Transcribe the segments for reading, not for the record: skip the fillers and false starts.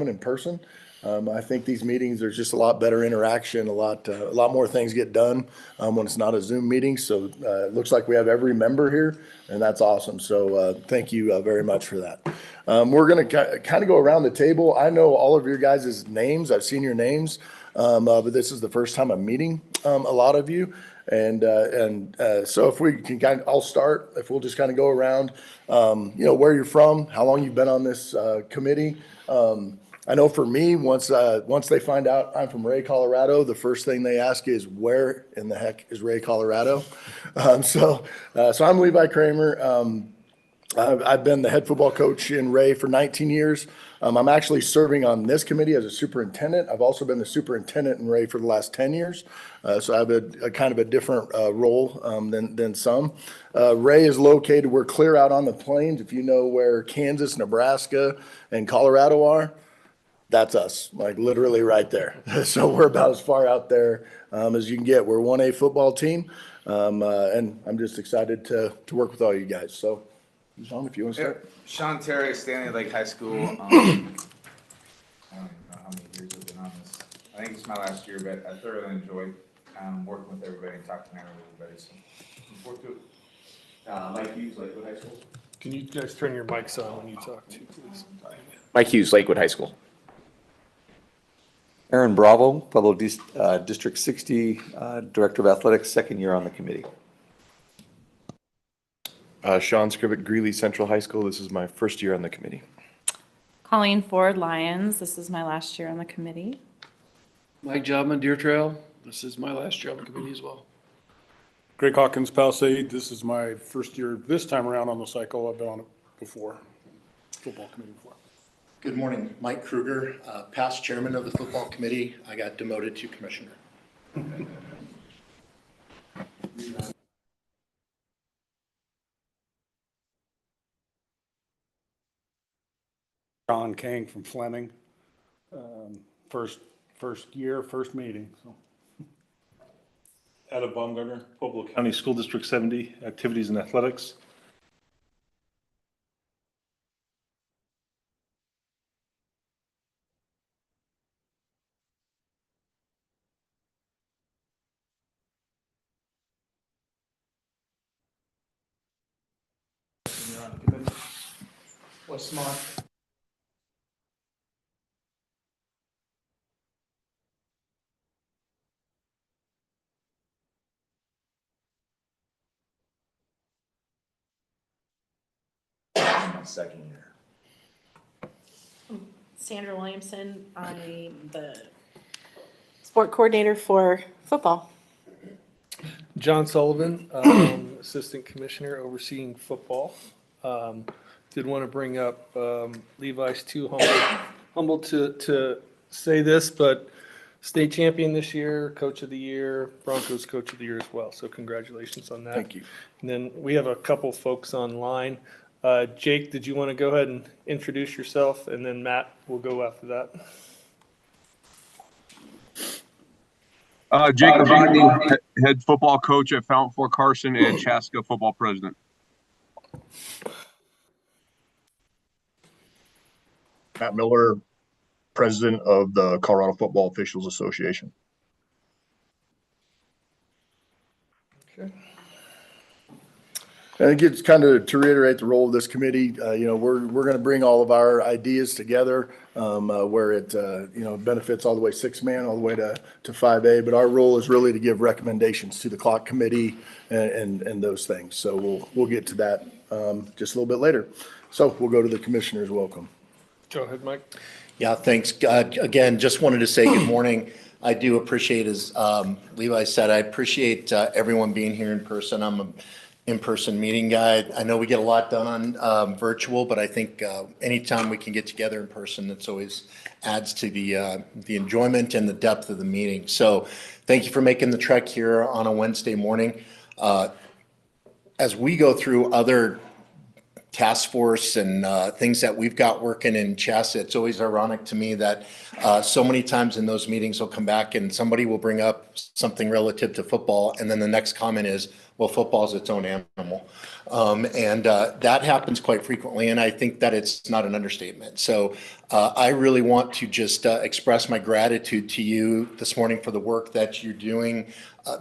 in person. I think these meetings, there's just a lot better interaction, a lot more things get done when it's not a Zoom meeting. So it looks like we have every member here, and that's awesome. So thank you very much for that. We're going to kind of go around the table. I know all of your guys' names. I've seen your names, but this is the first time I'm meeting a lot of you. And so if we can I'll start, if we'll just kind of go around, where you're from, how long you've been on this committee. I know for me, once they find out I'm from Ray, Colorado, the first thing they ask is, where in the heck is Ray, Colorado? So I'm Levi Kramer. I've been the head football coach in Ray for 19 years. I'm actually serving on this committee as a superintendent. I've also been the superintendent in Ray for the last 10 years. So I have a kind of a different role than some. Ray is located, we're clear out on the plains. If you know where Kansas, Nebraska, and Colorado are, that's us, like literally right there. So we're about as far out there as you can get. We're 1A football team, and I'm just excited to work with all you guys. So, Sean, if you want to start. Sean Terry, Stanley Lake High School. I don't even know how many years I've been on this. I think it's my last year, but I thoroughly enjoyed working with everybody and talking to everybody. So, looking forward to it. Mike Hughes, Lakewood High School. Can you guys turn your mics on when you talk too, please? Mike Hughes, Lakewood High School. Aaron Bravo, Pueblo District 60, Director of Athletics, second year on the committee. Sean Scrivitt, Greeley Central High School. This is my first year on the committee. Colleen Ford, Lyons. This is my last year on the committee. Mike Jobman, Deer Trail. This is my last year on the committee as well. Greg Hawkins, Palisade. This is my first year this time around on the cycle. I've been on it before, football committee before. Good morning, Mike Kruger, past chairman of the football committee. I got demoted to commissioner. John Kang from Fleming. First year, first meeting. So. Adam Baumgartner, Pueblo County School District 70, Activities and Athletics. What's smart? My second year. Sandra Williamson. I'm the sport coordinator for football. John Sullivan, Assistant Commissioner overseeing football. Did want to bring up Levi's too humbled to say this, but state champion this year, coach of the year, Broncos coach of the year as well. So congratulations on that. Thank you. And then we have a couple folks online. Jake, did you want to go ahead and introduce yourself? And then Matt will go after that. Jake Avandi, head football coach at Fountain Fort Carson and Chaska football president. Matt Miller, president of the Colorado Football Officials Association. Okay. And it gets kind of to reiterate the role of this committee. We're going to bring all of our ideas together where it benefits all the way 6-man all the way to 5A. But our role is really to give recommendations to the clock committee and those things. So we'll get to that just a little bit later. So we'll go to the commissioners. Welcome. Go ahead, Mike. Yeah, thanks. Again, just wanted to say good morning. I do appreciate, as Levi said, I appreciate everyone being here in person. I'm an in-person meeting guy. I know we get a lot done on virtual, but I think anytime we can get together in person, that's always adds to the enjoyment and the depth of the meeting. So thank you for making the trek here on a Wednesday morning. As we go through other task force and things that we've got working in CHSAA, it's always ironic to me that so many times in those meetings will come back and somebody will bring up something relative to football, and then the next comment is, Well, football is its own animal. That happens quite frequently, and I think that it's not an understatement. So I really want to just express my gratitude to you this morning for the work that you're doing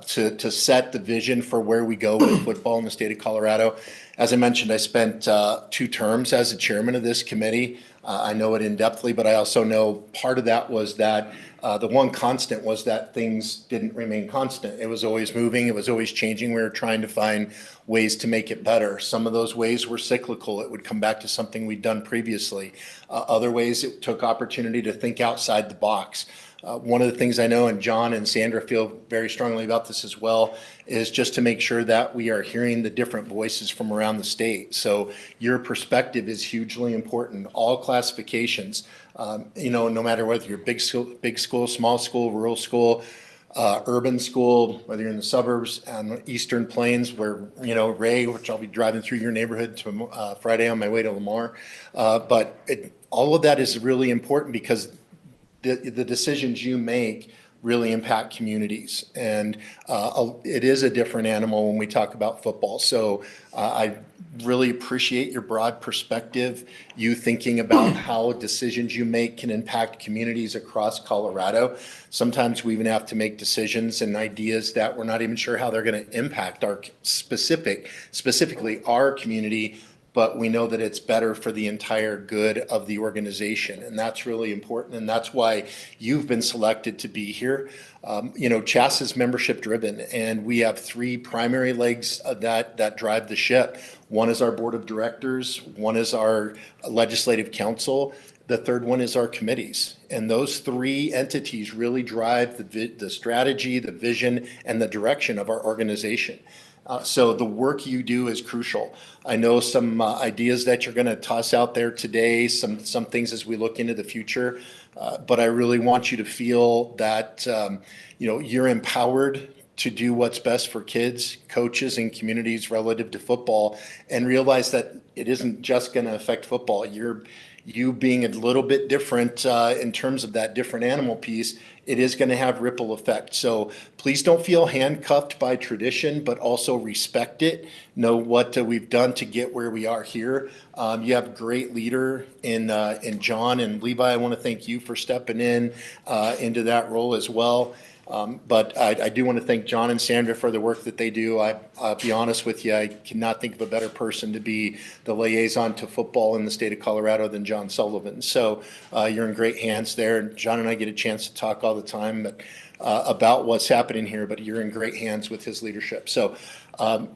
to set the vision for where we go with football in the state of Colorado. As I mentioned, I spent 2 terms as the chairman of this committee. I know it in-depthly, but I also know part of that was that the one constant was that things didn't remain constant. It was always moving. It was always changing. We were trying to find ways to make it better. Some of those ways were cyclical. It would come back to something we'd done previously. Other ways it took opportunity to think outside the box. One of the things I know, and John and Sandra feel very strongly about this as well, is just to make sure that we are hearing the different voices from around the state. So your perspective is hugely important. All classifications, no matter whether you're big school, small school, rural school, urban school, whether you're in the suburbs and Eastern Plains, where, Ray, which I'll be driving through your neighborhood to Friday on my way to Lamar. All of that is really important because the decisions you make really impact communities. And it is a different animal when we talk about football. So I really appreciate your broad perspective, you thinking about how decisions you make can impact communities across Colorado. Sometimes we even have to make decisions and ideas that we're not even sure how they're going to impact our specifically our community, but we know that it's better for the entire good of the organization. And that's really important. And that's why you've been selected to be here. CHSAA is membership driven, and we have 3 primary legs that drive the ship. One is our board of directors, one is our legislative council, the third one is our committees. And those 3 entities really drive the strategy, the vision, and the direction of our organization. So the work you do is crucial. I know some ideas that you're going to toss out there today, some things as we look into the future, but I really want you to feel that you're empowered to do what's best for kids, coaches, and communities relative to football, and realize that it isn't just going to affect football. You being a little bit different in terms of that different animal piece, it is going to have ripple effect. So please don't feel handcuffed by tradition, but also respect it. Know what we've done to get where we are here. You have a great leader in John and Levi. I want to thank you for stepping into that role as well. But I do want to thank John and Sandra for the work that they do. I'll be honest with you, I cannot think of a better person to be the liaison to football in the state of Colorado than John Sullivan. So you're in great hands there. John and I get a chance to talk all the time about what's happening here, but you're in great hands with his leadership. So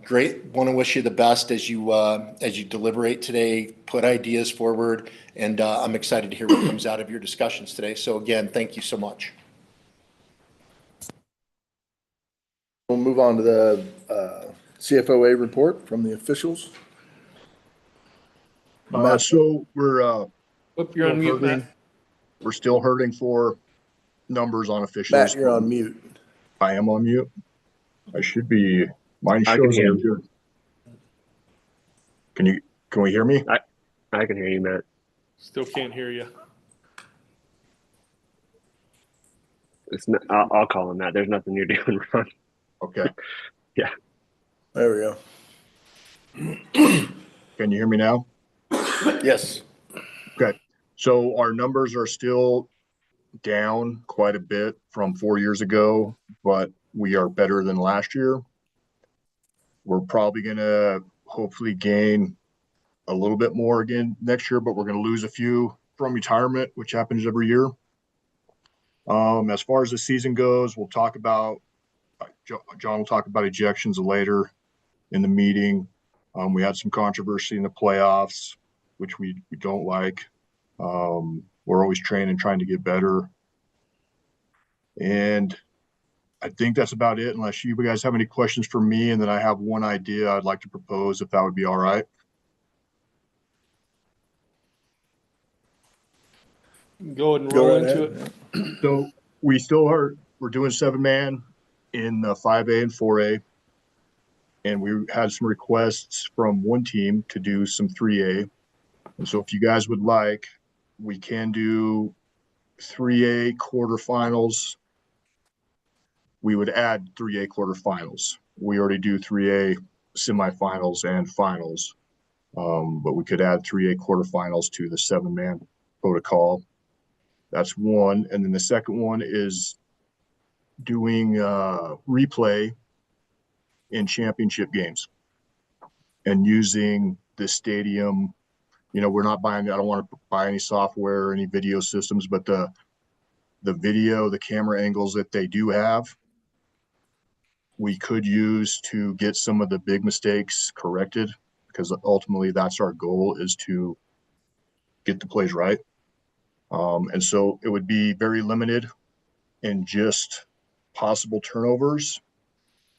great. Want to wish you the best as you deliberate today, put ideas forward, and I'm excited to hear what comes out of your discussions today. So again, thank you so much. We'll move on to the CFOA report from the officials. So we're You're on mute, Matt. we're still hurting for numbers on officials. Matt, you're on mute. I am on mute. I should be. Mine shows on here. Can we hear me? I can hear you, Matt. Still can't hear you. I'll call him that. There's nothing you're doing wrong. Okay. Yeah. There we go. Can you hear me now? Yes. Okay. So our numbers are still down quite a bit from 4 years ago, but we are better than last year. We're probably going to hopefully gain a little bit more again next year, but we're going to lose a few from retirement, which happens every year. As far as the season goes, we'll talk about, John will talk about ejections later in the meeting. We had some controversy in the playoffs, which we don't like. We're always training, trying to get better. And I think that's about it, unless you guys have any questions for me. And then I have one idea I'd like to propose, if that would be all right. Go ahead and roll into it. So we're doing 7-man in 5A and 4A. And we had some requests from one team to do some 3A. And so if you guys would like, we can do 3A quarterfinals. We would add 3A quarterfinals. we already do 3A semifinals and finals. But we could add 3A quarterfinals to the 7-man protocol. That's one. And then the second one is doing replay in championship games and using the stadium. You know, we're not buying, I don't want to buy any software or any video systems, but the video, the camera angles that they do have, we could use to get some of the big mistakes corrected, because ultimately that's our goal, is to get the plays right. And so it would be very limited in just possible turnovers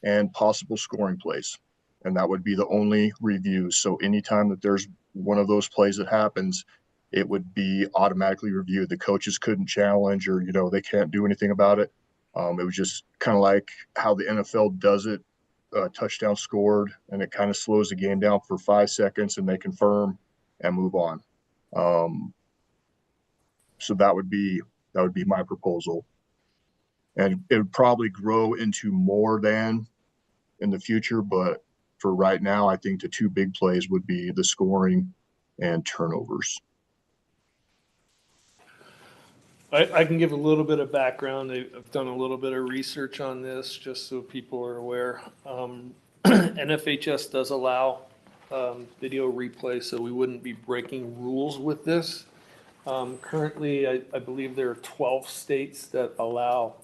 and possible scoring plays. And that would be the only reviews. So anytime that there's one of those plays that happens, it would be automatically reviewed. The coaches couldn't challenge, or, you know, they can't do anything about it. It was just kind of like how the NFL does it. Touchdown scored, and it kind of slows the game down for 5 seconds, and they confirm and move on. So that would be my proposal. And it would probably grow into more than in the future, but for right now, I think the two big plays would be the scoring and turnovers. I can give a little bit of background. I've done a little bit of research on this, just so people are aware. NFHS does allow video replay, so we wouldn't be breaking rules with this. Currently, I believe there are 12 states that allow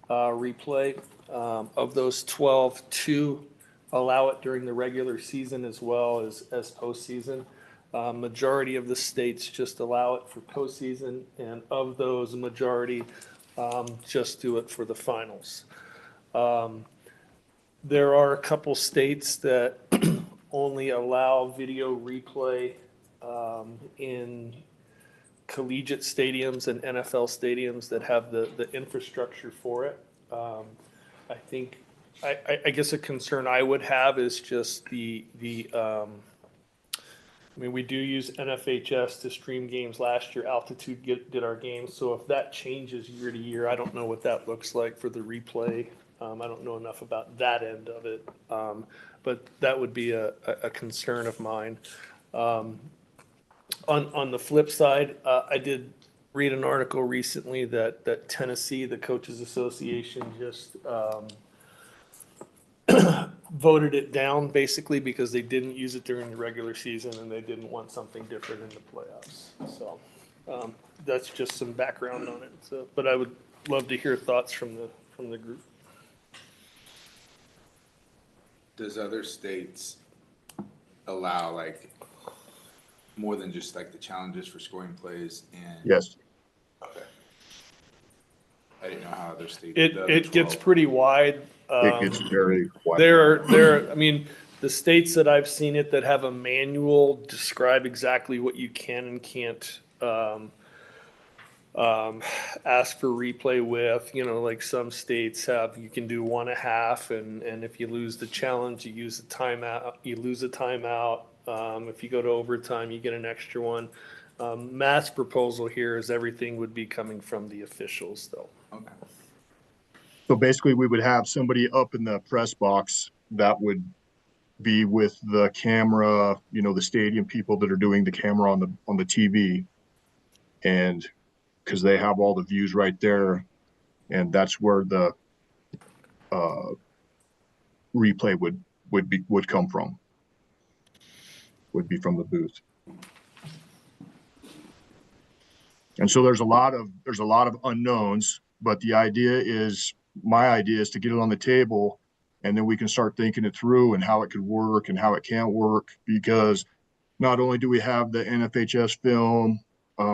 replay. Of those 12, 2 allow it during the regular season as well as postseason. Majority of the states just allow it for postseason, and of those, a majority just do it for the finals. There are a couple states that only allow video replay in collegiate stadiums and NFL stadiums that have the infrastructure for it. I think, I guess a concern I would have is just I mean, we do use NFHS to stream games. Last year, Altitude did our games. So if that changes year to year, I don't know what that looks like for the replay. I don't know enough about that end of it. But that would be a concern of mine. On the flip side, I did read an article recently that Tennessee, the Coaches Association, just voted it down basically because they didn't use it during the regular season and they didn't want something different in the playoffs. So that's just some background on it. So, but I would love to hear thoughts from the group. Does other states allow like more than just like the challenges for scoring plays? And Yes. Okay. I didn't know how other states. It gets pretty wide. It gets very wide. I mean, the states that I've seen it that have a manual describe exactly what you can and can't ask for replay with. You know, like some states have, you can do 1.5, and if you lose the challenge, you use a timeout. You lose a timeout. If you go to overtime, you get an extra one. Matt's proposal here is everything would be coming from the officials, though. Okay. So basically, we would have somebody up in the press box that would be with the camera, you know, the stadium people that are doing the camera on the TV, and because they have all the views right there, and that's where the replay would come from. Would be from the booth. And so there's a lot of unknowns, but my idea is to get it on the table, and then we can start thinking it through and how it could work and how it can't work, because not only do we have the NFHS film,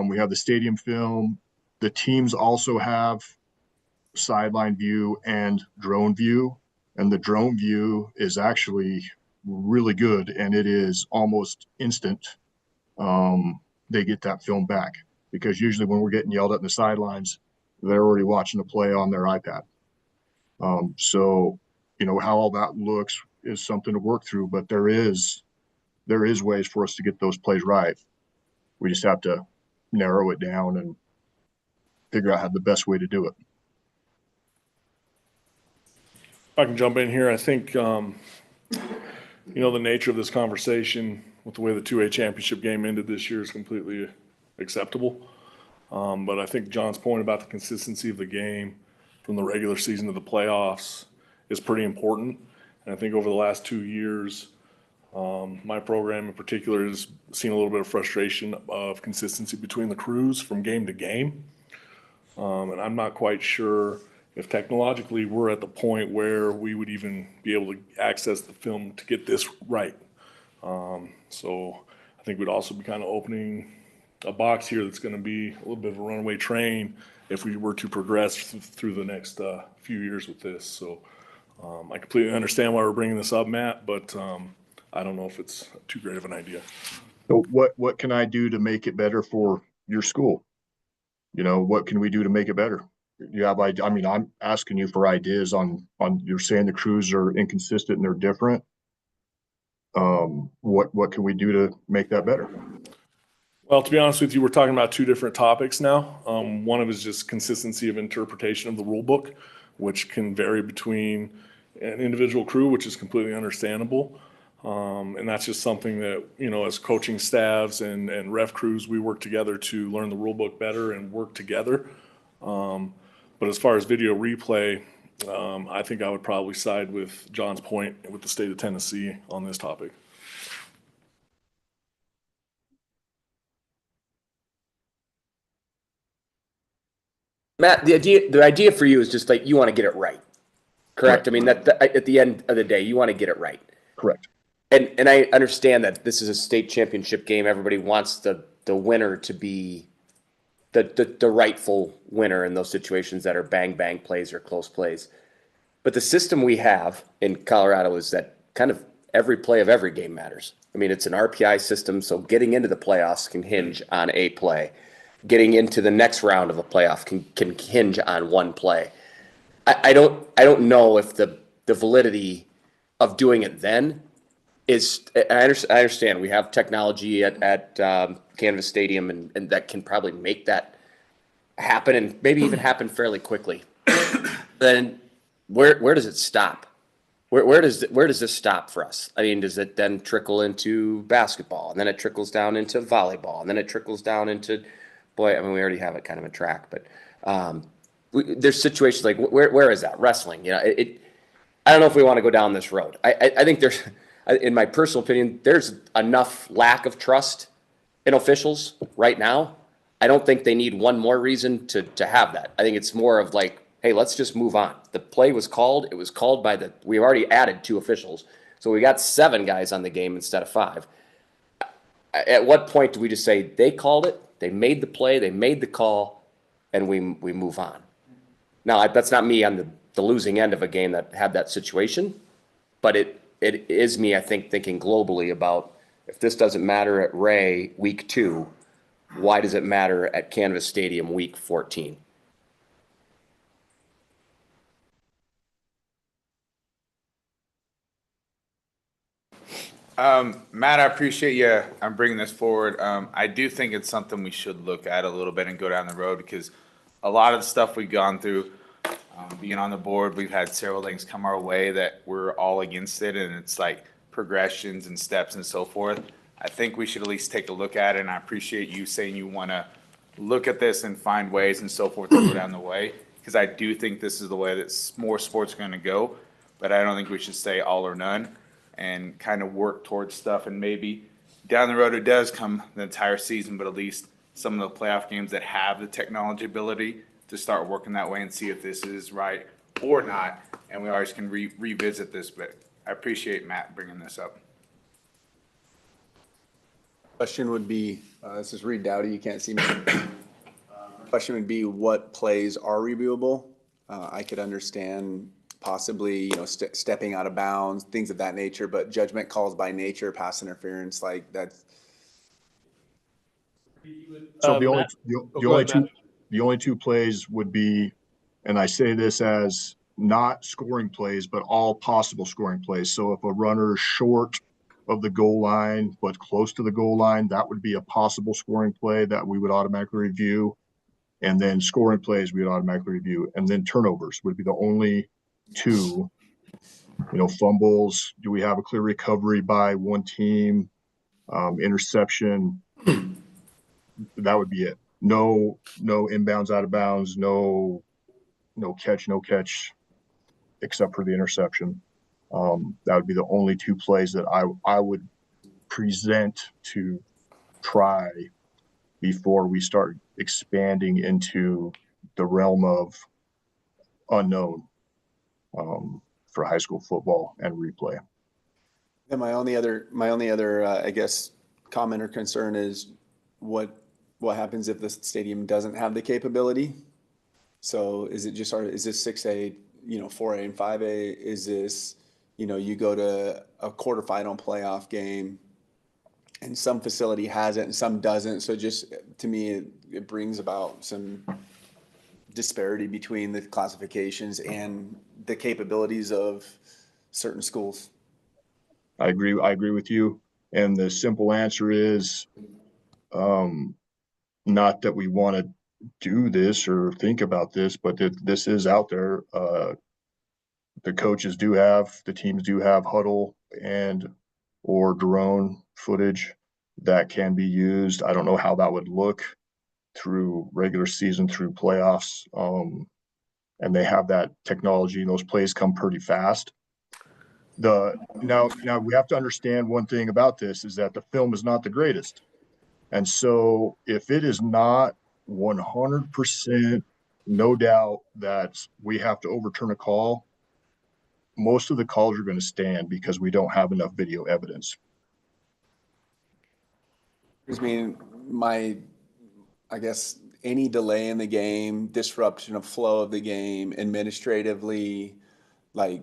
we have the stadium film, the teams also have sideline view and drone view, and the drone view is actually really good, and it is almost instant. They get that film back, because usually when we're getting yelled at in the sidelines, they're already watching the play on their iPad. So, you know, how all that looks is something to work through, but there is ways for us to get those plays right. We just have to narrow it down and figure out how the best way to do it. I can jump in here, I think, the nature of this conversation with the way the 2A championship game ended this year is completely acceptable. But I think John's point about the consistency of the game from the regular season to the playoffs is pretty important. And I think over the last 2 years, my program in particular has seen a little bit of frustration of consistency between the crews from game to game. And I'm not quite sure if technologically we're at the point where we would even be able to access the film to get this right. So I think we'd also be kind of opening a box here that's going to be a little bit of a runaway train if we were to progress through the next few years with this. So I completely understand why we're bringing this up, Matt, but I don't know if it's too great of an idea. So what can I do to make it better for your school? What can we do to make it better? You have, I mean, I'm asking you for ideas on, you're saying the crews are inconsistent and they're different. What can we do to make that better? Well, to be honest with you, we're talking about two different topics now. One of is just consistency of interpretation of the rule book, which can vary between an individual crew, which is completely understandable. And that's just something that, as coaching staffs and ref crews, we work together to learn the rule book better and work together. But as far as video replay, I think I would probably side with John's point with the state of Tennessee on this topic. Matt, the idea for you is just like you want to get it right, correct? I mean, at the end of the day, you want to get it right. Correct. And I understand that this is a state championship game. Everybody wants the winner to be the rightful winner in those situations that are bang plays or close plays. But the system we have in Colorado is that kind of every play of every game matters. I mean, it's an RPI system, so getting into the playoffs can hinge on a play. Getting into the next round of a playoff can hinge on one play. I don't know if the validity of doing it then is. I understand we have technology at Canvas Stadium and that can probably make that happen and maybe even happen fairly quickly. Then where does it stop? Where does this stop for us? I mean, does it then trickle into basketball, and then it trickles down into volleyball, and then it trickles down into, boy, I mean, we already have it kind of a track, but there's situations like where is that wrestling? I don't know if we want to go down this road. I think there's, in my personal opinion, there's enough lack of trust in officials right now. I don't think they need one more reason to have that. I think it's more of like, hey, let's just move on. The play was called. It was called by we already added 2 officials. So we got 7 guys on the game instead of 5. At what point do we just say they called it, they made the play, they made the call, and we move on? Now, that's not me on the losing end of a game that had that situation, but it is me, I think, thinking globally about if this doesn't matter at Ray week 2, why does it matter at Canvas Stadium week 14? Matt, I appreciate you bringing this forward. I do think it's something we should look at a little bit and go down the road because a lot of the stuff we've gone through, being on the board, we've had several things come our way that we're all against it, and it's like progressions and steps and so forth. I think we should at least take a look at it, and I appreciate you saying you want to look at this and find ways and so forth to go down the way because I do think this is the way that more sports are going to go, but I don't think we should say all or none and kind of work towards stuff, and maybe down the road it does come the entire season, but at least some of the playoff games that have the technology ability to start working that way and see if this is right or not, and we always can revisit this, but I appreciate Matt bringing this up. Question would be, this is Reed Dowdy, you can't see me. Question would be what plays are reviewable? I could understand possibly, stepping out of bounds, things of that nature, but judgment calls by nature, pass interference, like that's. So the only two plays would be, and I say this as not scoring plays, but all possible scoring plays. So if a runner is short of the goal line, but close to the goal line, that would be a possible scoring play that we would automatically review. And then scoring plays we would automatically review. And then turnovers would be the only 2 Fumbles, do we have a clear recovery by one team? Interception, that would be it. No inbounds, out of bounds, no catch, except for the interception. That would be the only two plays that I would present to try before we start expanding into the realm of unknown for high school football and replay. And my only other, I guess, comment or concern is what happens if the stadium doesn't have the capability? So is it just, is this 6A, 4A and 5A? Is this, you go to a quarterfinal playoff game and some facility has it and some doesn't. So just, to me, it brings about some disparity between the classifications and the capabilities of certain schools. I agree with you. And the simple answer is, not that we want to do this or think about this, but this is out there. The coaches do have, the teams do have huddle and or drone footage that can be used. I don't know how that would look through regular season, through playoffs. And they have that technology, and those plays come pretty fast. Now we have to understand one thing about this is that the film is not the greatest. And so if it is not 100% no doubt that we have to overturn a call, most of the calls are going to stand because we don't have enough video evidence. I mean, I guess any delay in the game, disruption of flow of the game, administratively, like,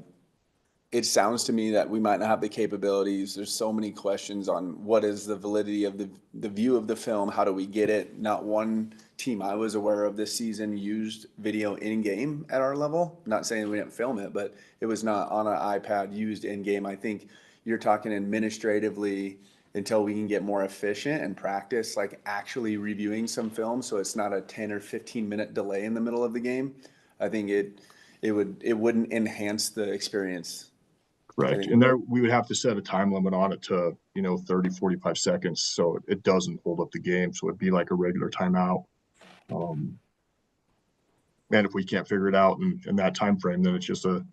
it sounds to me that we might not have the capabilities. There's so many questions on what is the validity of the view of the film. How do we get it? Not one team I was aware of this season used video in game at our level. Not saying we didn't film it, but it was not on an iPad used in game. I think you're talking administratively until we can get more efficient and practice like actually reviewing some film, so it's not a 10 or 15-minute delay in the middle of the game. I think it wouldn't enhance the experience. Correct. And there we would have to set a time limit on it to 30, 45 seconds so it doesn't hold up the game. So it'd be like a regular timeout. And if we can't figure it out in that time frame, then it's just the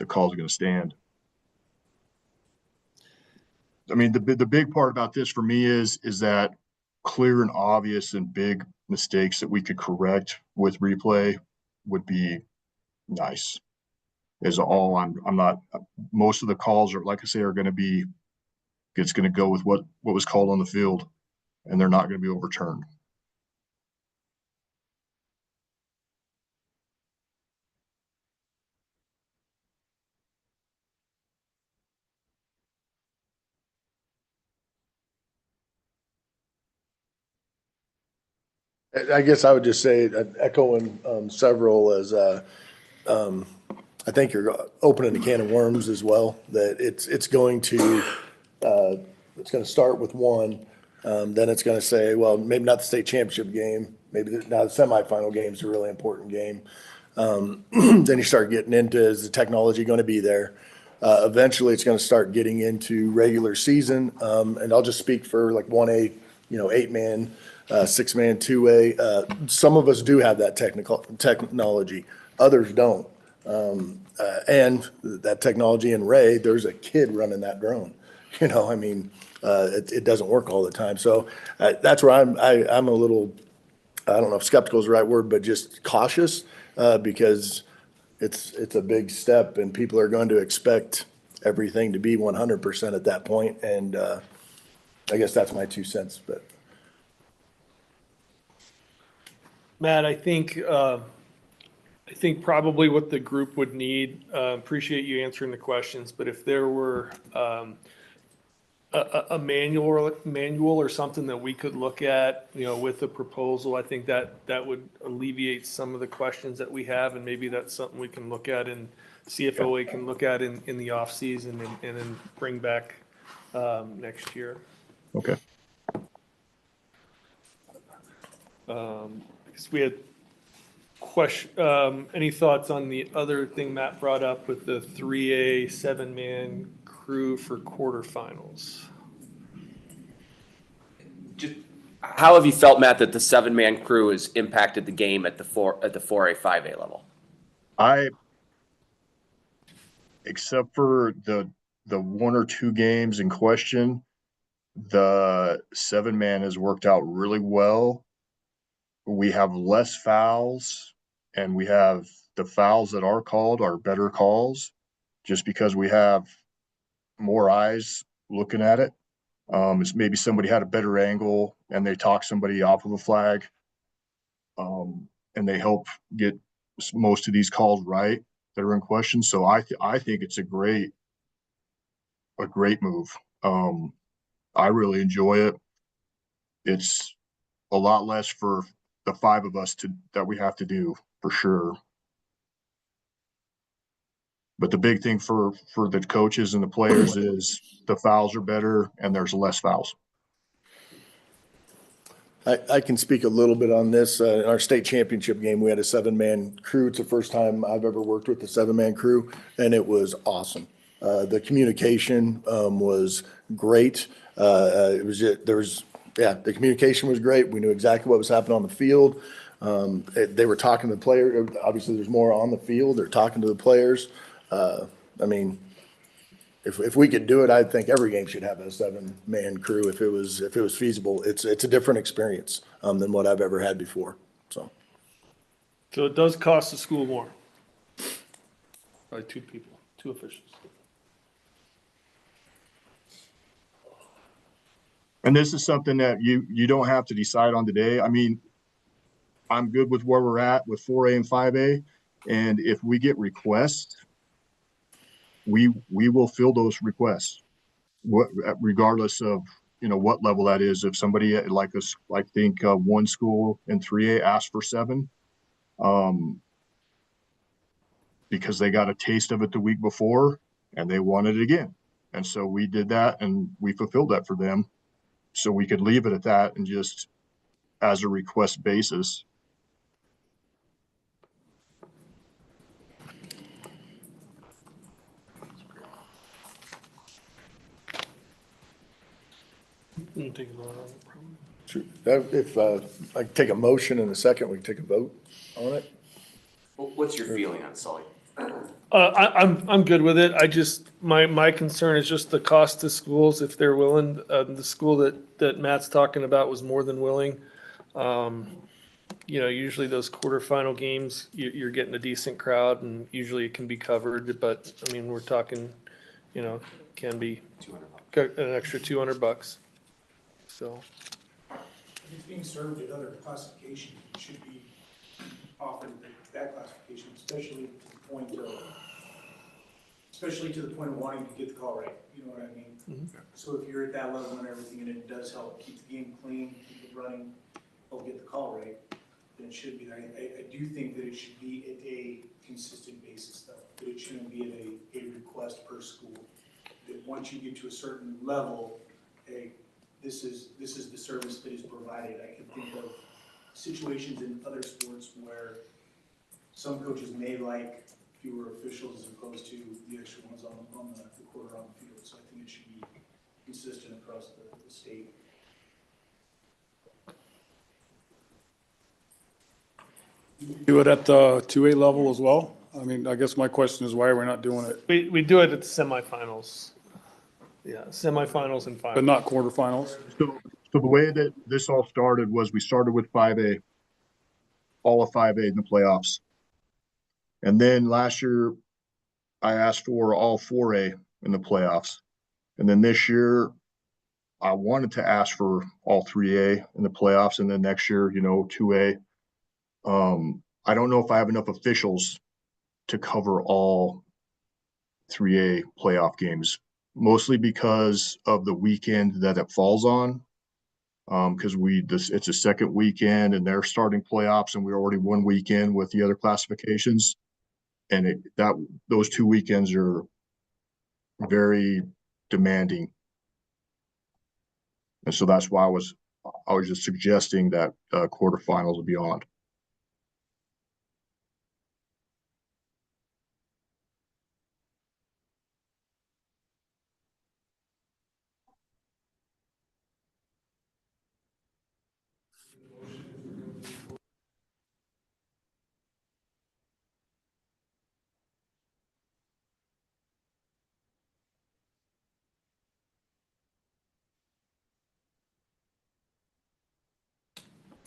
call's going to stand. I mean, the big part about this for me is that clear and obvious and big mistakes that we could correct with replay would be nice. Is all I'm not. Most of the calls are, like I say, are going to be. It's going to go with what was called on the field, and they're not going to be overturned. I guess I would just say, echoing several, as I think you're opening a can of worms as well, that it's going to start with one, then it's going to say, well, maybe not the state championship game, maybe now the semifinal game is a really important game. Then you start getting into, is the technology going to be there? Eventually, it's going to start getting into regular season, and I'll just speak for like 1A, 8-man, 6-man, 2A. Some of us do have that technology, others don't. And that technology in Ray, there's a kid running that drone. It doesn't work all the time. So that's where I'm a little, I don't know if skeptical is the right word, but just cautious because it's a big step and people are going to expect everything to be 100% at that point. And I guess that's my 2 cents, but. Matt, I think probably what the group would need, appreciate you answering the questions, but if there were a manual or something that we could look at, with the proposal, I think that would alleviate some of the questions that we have, and maybe that's something we can look at and CFOA can look at in the off season and then bring back next year. Okay. Because we had any thoughts on the other thing Matt brought up with the 3A 7-man crew for quarterfinals? How have you felt, Matt, that the 7-man crew has impacted the game at the 4A, 5A level? Except for the one or two games in question, the 7-man has worked out really well. We have less fouls, and we have the fouls that are called are better calls just because we have more eyes looking at it. It's maybe somebody had a better angle and they talk somebody off of a flag. And they help get most of these calls right that are in question. So I think it's a great move. I really enjoy it. It's a lot less for the 5 of us that we have to do for sure. But the big thing for the coaches and the players is the fouls are better and there's less fouls. I can speak a little bit on this. In our state championship game, we had a 7-man crew. It's the first time I've ever worked with a 7-man crew, and it was awesome. The communication was great. The communication was great. We knew exactly what was happening on the field. They were talking to the player. Obviously, there's more on the field. They're talking to the players. If we could do it, I think every game should have a 7-man crew if it was feasible. It's a different experience than what I've ever had before. So So it does cost the school more. By 2 people, 2 officials. And this is something that you don't have to decide on today. I mean, I'm good with where we're at with 4A and 5A. And if we get requests, we will fill those requests, regardless of, what level that is. If somebody one school in 3A asked for 7, because they got a taste of it the week before and they wanted it again. And so we did that and we fulfilled that for them. So we could leave it at that and just as a request basis. Sure. If I could take a motion in a second, we can take a vote on it. What's your feeling on Sully? I'm good with it. I just, my concern is just the cost to schools, if they're willing. The school that Matt's talking about was more than willing. Usually those quarterfinal games, you're getting a decent crowd and usually it can be covered, but I mean, we're talking, can be an extra $200. So. If it's being served at other classifications, it should be offered that classification, especially to the point of wanting to get the call right. You know what I mean? Mm-hmm. So if you're at that level and everything, and it does help keep the game clean, keep it running, help get the call right, then it should be. I do think that it should be at a consistent basis, though. That it shouldn't be at a request per school. That once you get to a certain level, this is the service that is provided. I can think of situations in other sports where some coaches may like fewer officials as opposed to the extra ones on the quarter on the field. So I think it should be consistent across the state. Do it at the 2A level as well? I mean, I guess my question is why are we not doing it, We do it at the semifinals. Yeah, semifinals and finals. but not quarterfinals? So the way that this all started was we started with 5A, all of 5A in the playoffs. And then last year I asked for all 4A in the playoffs. And then this year I wanted to ask for all 3A in the playoffs. And then next year, 2A. I don't know if I have enough officials to cover all 3A playoff games, mostly because of the weekend that it falls on. Because it's a second weekend and they're starting playoffs and we're already one weekend with the other classifications. And those 2 weekends are very demanding. And so that's why I was just suggesting that quarterfinals and beyond.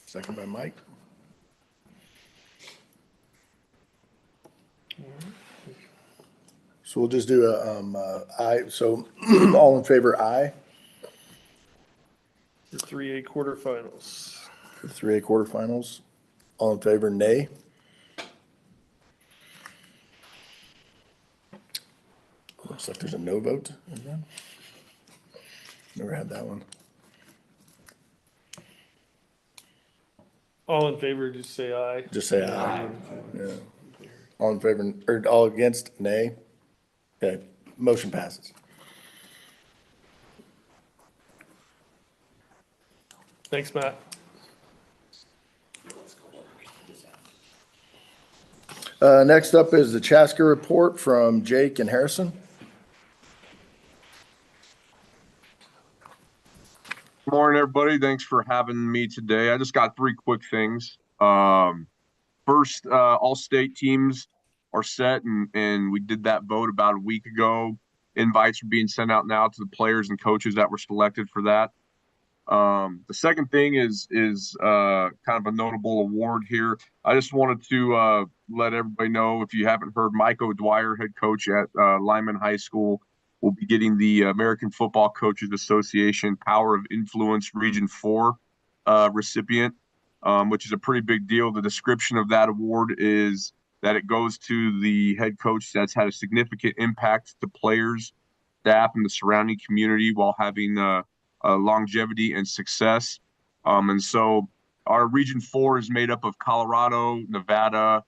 Second by Mike. So we'll just do aye. So all in favor, aye. For 3A quarterfinals. For the 3A quarterfinals. All in favor, nay. Looks like there's a no vote. Is that? Never had that one. All in favor, just say aye. Just say aye. Yeah. All in favor, or all against, nay. Okay, motion passes. Thanks, Matt. Next up is the CHSAA report from Jake and Harrison. Good morning, everybody. Thanks for having me today. I just got three quick things. First, all state teams are set, and we did that vote about a week ago. Invites are being sent out now to the players and coaches that were selected for that. The second thing is kind of a notable award here. I just wanted to let everybody know, if you haven't heard, Mike O'Dwyer, head coach at Lyman High School, will be getting the American Football Coaches Association Power of Influence Region 4 recipient, which is a pretty big deal. The description of that award is that it goes to the head coach that's had a significant impact to players, staff, and the surrounding community while having longevity and success. And so our Region 4 is made up of Colorado, Nevada,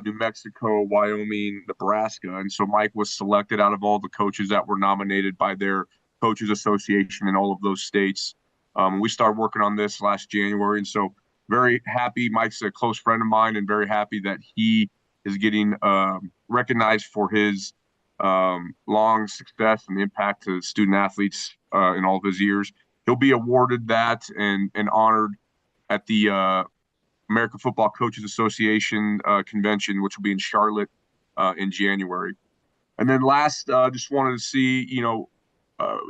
New Mexico, Wyoming, Nebraska. And so Mike was selected out of all the coaches that were nominated by their coaches association in all of those states. We started working on this last January. And so very happy. Mike's a close friend of mine, and very happy that he is getting recognized for his long success and impact to student athletes in all of his years. He'll be awarded that and honored at the American Football Coaches Association convention, which will be in Charlotte in January. And then last, just wanted to see,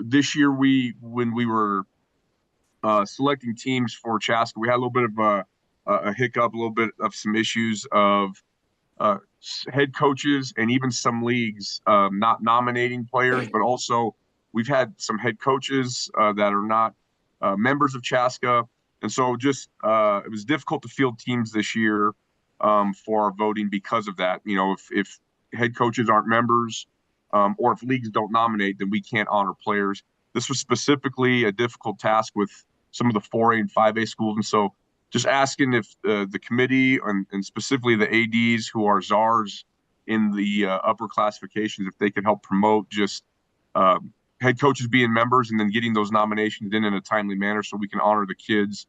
this year when we were selecting teams for CHSAA, we had a little bit of a hiccup, a little bit of some issues of head coaches and even some leagues not nominating players, but also we've had some head coaches that are not members of CHSAA. And so just it was difficult to field teams this year for our voting because of that. If head coaches aren't members or if leagues don't nominate, then we can't honor players. This was specifically a difficult task with some of the 4A and 5A schools. And so just asking if the committee and specifically the ADs who are czars in the upper classifications, if they could help promote just head coaches being members and then getting those nominations in a timely manner so we can honor the kids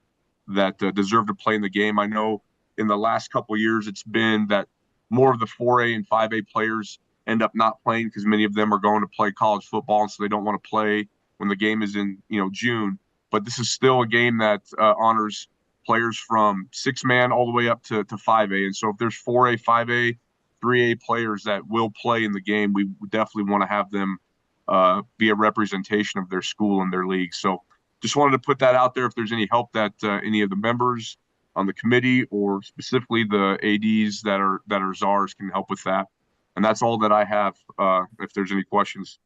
that deserve to play in the game. I know in the last couple of years, it's been that more of the 4A and 5A players end up not playing because many of them are going to play college football, and so they don't want to play when the game is in June. But this is still a game that honors players from 6-man all the way up to 5A. And so if there's 4A, 5A, 3A players that will play in the game, we definitely want to have them be a representation of their school and their league. So just wanted to put that out there. If there's any help that any of the members on the committee or specifically the ADs that are czars can help with that. And that's all that I have, if there's any questions.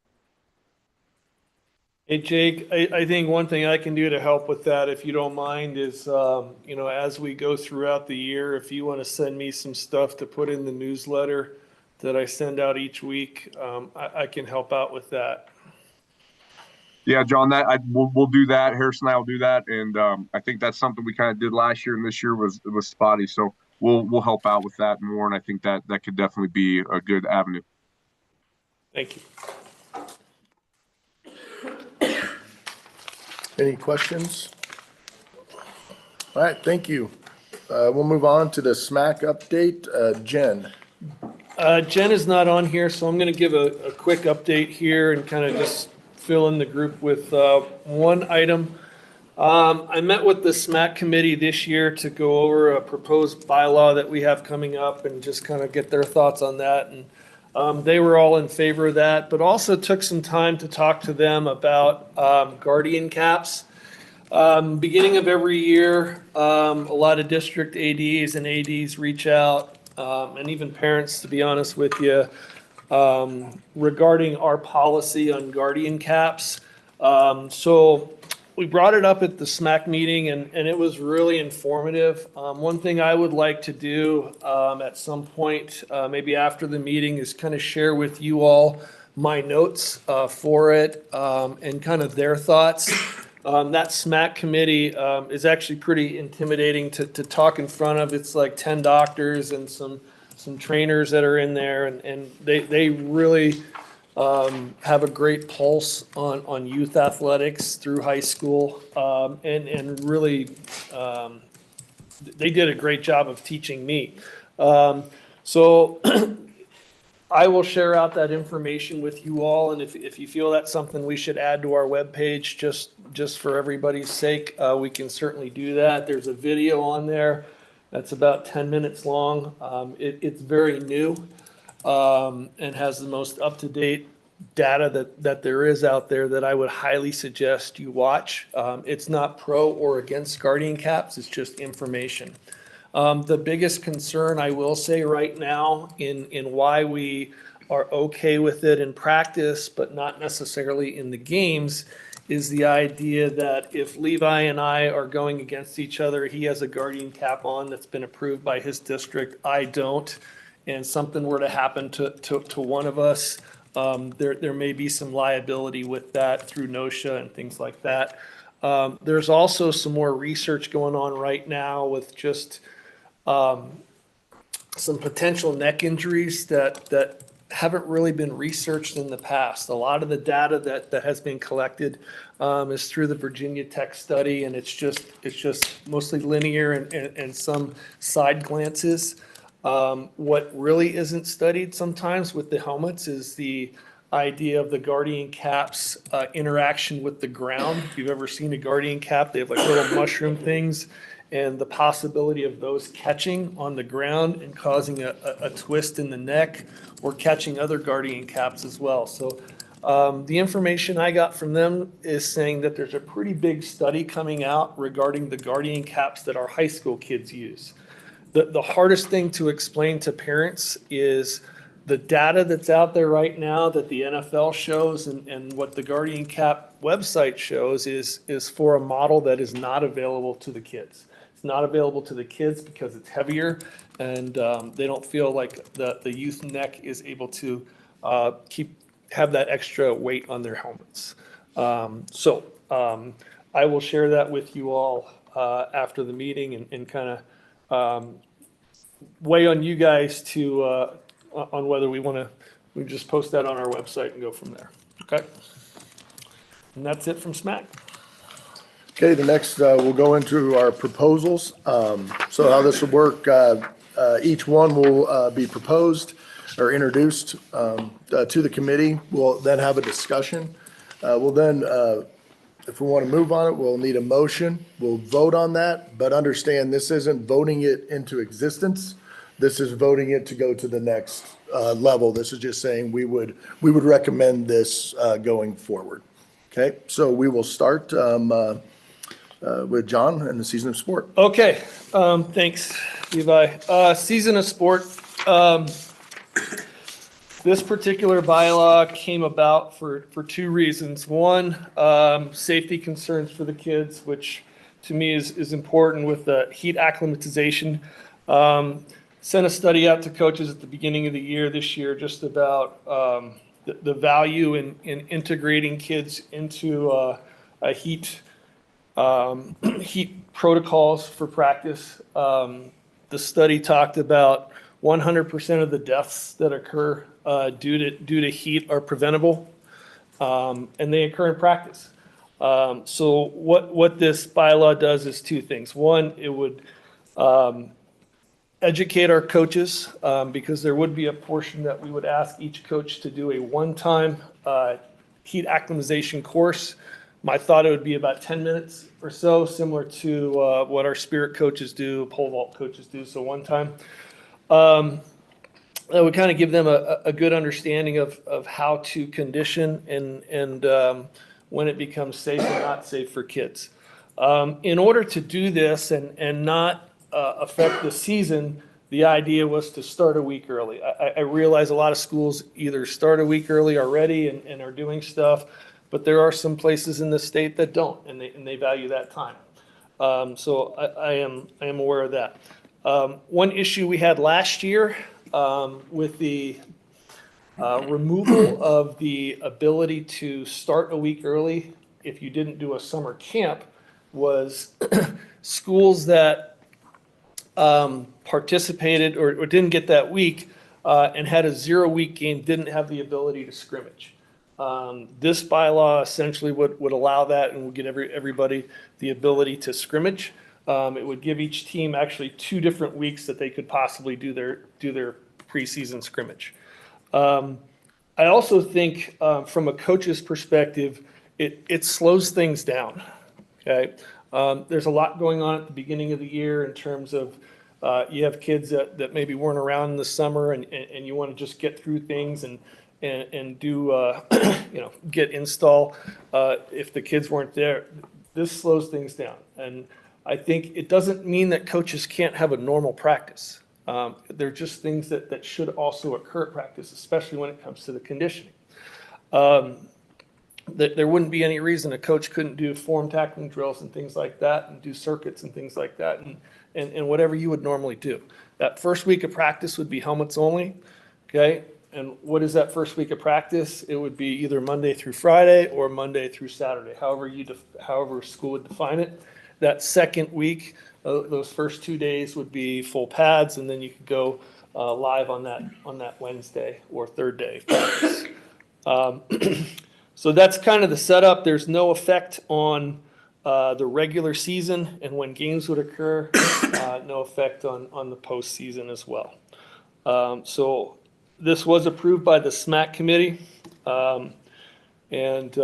Hey, Jake, I think one thing I can do to help with that, if you don't mind, is, as we go throughout the year, if you want to send me some stuff to put in the newsletter that I send out each week, I can help out with that. Yeah, John, we'll do that. Harrison and I will do that. And I think that's something we kind of did last year, and this year was spotty. So we'll help out with that more. And I think that could definitely be a good avenue. Thank you. Any questions? All right, thank you. We'll move on to the SMAC update. Jen. Jen is not on here, so I'm going to give a quick update here and kind of just fill in the group with one item. I met with the SMAC committee this year to go over a proposed bylaw that we have coming up and just kind of get their thoughts on that. And they were all in favor of that, but also took some time to talk to them about guardian caps. Beginning of every year, a lot of district ADs and ADs reach out, and even parents, to be honest with you, regarding our policy on guardian caps. So we brought it up at the SMAC meeting, and it was really informative. One thing I would like to do at some point, maybe after the meeting, is kind of share with you all my notes for it and kind of their thoughts. That SMAC committee is actually pretty intimidating to talk in front of. It's like 10 doctors and some trainers that are in there, and they really have a great pulse on youth athletics through high school, and really they did a great job of teaching me. So I will share out that information with you all, and if you feel that's something we should add to our webpage, just for everybody's sake, we can certainly do that. There's a video on there that's about 10 minutes long. It's very new and has the most up-to-date data that there is out there that I would highly suggest you watch. It's not pro or against guardian caps, it's just information. The biggest concern I will say right now in why we are okay with it in practice, but not necessarily in the games, is the idea that if Levi and I are going against each other, he has a guardian cap on that's been approved by his district, I don't, and something were to happen to one of us, there may be some liability with that through NOSHA and things like that. There's also some more research going on right now with just some potential neck injuries that haven't really been researched in the past. A lot of the data that has been collected is through the Virginia Tech study, and it's just mostly linear and some side glances. What really isn't studied sometimes with the helmets is the idea of the guardian caps interaction with the ground. If you've ever seen a guardian cap, they have like little mushroom things, and the possibility of those catching on the ground and causing a twist in the neck or catching other guardian caps as well. So the information I got from them is saying that there's a pretty big study coming out regarding the guardian caps that our high school kids use. The hardest thing to explain to parents is the data that's out there right now that the NFL shows and what the guardian cap website shows is for a model that is not available to the kids. It's not available to the kids because it's heavier, and they don't feel like the youth neck is able to have that extra weight on their helmets. So I will share that with you all after the meeting and kind of weigh on you guys to on whether we just post that on our website and go from there. Okay, and that's it from SMAC. Okay, the next, we'll go into our proposals. So how this will work, each one will be proposed or introduced to the committee. We'll then have a discussion. We'll then, if we want to move on it, we'll need a motion. We'll vote on that, but understand this isn't voting it into existence. This is voting it to go to the next level. This is just saying we would recommend this going forward. Okay, so we will start with John and the season of sport. Okay, thanks, Levi. Season of sport. This particular bylaw came about for two reasons. One, safety concerns for the kids, which to me is important with the heat acclimatization. Sent a study out to coaches at the beginning of the year this year just about the value in integrating kids into a heat protocols for practice. The study talked about 100% of the deaths that occur due to heat are preventable, and they occur in practice. So what this bylaw does is two things. One, it would educate our coaches because there would be a portion that we would ask each coach to do a one-time heat acclimatization course. My thought it would be about 10 minutes or so, similar to what our spirit coaches do, pole vault coaches do, so one time. That would kind of give them a good understanding of how to condition and when it becomes safe and not safe for kids. In order to do this and not affect the season, the idea was to start a week early. I realize a lot of schools either start a week early already and are doing stuff, but there are some places in the state that don't, and they value that time. So I am aware of that. One issue we had last year with the removal of the ability to start a week early if you didn't do a summer camp was schools that participated or didn't get that week and had a 0-week game didn't have the ability to scrimmage. This bylaw essentially would allow that and would get everybody the ability to scrimmage. It would give each team actually 2 different weeks that they could possibly do their preseason scrimmage. I also think from a coach's perspective, it slows things down. Okay, there's a lot going on at the beginning of the year in terms of you have kids that maybe weren't around in the summer and you want to just get through things and do get install. If the kids weren't there, this slows things down. And I think it doesn't mean that coaches can't have a normal practice. They're just things that should also occur at practice, especially when it comes to the conditioning. There wouldn't be any reason a coach couldn't do form tackling drills and things like that and do circuits and things like that and whatever you would normally do. That first week of practice would be helmets only, okay? And what is that first week of practice? It would be either Monday through Friday or Monday through Saturday, however school would define it. That second week, those first 2 days would be full pads, and then you could go live on that Wednesday or third day of practice. So that's kind of the setup. There's no effect on the regular season and when games would occur. No effect on the postseason as well. So this was approved by the SMAC committee, and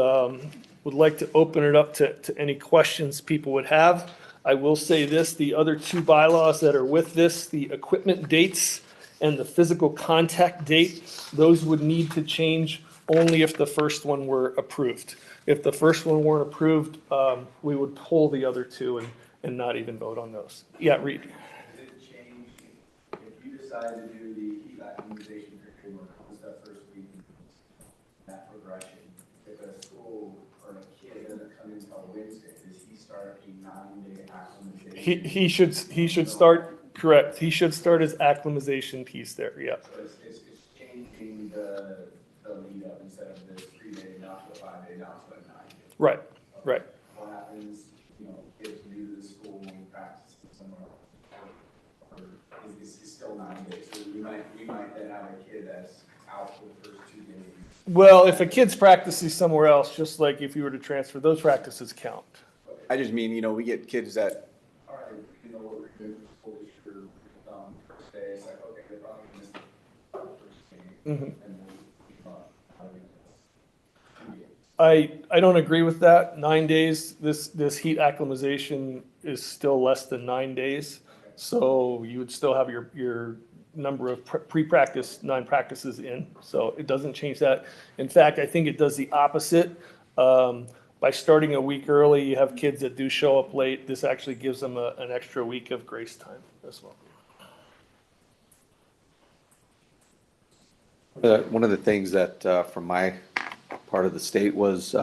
would like to open it up to any questions people would have. I will say this, the other 2 bylaws that are with this, the equipment dates and the physical contact date, those would need to change only if the first one were approved. If the first one weren't approved, we would pull the other 2 and not even vote on those. Yeah, Reed. Does it change if you decide to do the heat optimization framework, what's that first week, that progression? If a school or a kid doesn't come in until Wednesday, does he start a 9-day acclimatization? He should start, correct. He should start his acclimatization piece there, yeah. So it's changing the lead up instead of this 3-day, not to a 5-day, not to a 9-day. Right, right. What happens, kids new to the school and practice somewhere else? Or is it still 9 days? So we might then have a kid that's out for the first 2 days. Well, if a kid's practicing somewhere else, just like if you were to transfer, those practices count. I just mean, we get kids that, All right, what we're doing for first day, it's like, okay, they're probably missed the first game. Mhm. And then, I don't agree with that. 9 days, this heat acclimatization is still less than 9 days. So you would still have your number of pre-practice, 9 practices in. So it doesn't change that. In fact, I think it does the opposite. By starting a week early, you have kids that do show up late. This actually gives them an extra week of grace time as well. One of the things that, from my part of the state was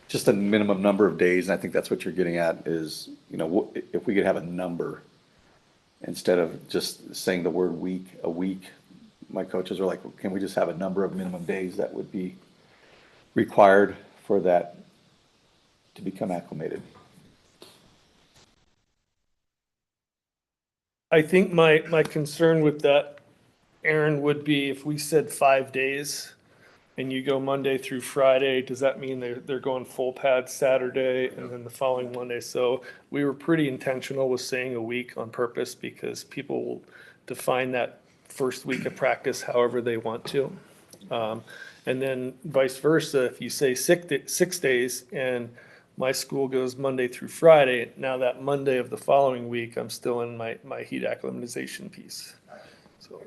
just a minimum number of days, and I think that's what you're getting at is, if we could have a number instead of just saying the word a week. My coaches are like, can we just have a number of minimum days that would be required for that to become acclimated? I think my concern with that, Aaron, would be if we said 5 days and you go Monday through Friday, does that mean they're going full pad Saturday and then the following Monday? So we were pretty intentional with saying a week on purpose because people will define that first week of practice however they want to. And then vice versa, if you say 6 days and my school goes Monday through Friday, now that Monday of the following week, I'm still in my heat acclimatization piece. So.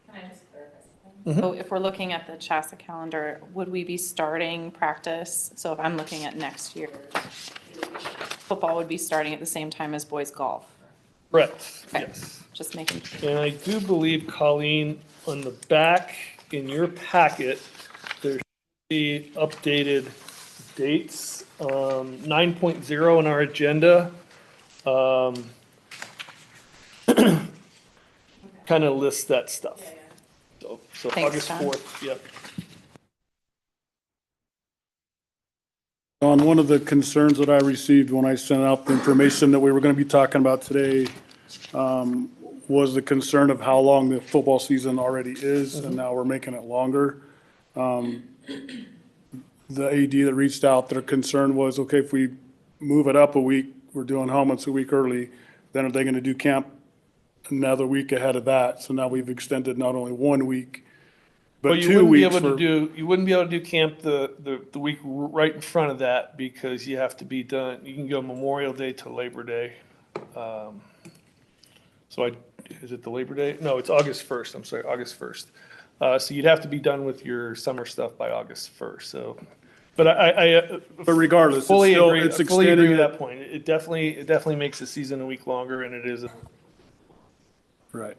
Can I just clarify something? So if we're looking at the CHSAA calendar, would we be starting practice? So if I'm looking at next year, football would be starting at the same time as boys golf. Correct, Okay. yes. Just making sure. And I do believe, Colleen, on the back in your packet, there should be updated dates. 9.0 in our agenda. Kind of lists that stuff. So Thanks, August John. 4th, yep. On one of the concerns that I received when I sent out the information that we were going to be talking about today, was the concern of how long the football season already is, and now we're making it longer. The AD that reached out, their concern was, okay, if we move it up a week, we're doing helmets a week early, then are they going to do camp another week ahead of that? So now we've extended not only 1 week, Well, but you 2 wouldn't be weeks able to for. do, you wouldn't be able to do camp the week right in front of that because you have to be done, you can go Memorial Day to Labor Day. Is it the Labor Day? No, it's August 1st, I'm sorry, August 1st. So you'd have to be done with your summer stuff by August 1st, so. But But regardless, it's fully still, agree, it's fully agree extending with it. that point. It definitely makes the season a week longer and it is. Right.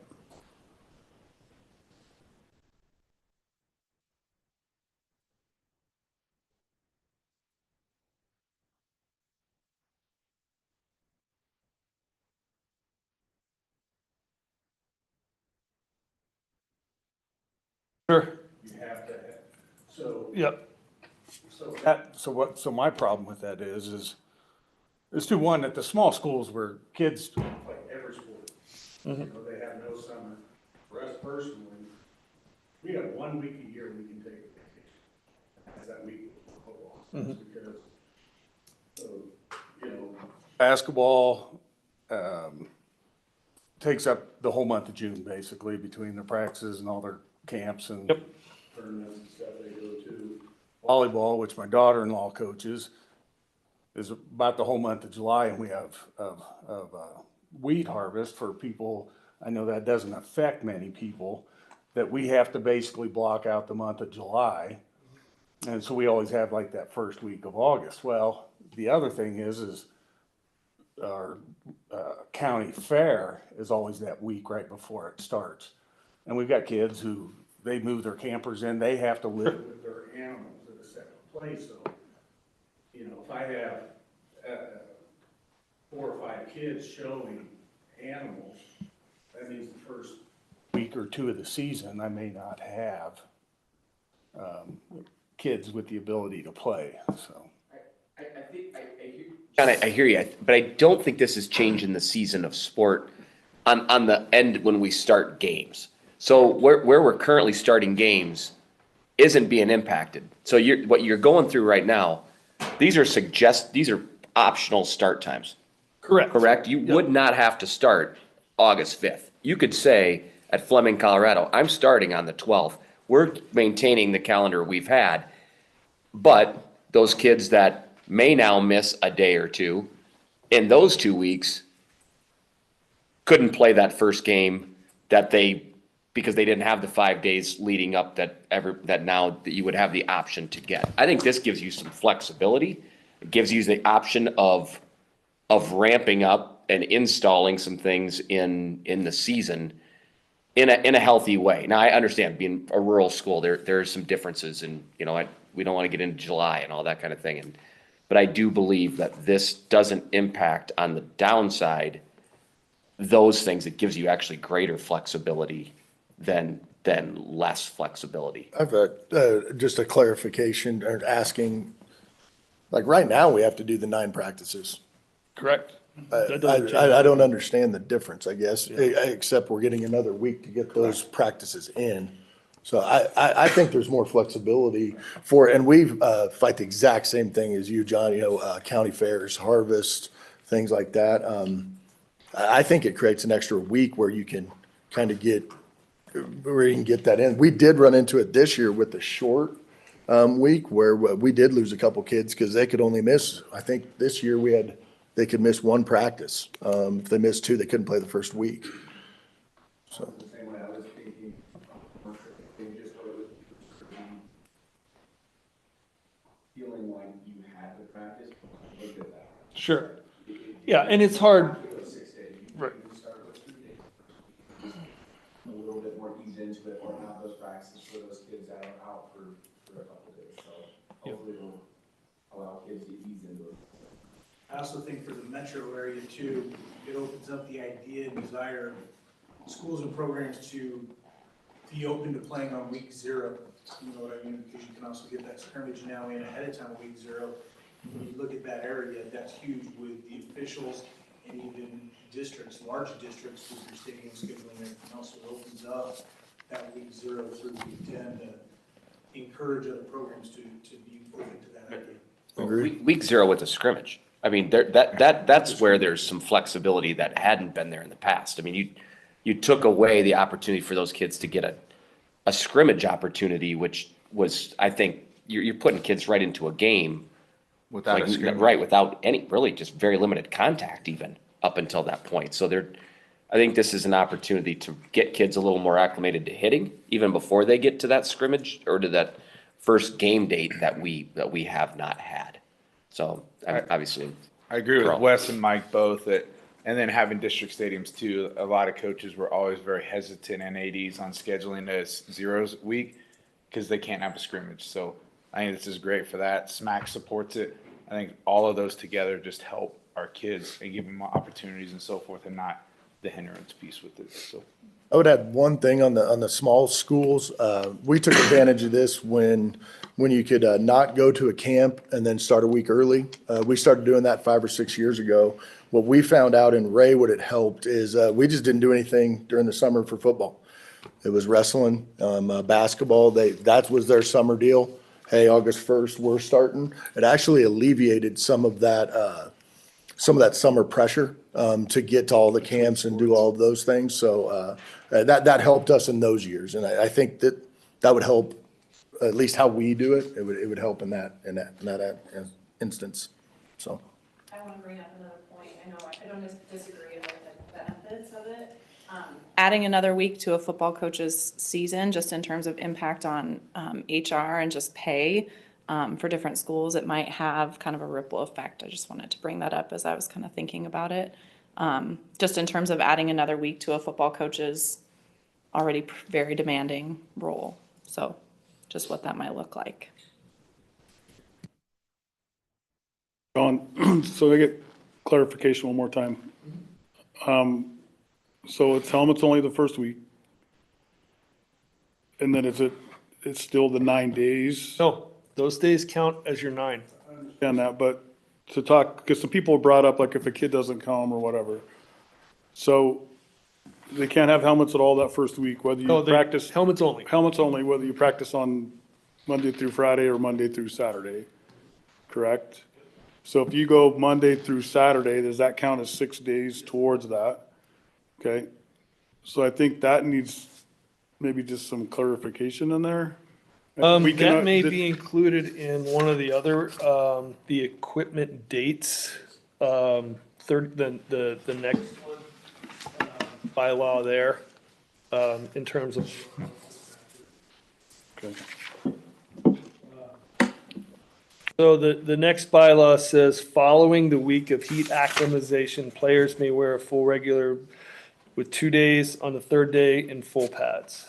Sure. You have to, so. Yep. So my problem with that is to one, at the small schools where kids play every sport. You know, they have no summer. For us personally, we have 1 week a year we can take a vacation. That's that week of football. That's because, so, you know, basketball, takes up the whole month of June, basically, between their practices and all their camps and tournaments and stuff they go to. Volleyball, which my daughter-in-law coaches, is about the whole month of July, and we have wheat harvest for people. I know that doesn't affect many people, that we have to basically block out the month of July. And so we always have like that first week of August. Well, the other thing is our county fair is always that week right before it starts. And we've got kids who, they move their campers in, they have to live with their animals at a separate place. So, you know, if I have 4 or 5 kids showing animals, that means the first week or 2 of the season, I may not have kids with the ability to play, so. John, I hear you, but I don't think this is changing the season of sport on the end when we start games. So where we're currently starting games isn't being impacted. So what you're going through right now, these are optional start times. Correct. Correct? You would not have to start August 5th. You could say at Fleming, Colorado, I'm starting on the 12th. We're maintaining the calendar we've had. But those kids that may now miss a day or two in those 2 weeks couldn't play that first game because they didn't have the 5 days leading up that now that you would have the option to get. I think this gives you some flexibility. It gives you the option of ramping up and installing some things in the season in a healthy way. Now, I understand being a rural school, there's some differences and, you know, we don't want to get into July and all that kind of thing. But I do believe that this doesn't impact on the downside those things. It gives you actually greater flexibility than less flexibility. I've just a clarification or asking, like right now, we have to do the 9 practices. Correct. That doesn't change. I don't understand the difference, I guess, except we're getting another week to get those practices in. So I think there's more flexibility and we fight the exact same thing as you, John, you know, county fairs, harvest, things like that. I think it creates an extra week where you can kind of get that in. We did run into it this year with the short week where we did lose a couple kids because they could only miss, I think this year they could miss 1 practice. If they missed 2, they couldn't play the first week. So. The same way I was thinking, they just feeling like you had to practice, look at that. Sure. Yeah, and it's hard. Go 6 days. Right. You can start with 3 days. Just a little bit more ease into it, or have those practices for those kids that are out for a couple days. So hopefully it'll allow kids to ease into it. I also think for the metro area too, it opens up the idea and desire of schools and programs to be open to playing on week 0. You know what I mean? Because you can also get that scrimmage now in ahead of time of week 0. When you look at that area, that's huge with the officials and even districts, large districts with their stadium scheduling and everything else. It opens up that week 0 through week 10 to encourage other programs to be open to that idea. Week 0 with a scrimmage. I mean, that's where there's some flexibility that hadn't been there in the past. I mean, you took away the opportunity for those kids to get a scrimmage opportunity, which was, I think, you're putting kids right into a game. Without a scrimmage. Right, without any, really just very limited contact even up until that point. So I think this is an opportunity to get kids a little more acclimated to hitting even before they get to that scrimmage or to that first game date that we have not had. So obviously. I agree with pro. Wes and Mike both that, and then having district stadiums too, a lot of coaches were always very hesitant and ADs on scheduling a zeros week because they can't have a scrimmage. So I think this is great for that. SMAC supports it. I think all of those together just help our kids and give them opportunities and so forth and not the hindrance piece with it. So I would add one thing on the small schools. We took advantage of this when you could not go to a camp and then start a week early. We started doing that 5 or 6 years ago. What we found out in Ray, what it helped is we just didn't do anything during the summer for football. It was wrestling, basketball. That was their summer deal. Hey, August 1st, we're starting. It actually alleviated some of that summer pressure to get to all the camps and do all of those things. So that helped us in those years, and I think that would help at least how we do it. It would help in that instance. So. I want to bring up another point. I know I don't disagree about the benefits of it. Adding another week to a football coach's season, just in terms of impact on HR and just pay for different schools, it might have kind of a ripple effect. I just wanted to bring that up as I was kind of thinking about it. Just in terms of adding another week to a football coach's already very demanding role. So just what that might look like. John, so I get clarification one more time. So it's helmets only the first week. And then it's still the 9 days? No, those days count as your 9. I understand that, but to talk, because some people brought up like if a kid doesn't come or whatever. So they can't have helmets at all that first week, whether you practice. Helmets only. Helmets only, whether you practice on Monday through Friday or Monday through Saturday, correct? So if you go Monday through Saturday, does that count as 6 days towards that? Okay, so I think that needs maybe just some clarification in there. That may be included in one of the other, the equipment dates, the next one, bylaw there, in terms of. Okay. So the next bylaw says, following the week of heat acclimatization, players may wear a full regular with 2 days on the 3rd day in full pads.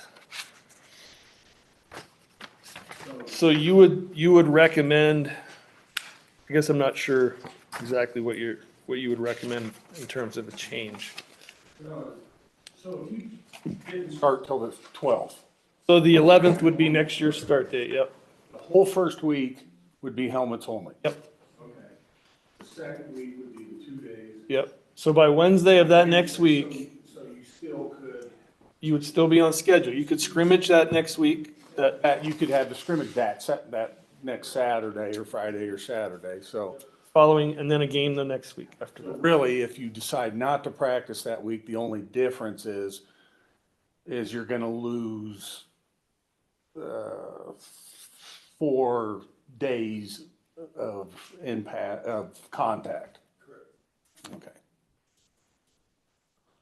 So you would recommend, I guess I'm not sure exactly what you would recommend in terms of a change. So if you didn't start till the 12th. So the 11th would be next year's start date, yep. The whole first week would be helmets only. Yep. Okay. The second week would be the 2 days. Yep. So by Wednesday of that next week, So you still could. you would still be on schedule. You could scrimmage that next week. You could have the scrimmage that next Saturday or Friday or Saturday, so. Following, and then a game the next week after that. Really, if you decide not to practice that week, the only difference is you're gonna lose 4 days of contact. Correct. Okay.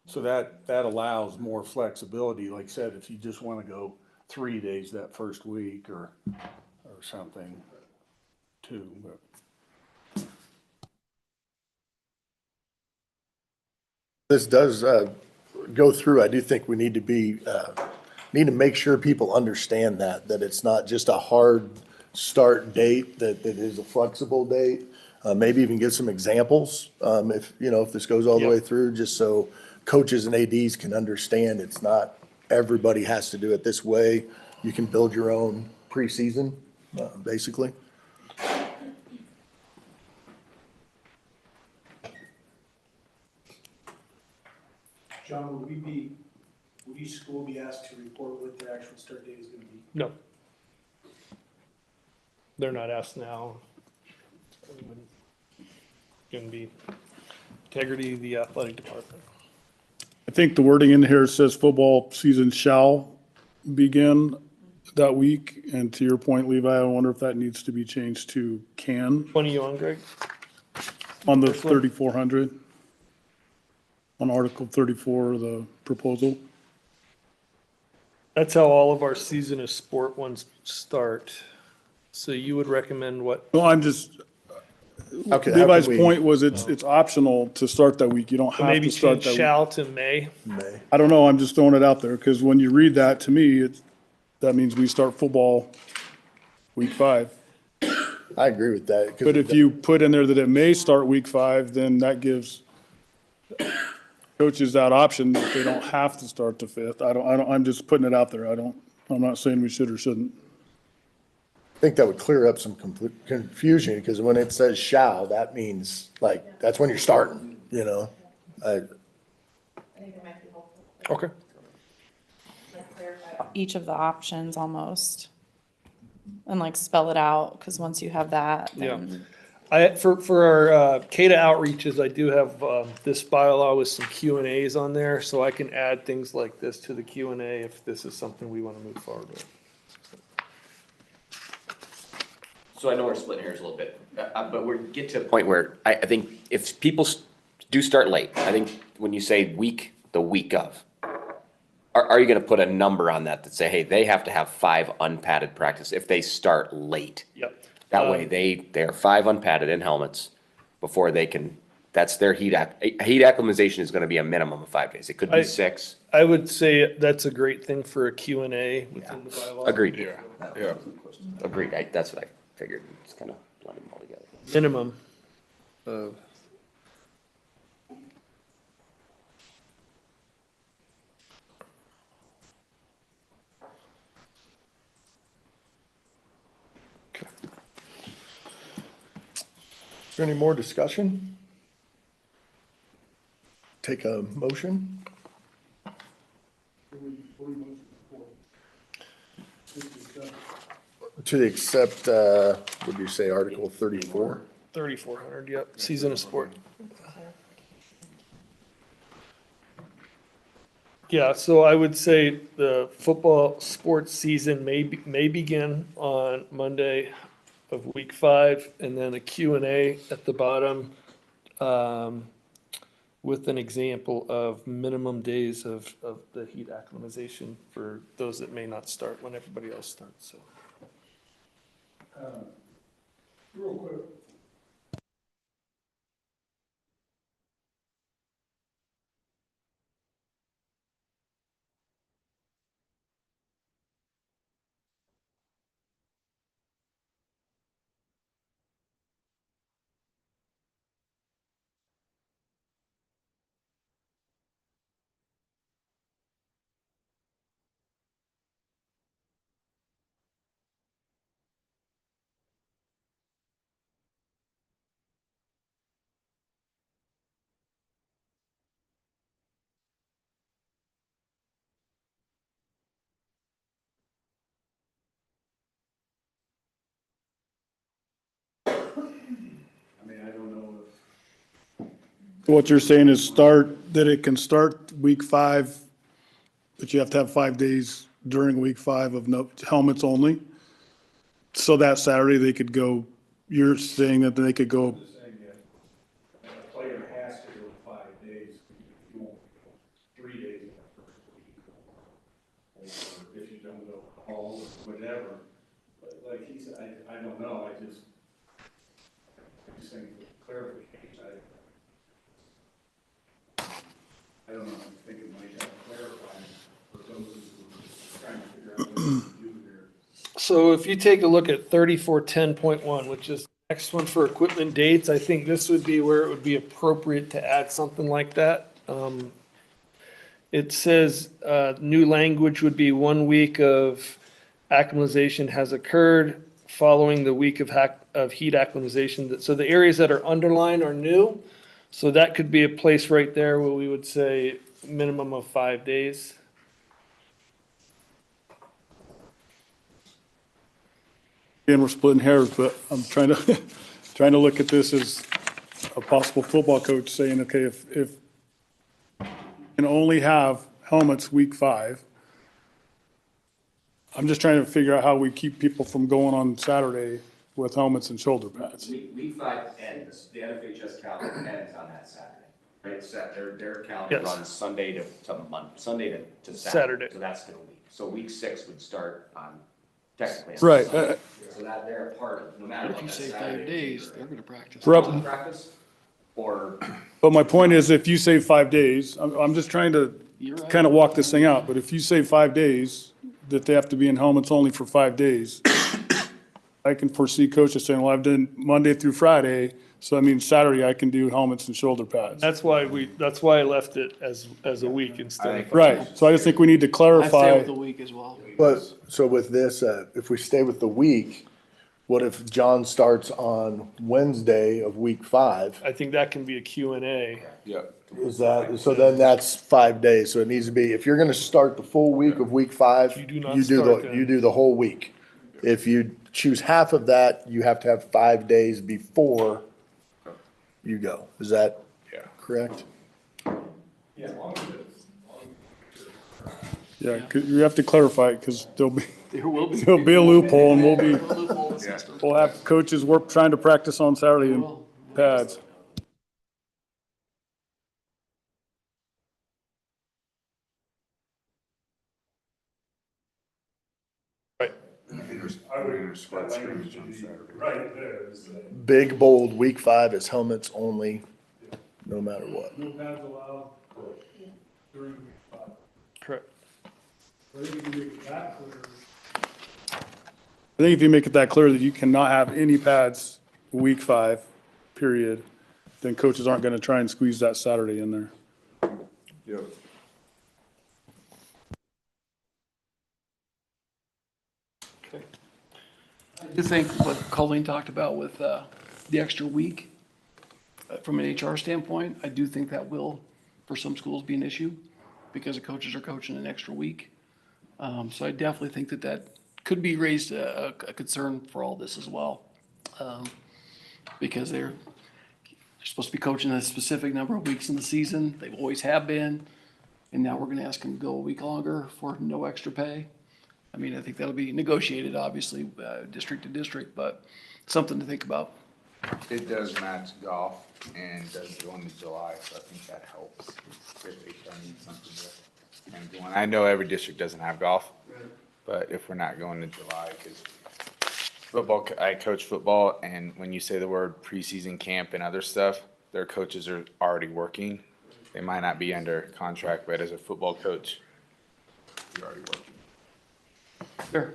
So that allows more flexibility, like I said, if you just wanna go 3 days that first week or something too, but. This does go through, I do think we need to need to make sure people understand that it's not just a hard start date, that it is a flexible date. Maybe even give some examples, if this goes all the way through, just so coaches and ADs can understand it's not, everybody has to do it this way. You can build your own preseason, basically. John, would each school be asked to report what their actual start date is gonna be? No. They're not asked now. Going to be integrity of the athletic department. I think the wording in here says football season shall begin that week. And to your point, Levi, I wonder if that needs to be changed to can. 20 you on, Greg? On the First one? 3,400. On Article 34 of the proposal. That's how all of our season of sport ones start. So you would recommend what? No, I'm just, Okay, how Levi's can we- point was it's optional to start that week. You don't So have maybe to start change that week. shall to may? May. I don't know, I'm just throwing it out there, because when you read that, to me, that means we start football week 5. I agree with that. 'Cause But if you put in there that it may start week 5, then that gives coaches that option that they don't have to start the 5th. I'm just putting it out there. I'm not saying we should or shouldn't. I think that would clear up some confusion, because when it says shall, that means, like, that's when you're starting, I think it might be helpful. Okay. Each of the options almost, and like spell it out, because once you have that, then. For our CADA outreaches, I do have this bylaw with some Q and As on there, so I can add things like this to the Q and A if this is something we want to move forward with. So I know we're splitting hairs a little bit, but we're get to a point where I think if people do start late, I think when you say the week of, are you gonna put a number on that say, hey, they have to have 5 unpadded practice if they start late? Yep. That way they are 5 unpadded in helmets before they can, that's their heat acclimatization is gonna be a minimum of 5 days. It could be 6. I would say that's a great thing for a Q and A within the bylaw. Agreed. Yeah. Agreed. That's what I figured. It's kind of blending them all together. Minimum. Is there any more discussion? Take a motion? To accept, what did you say, Article 34? 3,400, yep, season of sport. Yeah, so I would say the football sports season may begin on Monday of week 5, and then a Q and A at the bottom with an example of minimum days of the heat acclimatization for those that may not start when everybody else starts, so. Real quick. What you're saying is that it can start week 5, but you have to have 5 days during week 5 of no helmets only. So that Saturday they could go, you're saying that they could go, A player has to go 5 days, you won't go 3 days in that first week. Or if you don't go all, whatever. But like he said, I don't know, clarification. I don't know, I think it might have clarified for those who are trying to figure out what to do there. So if you take a look at 3410.1, which is the next one for equipment dates, I think this would be where it would be appropriate to add something like that. It says, new language would be 1 week of acclimatization has occurred following the week of heat acclimatization. So the areas that are underlined are new. So that could be a place right there where we would say minimum of 5 days. Again, we're splitting hairs, but I'm trying to, trying to look at this as a possible football coach saying, okay, if you can only have helmets week 5, I'm just trying to figure out how we keep people from going on Saturday with helmets and shoulder pads. Week 5 ends, the NFHS calendar ends on that Saturday, right? Their calendar Yes. runs Sunday to Monday, Sunday to Saturday. So that's still a week. So week 6 would start on, technically. on Right, Sunday. So that they're a part of, no matter If what. you that say Saturday 5 is days, either they're gonna practice. Rep- Practice, or But my point is, if you say 5 days, I'm just trying to You're right. kind of walk this thing out, but if you say 5 days, that they have to be in helmets only for 5 days, I can foresee coaches saying, well, I've done Monday through Friday, so that means Saturday I can do helmets and shoulder pads. That's why I left it as a week instead of. Right, so I just think we need to I stay clarify. with the week as well. But, so with this, if we stay with the week, what if John starts on Wednesday of week 5? I think that can be a Q&A. Yep. Is that, so then that's 5 days, so it needs to be, if you're gonna start the full week of week 5, You do not you do start the, then. you do the whole week. If you choose half of that, you have to have 5 days before you go. Is that correct? Yeah, 'cause you have to clarify it, because There will be. there'll be a loophole, and Loophole in the system. we'll have coaches work, trying to practice on Saturday in Well, pads. Right there. Big, bold, week 5 is helmets only, no matter what. No pads allowed during week 5. Correct. I think if you make it that clear that you cannot have any pads week 5, period, then coaches aren't gonna try and squeeze that Saturday in there. Yep. I do think what Colleen talked about with the extra week, from an HR standpoint, I do think that will, for some schools, be an issue because the coaches are coaching an extra week. So I definitely think that that could be raised a concern for all this as well. Because they're supposed to be coaching a specific number of weeks in the season. They always have been. And now we're going to ask them to go a week longer for no extra pay. I mean, I think that'll be negotiated, obviously, district to district, but something to think about. It does match golf and does go into July, so I think that helps if they need something to kind of go on. I know every district doesn't have golf, but if we're not going to July, because football, I coach football, and when you say the word preseason camp and other stuff, their coaches are already working. They might not be under contract, but as a football coach, you're already working. Sure.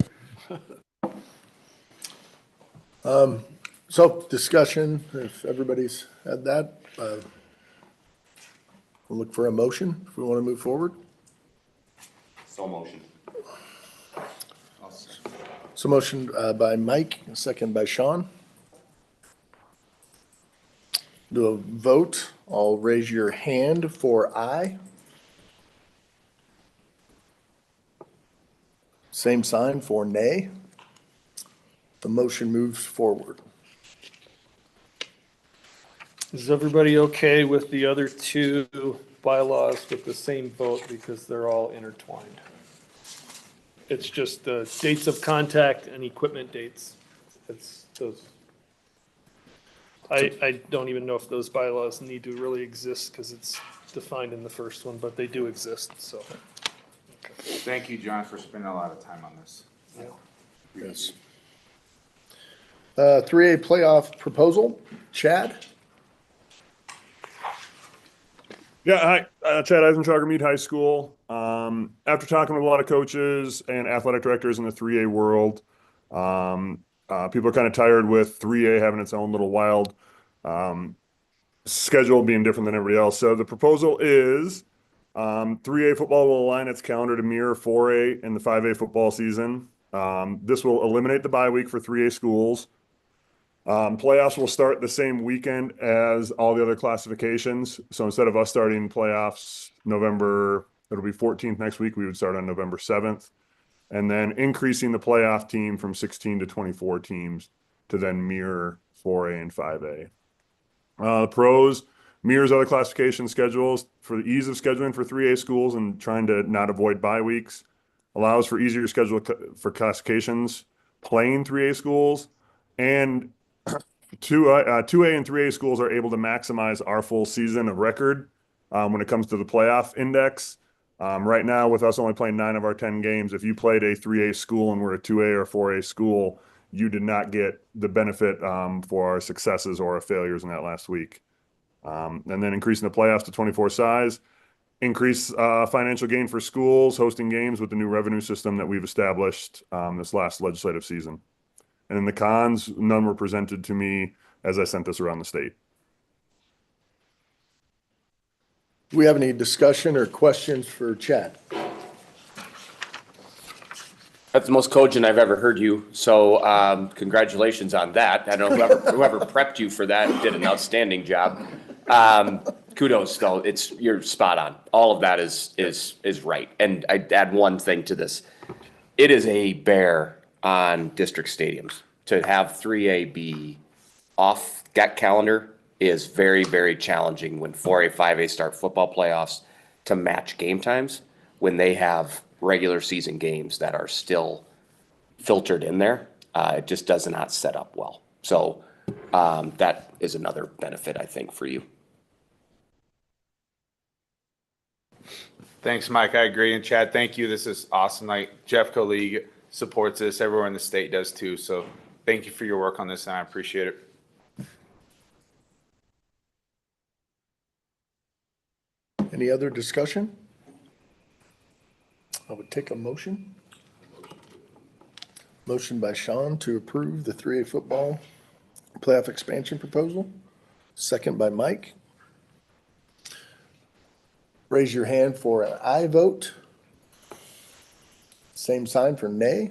So discussion, if everybody's had that, we'll look for a motion if we want to move forward. so motion. So motion by Mike, a second by Sean. Do a vote. I'll raise your hand for aye. Same sign for nay. The motion moves forward. Is everybody okay with the other two bylaws with the same vote because they're all intertwined? It's just the dates of contact and equipment dates. It's those. I don't even know if those bylaws need to really exist because it's defined in the first one, but they do exist, so. Thank you, John, for spending a lot of time on this. Yes. 3A playoff proposal, Chad? Yeah, hi, Chad Eisentrager, Mead High School. After talking with a lot of coaches and athletic directors in the 3A world, people are kind of tired with 3A having its own little wild schedule being different than everybody else. So the proposal is 3A football will align its calendar to mirror 4A and the 5A football season. This will eliminate the bye week for 3A schools. Playoffs will start the same weekend as all the other classifications. So instead of us starting playoffs November, it'll be 14th next week, we would start on November 7th. And then increasing the playoff team from 16 to 24 teams to then mirror 4A and 5A. The pros mirrors other classification schedules for the ease of scheduling for 3A schools and trying to not avoid bye weeks. Allows for easier schedule for classifications, playing 3A schools, and 2A and 3A schools are able to maximize our full season of record when it comes to the playoff index. Right now, with us only playing 9 of our 10 games, if you played a 3A school and we're a 2A or 4A school, you did not get the benefit for our successes or our failures in that last week. And then increasing the playoffs to 24 size, increase financial gain for schools hosting games with the new revenue system that we've established this last legislative season. And then the cons, none were presented to me as I sent this around the state. Do we have any discussion or questions for Chad? That's the most cogent I've ever heard you. So congratulations on that. I don't know whoever prepped you for that did an outstanding job. Kudos though. You're spot on. All of that is right. And I'd add one thing to this. It is a bear on district stadiums to have 3A be off that calendar is very, very challenging when 4A, 5A start football playoffs to match game times when they have regular season games that are still filtered in there. It just does not set up well. So that is another benefit, I think, for you. Thanks, Mike. I agree. And Chad, thank you. This is awesome. Like Jeffco League supports this. Everyone in the state does too. So thank you for your work on this, and I appreciate it. Any other discussion? I would take a motion. Motion by Sean to approve the 3A football playoff expansion proposal. Second by Mike. Raise your hand for an aye vote. Same sign for nay.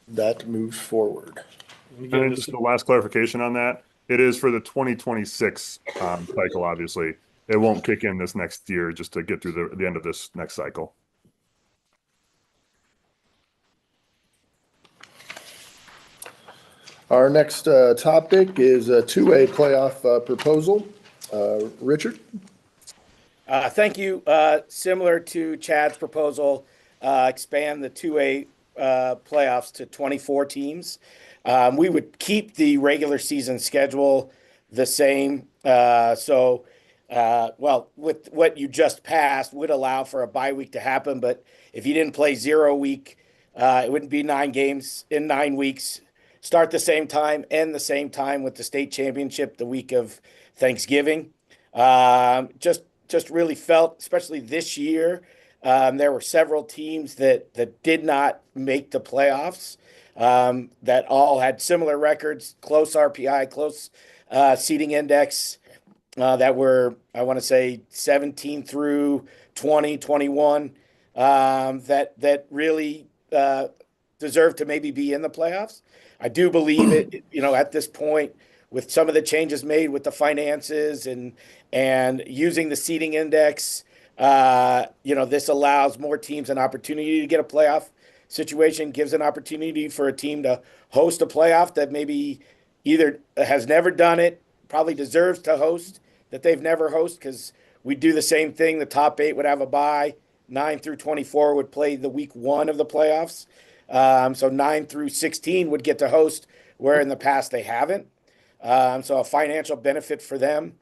That moves forward. And then just the last clarification on that, it is for the 2026 cycle, obviously. It won't kick in this next year just to get through the end of this next cycle. Our next topic is a 2A playoff proposal. Richard? Thank you. Similar to Chad's proposal, expand the 2A playoffs to 24 teams. We would keep the regular season schedule the same. With what you just passed would allow for a bye week to happen, but if you didn't play 0 week, it wouldn't be 9 games in 9 weeks. Start the same time, end the same time with the state championship the week of Thanksgiving. Just really felt, especially this year, there were several teams that did not make the playoffs, that all had similar records, close RPI, close seeding index, that were, I want to say, 17 through 20, 21, that really deserve to maybe be in the playoffs. I do believe it, at this point, with some of the changes made with the finances and using the seeding index, this allows more teams an opportunity to get a playoff situation, gives an opportunity for a team to host a playoff that maybe either has never done it, probably deserves to host, that they've never hosted, because we do the same thing. The top 8 would have a bye. 9 through 24 would play the week 1 of the playoffs. So 9 through 16 would get to host, where in the past they haven't. So a financial benefit for them.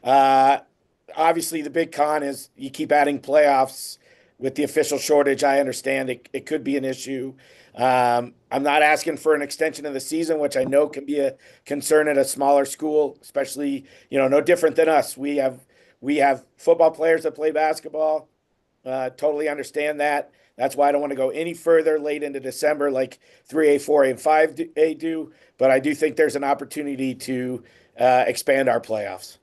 Obviously, the big con is you keep adding playoffs. with the official shortage, I understand it could be an issue. I'm not asking for an extension of the season, which I know can be a concern at a smaller school, especially, no different than us. We have football players that play basketball. Totally understand that. That's why I don't want to go any further late into December like 3A, 4A, and 5A do. But I do think there's an opportunity to expand our playoffs.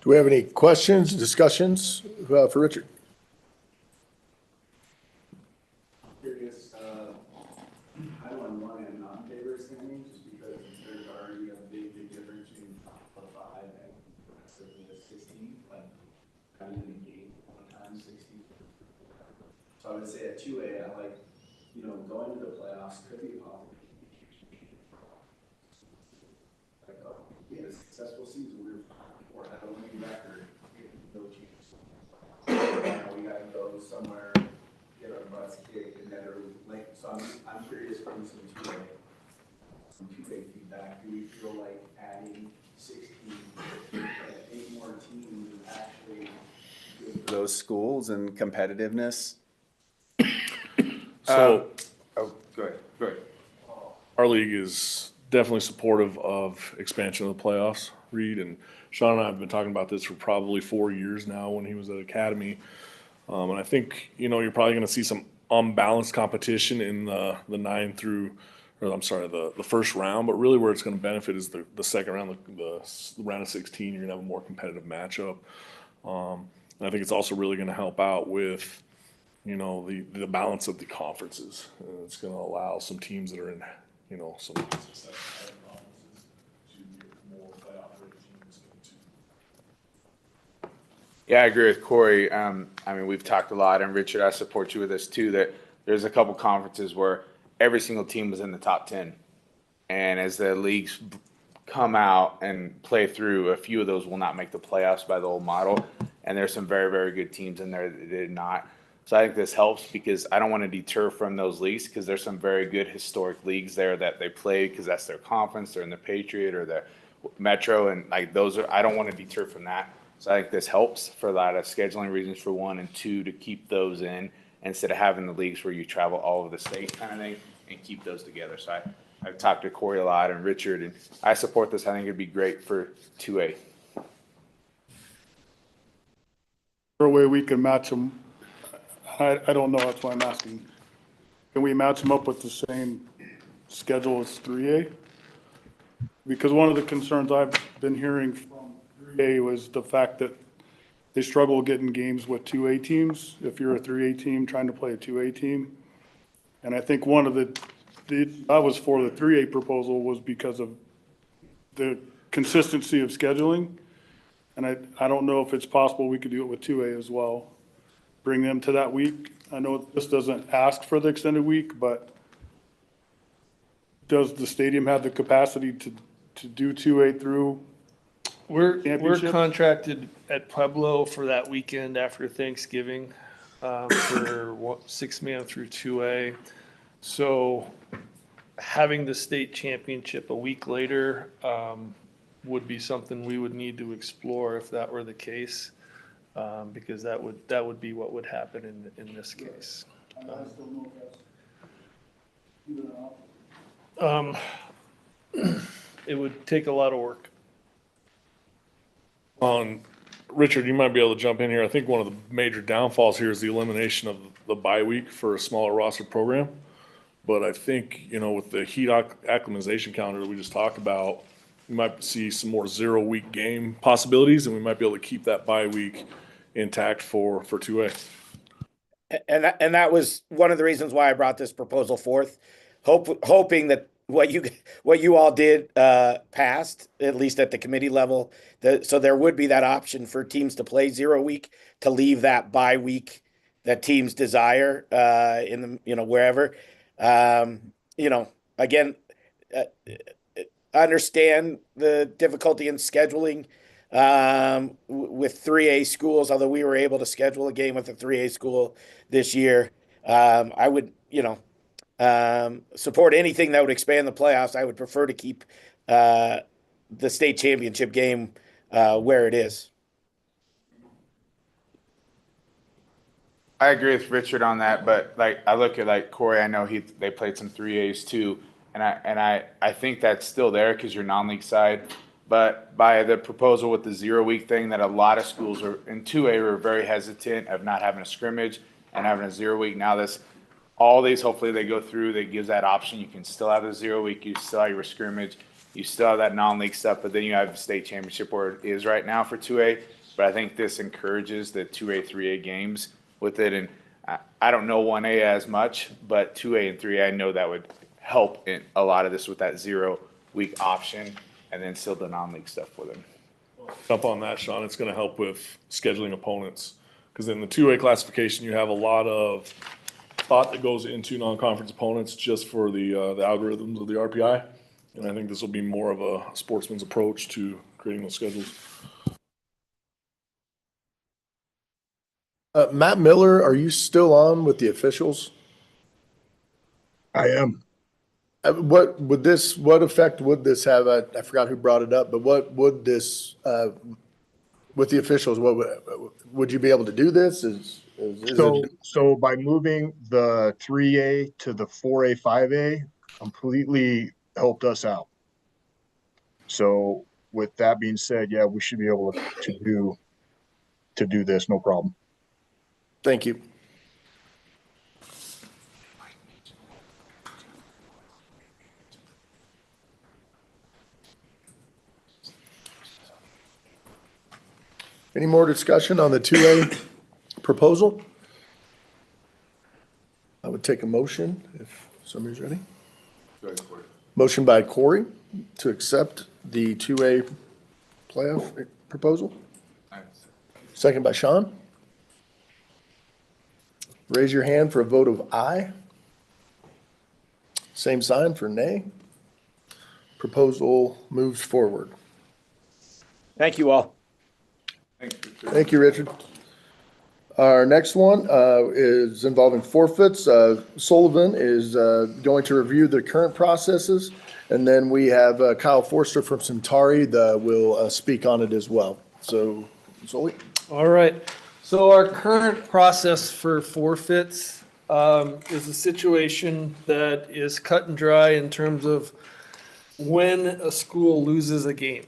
Do we have any questions, discussions for Richard? Curious, I on one hand not in favor of extending just because there's already a big difference between the 5 and the 16, like kind of negate 1 times 16. So I would say at 2A, I like, going to the playoffs could be a possibility. Like, we had a successful season, or had a winning record, no chance. We got to go somewhere, get our butts kicked, and then like, so I'm curious from some 2A feedback. Do we feel like adding 16, 8 more teams is actually good for those schools and competitiveness? So Go ahead. our league is definitely supportive of expansion of the playoffs, Reed. And Sean and I have been talking about this for probably 4 years now when he was at Academy. And I think, you're probably going to see some unbalanced competition in the 9 through, or I'm sorry, the first round. But really where it's going to benefit is the second round, the round of 16. You're going to have a more competitive matchup. And I think it's also really going to help out with, the balance of the conferences. It's going to allow some teams that are in, some conferences to get more playoff teams into. Yeah, I agree with Corey. We've talked a lot, and Richard, I support you with this too, that there's a couple conferences where every single team was in the top 10. And as the leagues come out and play through, a few of those will not make the playoffs by the old model. And there's some very, very good teams in there that did not. So I think this helps because I don't want to deter from those leagues because there's some very good historic leagues there that they play because that's their conference. They're in the Patriot or the Metro, and like those are. I don't want to deter from that. So I think this helps for a lot of scheduling reasons for 1 and 2 to keep those in instead of having the leagues where you travel all over the state kind of thing and keep those together. So I've talked to Corey a lot and Richard, and I support this. I think it'd be great for 2A. A way we can match them. I don't know, that's why I'm asking. Can we match them up with the same schedule as 3A? Because one of the concerns I've been hearing from 3A was the fact that they struggle getting games with 2A teams. If you're a 3A team trying to play a 2A team. And I think one of I was for the 3A proposal was because of the consistency of scheduling. And I don't know if it's possible we could do it with 2A as well. Bring them to that week. I know this doesn't ask for the extended week, but does the stadium have the capacity to do 2A through? We're Championship? contracted at Pueblo for that weekend after Thanksgiving for 6-man through 2A. So having the state championship a week later would be something we would need to explore if that were the case, because that would be what would happen in this case. I still know if that's It would take a lot of work. Richard, you might be able to jump in here. I think one of the major downfalls here is the elimination of the bye week for a smaller roster program. But I think, with the heat acclimatization calendar that we just talked about, we might see some more 0-week game possibilities, and we might be able to keep that bye week intact for 2A. And that was one of the reasons why I brought this proposal forth, hoping that what you all did passed, at least at the committee level. So there would be that option for teams to play 0-week, to leave that bye week that teams desire in the wherever. Again, understand the difficulty in scheduling with 3A schools, although we were able to schedule a game with a 3A school this year. I would, support anything that would expand the playoffs. I would prefer to keep the state championship game where it is. I agree with Richard on that, but like I look at like Corey, I know they played some 3As too, and I think that's still there because you're non-league side. But by the proposal with the 0 week thing, that a lot of schools are in 2A were very hesitant of not having a scrimmage and having a 0 week. Now this, all these hopefully they go through. They gives that option. You can still have a 0 week. You still have your scrimmage. You still have that non-league stuff, but then you have the state championship where it is right now for 2A. But I think this encourages the 2A, 3A games with it. And I don't know 1A as much, but 2A and 3A, I know that would help in a lot of this with that 0 week option and then still the non-league stuff for them. Up on that, Sean, it's going to help with scheduling opponents. Because in the 2A classification, you have a lot of thought that goes into non-conference opponents just for the algorithms of the RPI. And I think this will be more of a sportsman's approach to creating those schedules. Matt Miller, are you still on with the officials? I am. What effect would this have? I forgot who brought it up, but what would this, with the officials, what would you be able to do this? Is So by moving the 3A to the 4A, 5A completely helped us out. So with that being said, yeah, we should be able to do this, no problem. Thank you. Any more discussion on the 2A proposal? I would take a motion if somebody's ready. Go ahead, Corey. Motion by Corey to accept the 2A playoff proposal. Second by Sean. Raise your hand for a vote of aye. Same sign for nay. Proposal moves forward. Thank you all. Thank you, Richard. Our next one is involving forfeits. Sullivan is going to review the current processes. And then we have Kyle Forster from Centauri that will speak on it as well. So, Sully. All right. So our current process for forfeits is a situation that is cut and dry in terms of when a school loses a game.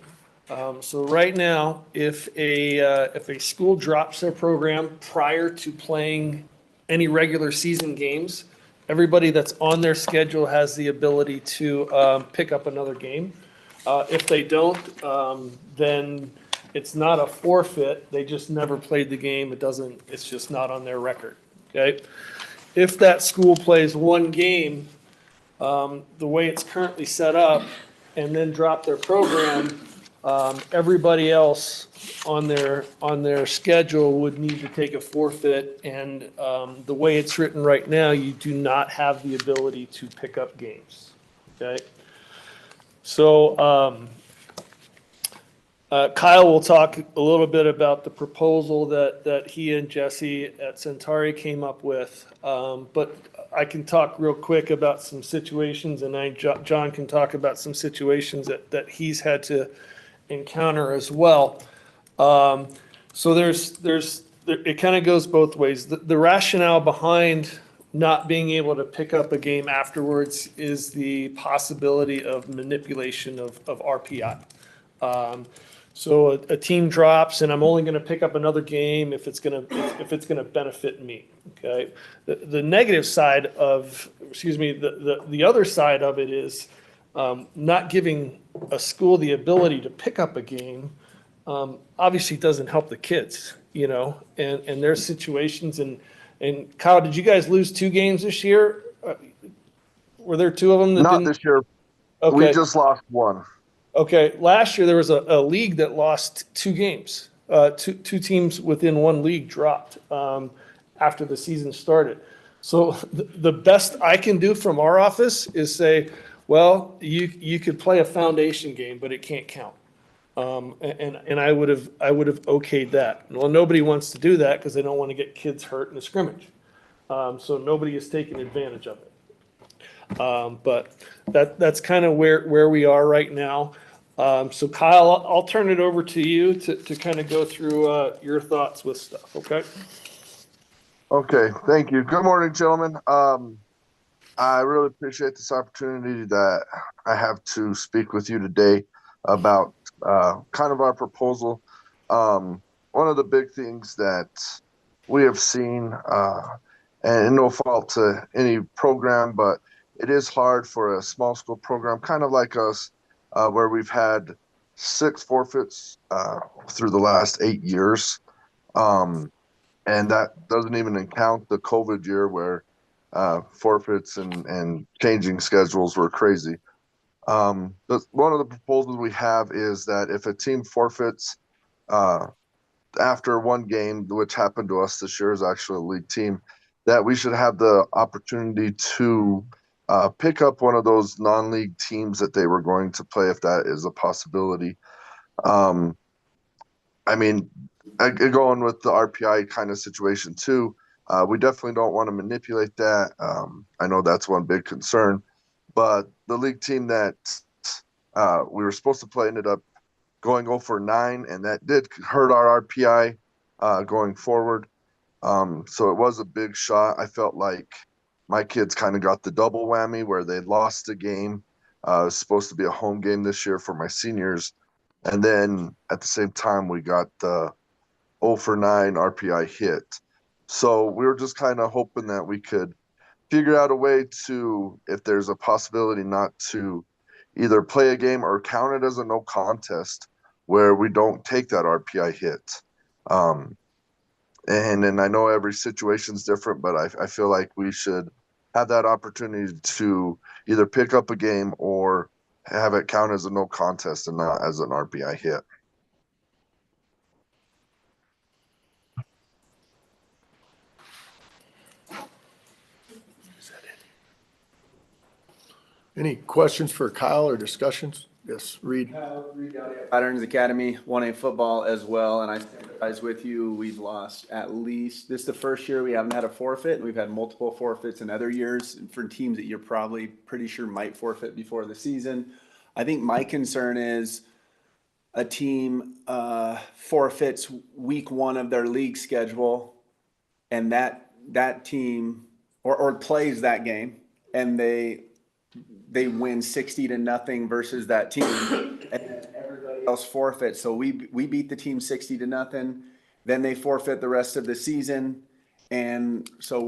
So right now, if a school drops their program prior to playing any regular season games, everybody that's on their schedule has the ability to pick up another game. If they don't, then it's not a forfeit. They just never played the game. It's just not on their record. Okay. If that school plays one game, the way it's currently set up, and then drop their program, everybody else on their schedule would need to take a forfeit. And the way it's written right now, you do not have the ability to pick up games. Okay. So Kyle will talk a little bit about the proposal that he and Jesse at Centauri came up with. But I can talk real quick about some situations, and John can talk about some situations that he's had to encounter as well. So it kind of goes both ways. The rationale behind not being able to pick up a game afterwards is the possibility of manipulation of RPI. So a team drops, and I'm only going to pick up another game if it's going to benefit me. Okay. The negative side of, the other side of it is not giving a school the ability to pick up a game. Obviously, doesn't help the kids, and there's situations. And Kyle, did you guys lose 2 games this year? Were there 2 of them? Not this year. Okay. We just lost 1. Okay, last year there was a league that lost 2 games. Two teams within one league dropped after the season started. So the best I can do from our office is say, well, you could play a foundation game, but it can't count. And I would have okayed that. Well, nobody wants to do that because they don't want to get kids hurt in a scrimmage. So nobody is taking advantage of it. But that's kind of where we are right now. So Kyle, I'll turn it over to you to kind of go through your thoughts with stuff, okay? Okay, thank you. Good morning, gentlemen. I really appreciate this opportunity that I have to speak with you today about kind of our proposal. One of the big things that we have seen, and no fault to any program, but it is hard for a small school program, kind of like us, where we've had 6 forfeits through the last 8 years. And that doesn't even count the COVID year where forfeits and changing schedules were crazy. But one of the proposals we have is that if a team forfeits uh, after one game, which happened to us this year, is actually a league team, that we should have the opportunity to pick up one of those non-league teams that they were going to play, if that is a possibility. Um, I mean, going with the RPI kind of situation too, we definitely don't want to manipulate that. I know that's one big concern, but the league team that we were supposed to play ended up going 0 for 9, and that did hurt our RPI going forward. So it was a big shot. I felt like my kids kind of got the double whammy where they lost a game. It was supposed to be a home game this year for my seniors. And then at the same time, we got the 0 for 9 RPI hit. So we were just kind of hoping that we could figure out a way to, if there's a possibility not to either play a game or count it as a no contest where we don't take that RPI hit. And I know every situation's different, but I feel like we should have that opportunity to either pick up a game or have it count as a no contest and not as an RPI hit. Any questions for Kyle or discussions? Yes, Reed. Veterans Academy, 1A football as well, and I sympathize with you. We've lost at least, this is the first year we haven't had a forfeit, and we've had multiple forfeits in other years for teams that you're probably pretty sure might forfeit before the season. I think my concern is a team forfeits week 1 of their league schedule, and that team or plays that game, and they win 60-0 versus that team, and then everybody else forfeits. So we beat the team 60-0. Then they forfeit the rest of the season, and so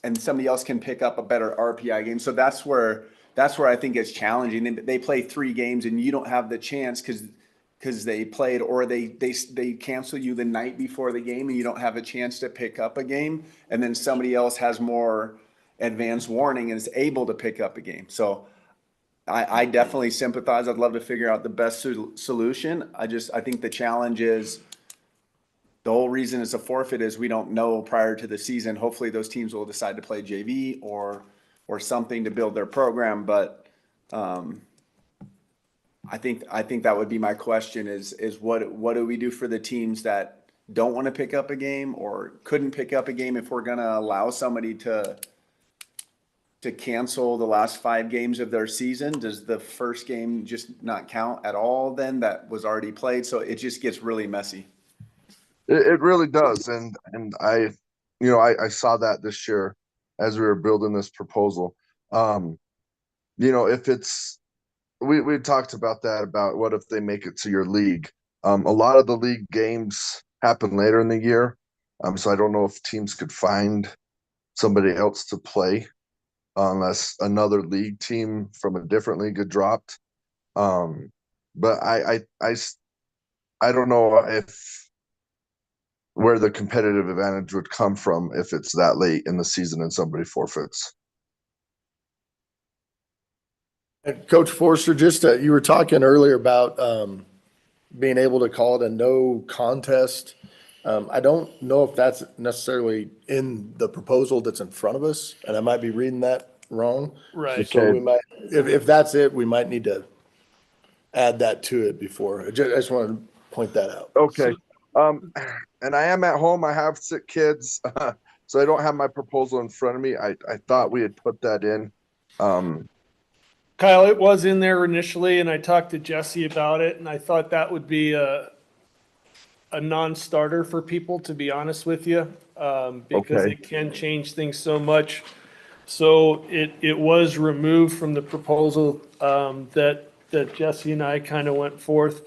and somebody else can pick up a better RPI game. So that's where I think it's challenging. They play 3 games, and you don't have the chance because they played, or they cancel you the night before the game, and you don't have a chance to pick up a game. And then somebody else has more advanced warning and is able to pick up a game. So I definitely sympathize. I'd love to figure out the best solution. I think the challenge is the whole reason it's a forfeit is we don't know prior to the season. Hopefully those teams will decide to play JV or something to build their program. But I think that would be my question is what do we do for the teams that don't want to pick up a game or couldn't pick up a game if we're going to allow somebody to cancel the last 5 games of their season? Does the first game just not count at all then that was already played? So it just gets really messy. It really does. And I saw that this year as we were building this proposal. If it's, we talked about that, about what if they make it to your league. A lot of the league games happen later in the year. So I don't know if teams could find somebody else to play unless another league team from a different league had dropped. But I don't know if where the competitive advantage would come from if it's that late in the season and somebody forfeits. And Coach Forster, just you were talking earlier about being able to call it a no contest. I don't know if that's necessarily in the proposal that's in front of us, and I might be reading that wrong. Right. So we might, if that's it, we might need to add that to it before. I just wanted to point that out. Okay. And I am at home. I have sick kids, so I don't have my proposal in front of me. I thought we had put that in. Kyle, it was in there initially, and I talked to Jesse about it, and I thought that would be a non-starter for people, to be honest with you, because Okay. it can change things so much. So it was removed from the proposal that Jesse and I kind of went forth.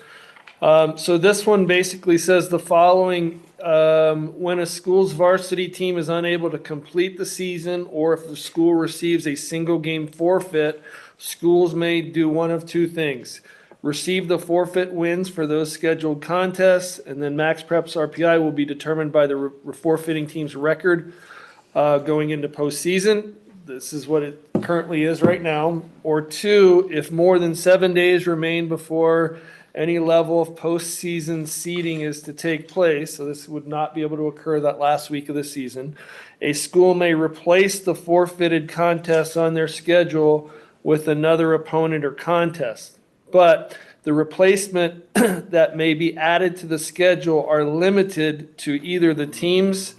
So this one basically says the following: when a school's varsity team is unable to complete the season, or if the school receives a single game forfeit, schools may do one of two things: receive the forfeit wins for those scheduled contests, and then Max Prep's RPI will be determined by the forfeiting team's record going into postseason. This is what it currently is right now. Or two, if more than 7 days remain before any level of postseason seeding is to take place, so this would not be able to occur that last week of the season, a school may replace the forfeited contests on their schedule with another opponent or contest. But the replacement that may be added to the schedule are limited to either the teams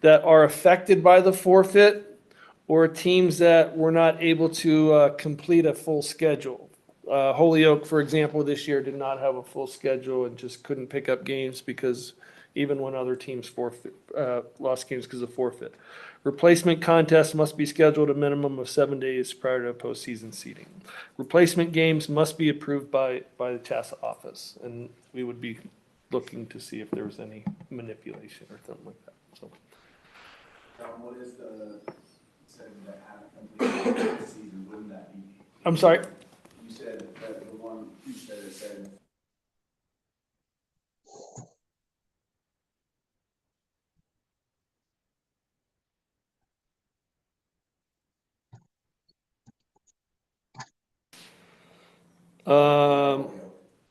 that are affected by the forfeit or teams that were not able to complete a full schedule. Holyoke, for example, this year did not have a full schedule and just couldn't pick up games because even when other teams lost games because of forfeit. Replacement contests must be scheduled a minimum of 7 days prior to postseason seeding. Replacement games must be approved by the CHSAA office, and we would be looking to see if there was any manipulation or something like that. So. What is the said that have completed this season? Wouldn't that be? I'm sorry? You said that the one you said it said.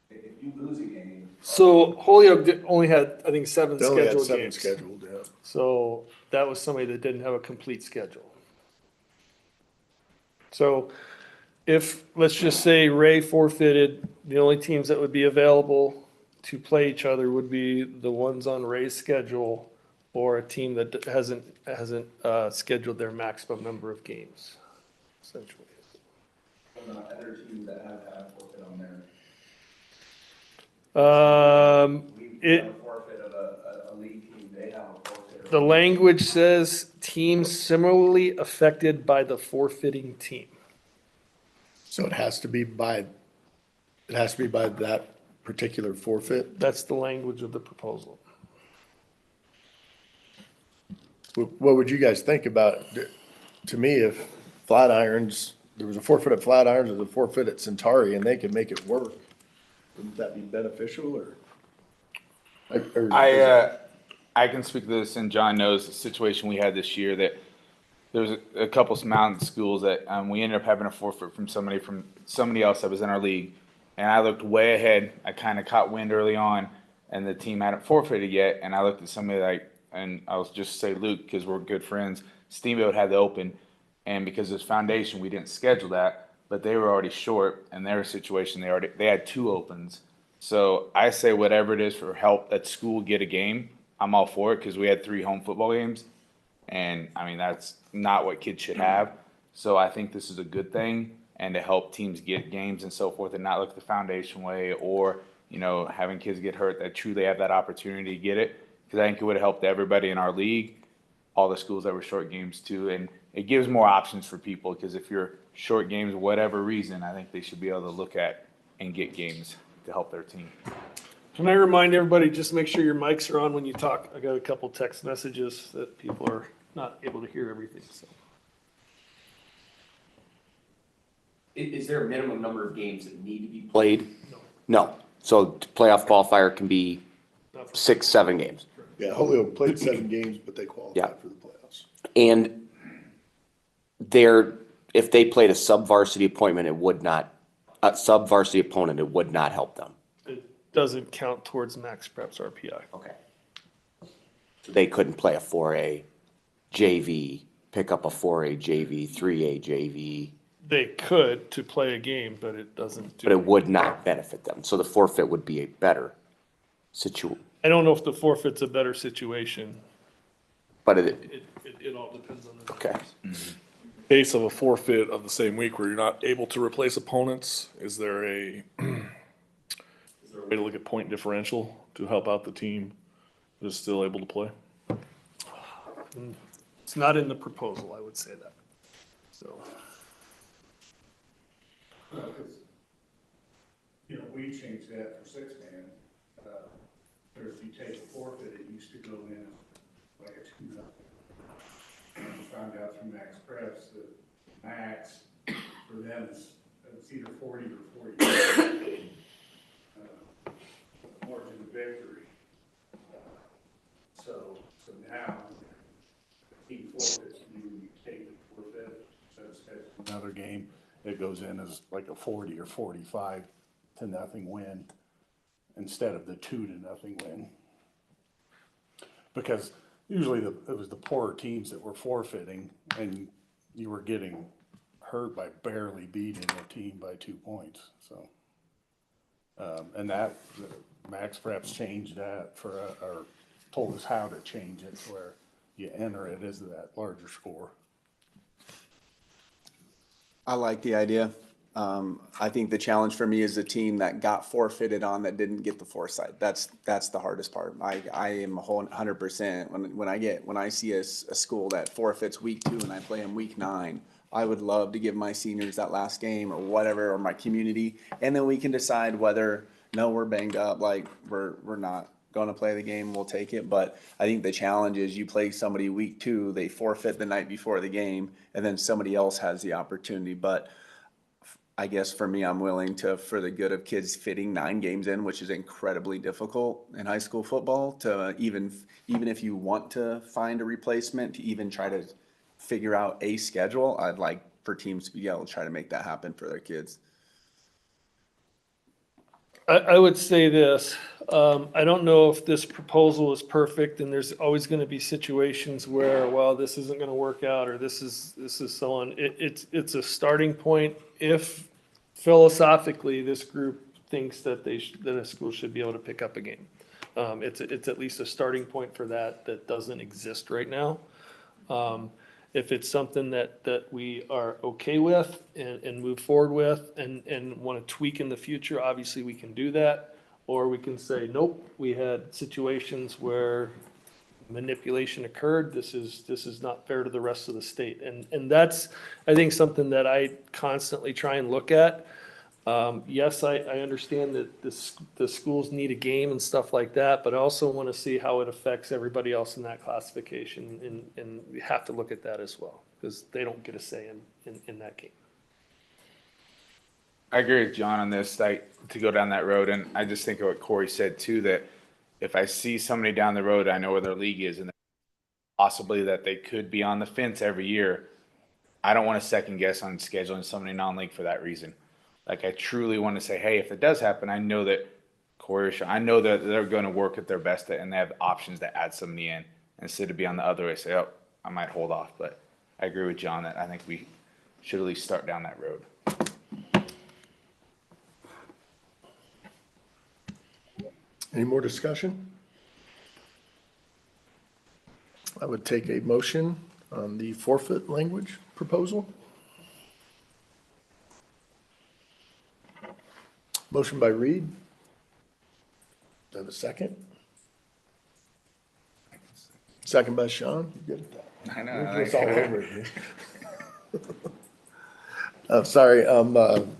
If you lose a game. So Holyoke only had, I think, seven They only had scheduled seven games. scheduled, yeah. So that was somebody that didn't have a complete schedule. So if, let's just say Ray forfeited, the only teams that would be available to play each other would be the ones on Ray's schedule or a team that hasn't scheduled their maximum number of games, essentially. Other teams that have had forfeit on there. It, A forfeit of a league team, they have a forfeit. the language says teams similarly affected by the forfeiting team. So it has to be by that particular forfeit? That's the language of the proposal. What would you guys think about, to me, if Flatirons, there was a forfeit at Flatirons, there's a forfeit at Centauri, and they could make it work? Wouldn't that be beneficial, or? I can speak to this, and John knows the situation we had this year, that there was a couple of mountain schools that we ended up having a forfeit from somebody else that was in our league. And I looked way ahead. I kind of caught wind early on, and the team hadn't forfeited yet. And I looked at somebody like, and I'll just say Luke, because we're good friends. Steamboat had the open, and because of this foundation, we didn't schedule that, but they were already short. In their situation, they had two opens. So I say whatever it is for help that school get a game, I'm all for it, because we had 3 home football games. And I mean, that's not what kids should have. So I think this is a good thing, and to help teams get games and so forth, and not look the foundation way, or, having kids get hurt that truly have that opportunity to get it. Because I think it would have helped everybody in our league, all the schools that were short games too. And it gives more options for people, because if you're short games, whatever reason, I think they should be able to look at and get games to help their team. Can I remind everybody, just make sure your mics are on when you talk? I got a couple text messages that people are not able to hear everything, so. Is there a minimum number of games that need to be played? No. So playoff qualifier can be 6, 7 games. Yeah, Holyoke played 7 games, but they qualified for the playoffs. And if they played a sub-varsity opponent, it would not help them. It doesn't count towards Max Prep's RPI. Okay. So they couldn't play a 4A JV, pick up a 4A JV, 3A JV. They could to play a game, but it doesn't do. But it would not benefit them. So the forfeit would be a better situation. I don't know if the forfeit's a better situation. But It all depends on the. Okay. case of a forfeit of the same week where you're not able to replace opponents, is there a way to look at point differential to help out the team that is still able to play? It's not in the proposal, I would say that. So, You know, we changed that for six-man. Or if you take a forfeit, it used to go in like a 2-0. We found out through Max Preps that max for them is it's either 40 or 40. Margin of victory. So now, team forfeits, you take the forfeit, so it's another game, it goes in as like a 40 or 45 to nothing win instead of the 2-0 win. Because usually it was the poorer teams that were forfeiting and you were getting hurt by barely beating a team by 2 points, so. And that, Max perhaps changed that or told us how to change it to where you enter it as that larger score. I like the idea. I think the challenge for me is the team that got forfeited on that didn't get the foresight. That's the hardest part. I am 100% when I see a school that forfeits week 2 and I play them week 9. I would love to give my seniors that last game or whatever, or my community, and then we can decide whether, no, we're banged up, like we're not going to play the game, we'll take it. But I think the challenge is you play somebody week 2, they forfeit the night before the game, and then somebody else has the opportunity. But I guess for me, I'm willing to, for the good of kids, fitting 9 games in, which is incredibly difficult in high school football, to even if you want to find a replacement, to even try to figure out a schedule. I'd like for teams to be able to try to make that happen for their kids. I would say this, I don't know if this proposal is perfect, and there's always going to be situations where, well, this isn't going to work out, or this is so on. It's a starting point if philosophically this group thinks that that a school should be able to pick up a game. It's at least a starting point for that doesn't exist right now. If it's something that we are okay with and move forward with and want to tweak in the future, obviously we can do that. Or we can say, nope, we had situations where manipulation occurred. This is not fair to the rest of the state. And that's, I think, something that I constantly try and look at. Yes, I understand that the schools need a game and stuff like that, but I also want to see how it affects everybody else in that classification, and we have to look at that as well, because they don't get a say in that game. I agree with John on this, like, to go down that road, and I just think of what Corey said too, that if I see somebody down the road, I know where their league is, and possibly that they could be on the fence every year, I don't want to second guess on scheduling somebody non-league for that reason. Like, I truly want to say, hey, if it does happen, I know that Corey, I know that they're going to work at their best and they have options to add somebody in instead of be on the other way, say, oh, I might hold off. But I agree with John that I think we should at least start down that road. Any more discussion? I would take a motion on the forfeit language proposal. Motion by Reed. Do I have a second? Second by Sean. You good at that? I know. It's all over it. Sorry,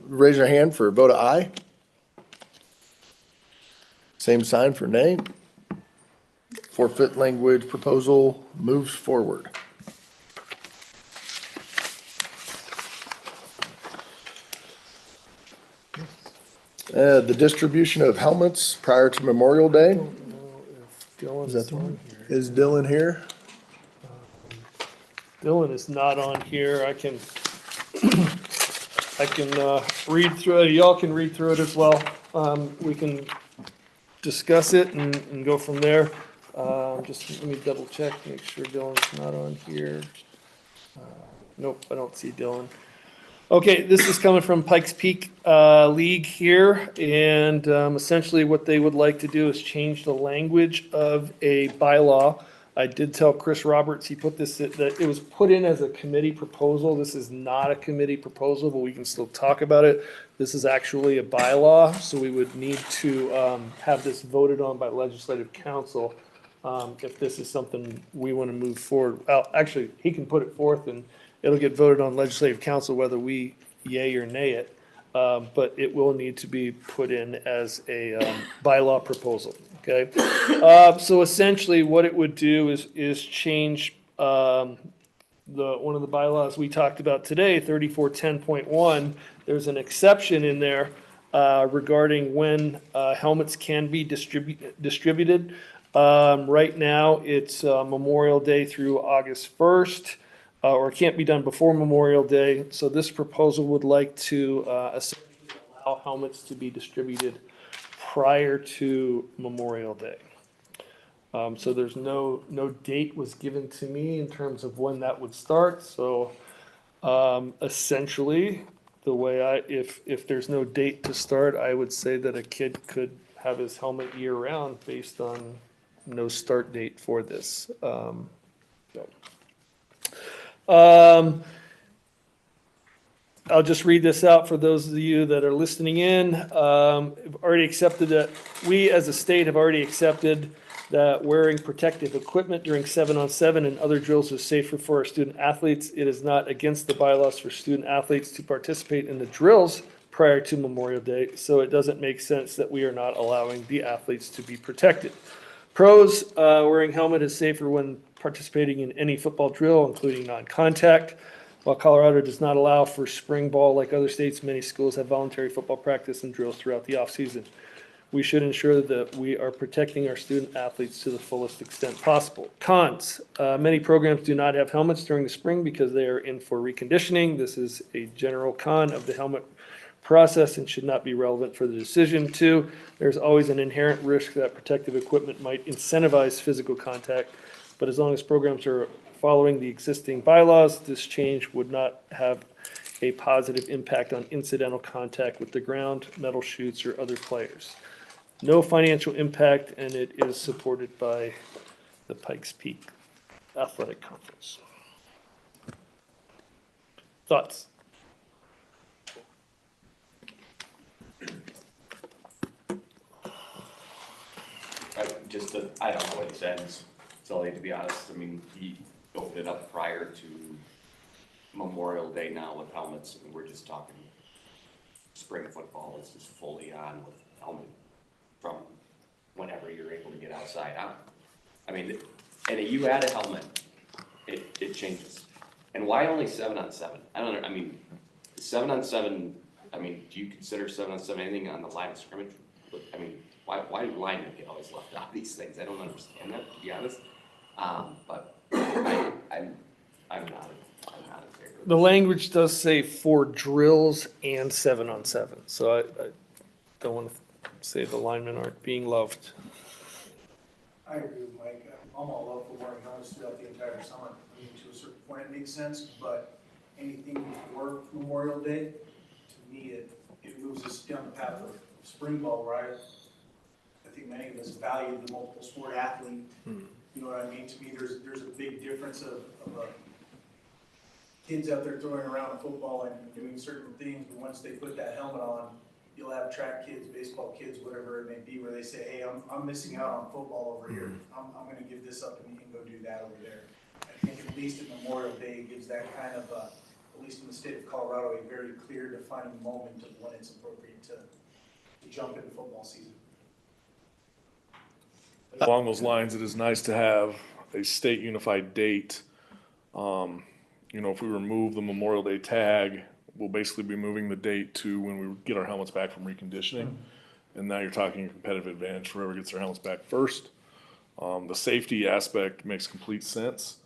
raise your hand for a vote of aye. Same sign for nay. Forfeit language proposal moves forward. The distribution of helmets prior to Memorial Day. Is that the one? Is Dylan here? Dylan is not on here. I can read through it. Y'all can read through it as well. We can discuss it and go from there. Just let me double check, make sure Dylan's not on here. Nope, I don't see Dylan. Okay, this is coming from Pikes Peak League here, and essentially what they would like to do is change the language of a bylaw I did tell Chris Roberts, he put this, that it was put in as a committee proposal. This is not a committee proposal, but we can still talk about it. This is actually a bylaw, so we would need to have this voted on by legislative council if this is something we want to move forward. Well, actually, he can put it forth and it'll get voted on legislative council whether we yay or nay it. But it will need to be put in as a bylaw proposal, okay? So essentially, what it would do is change one of the bylaws we talked about today, 3410.1. There's an exception in there regarding when helmets can be distributed. Right now, it's Memorial Day through August 1st. Or it can't be done before Memorial Day. So this proposal would like to essentially allow helmets to be distributed prior to Memorial Day. So there's no date was given to me in terms of when that would start. So essentially, the way if there's no date to start, I would say that a kid could have his helmet year round based on no start date for this. I'll just read this out for those of you that are listening in. Already accepted that we as a state have already accepted that wearing protective equipment during 7-on-7 and other drills is safer for our student athletes. It is not against the bylaws for student athletes to participate in the drills prior to Memorial Day, so it doesn't make sense that we are not allowing the athletes to be protected. Pros, wearing helmet is safer when participating in any football drill, including non-contact. While Colorado does not allow for spring ball like other states, many schools have voluntary football practice and drills throughout the off-season. We should ensure that we are protecting our student athletes to the fullest extent possible. Cons, many programs do not have helmets during the spring because they are in for reconditioning. This is a general con of the helmet process and should not be relevant for the decision. 2, there's always an inherent risk that protective equipment might incentivize physical contact, but as long as programs are following the existing bylaws, this change would not have a positive impact on incidental contact with the ground, metal chutes, or other players. No financial impact, and it is supported by the Pikes Peak Athletic Conference. Thoughts? I don't know what he says, Sully, to be honest. I mean, he opened it up prior to Memorial Day now with helmets, and we're just talking spring football is just fully on with helmet from whenever you're able to get outside. I mean, and if you add a helmet, it changes. And why only 7-on-7? I don't know. I mean, 7-on-7, I mean, do you consider 7-on-7 anything on the line of scrimmage? I mean, why do linemen get always left out of these things? I don't understand that, to be honest. But I'm not in favor. The language does say for drills and 7-on-7, so I don't want to say the linemen aren't being loved. I agree with Mike. I'm all up for wearing helmets throughout the entire summer. I mean, to a certain point, it makes sense, but anything before Memorial Day, to me, it moves us down the path of spring ball, right? I think many of us value the multiple sport athlete. You know what I mean? To me, there's a big difference of kids out there throwing around a football and doing certain things, but once they put that helmet on, you'll have track kids, baseball kids, whatever it may be, where they say, hey, I'm missing out on football over here. I'm going to give this up and you can go do that over there. I think at least at Memorial Day, it gives that kind of, at least in the state of Colorado, a very clear defining moment of when it's appropriate to jump into football season. Along those lines, it is nice to have a state unified date. You know, if we remove the Memorial Day tag, we'll basically be moving the date to when we get our helmets back from reconditioning. And now you're talking a competitive advantage for whoever gets their helmets back first. The safety aspect makes complete sense.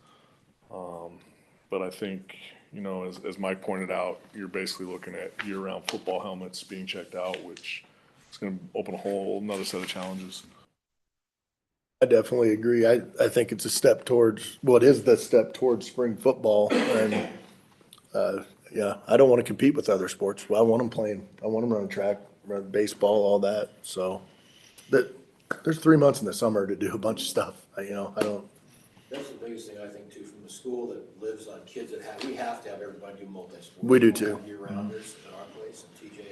But I think, you know, as Mike pointed out, you're basically looking at year-round football helmets being checked out, which is going to open a whole another set of challenges. I definitely agree. I think it's a step towards, well, it is the step towards spring football. And, yeah, I don't want to compete with other sports. Well, I want them playing. I want them running track, run baseball, all that. So there's 3 months in the summer to do a bunch of stuff. You know, That's the biggest thing I think too, from a school that lives on kids that have, we have to have everybody do multi-sport. We do too. Year-rounders at our place and TJ.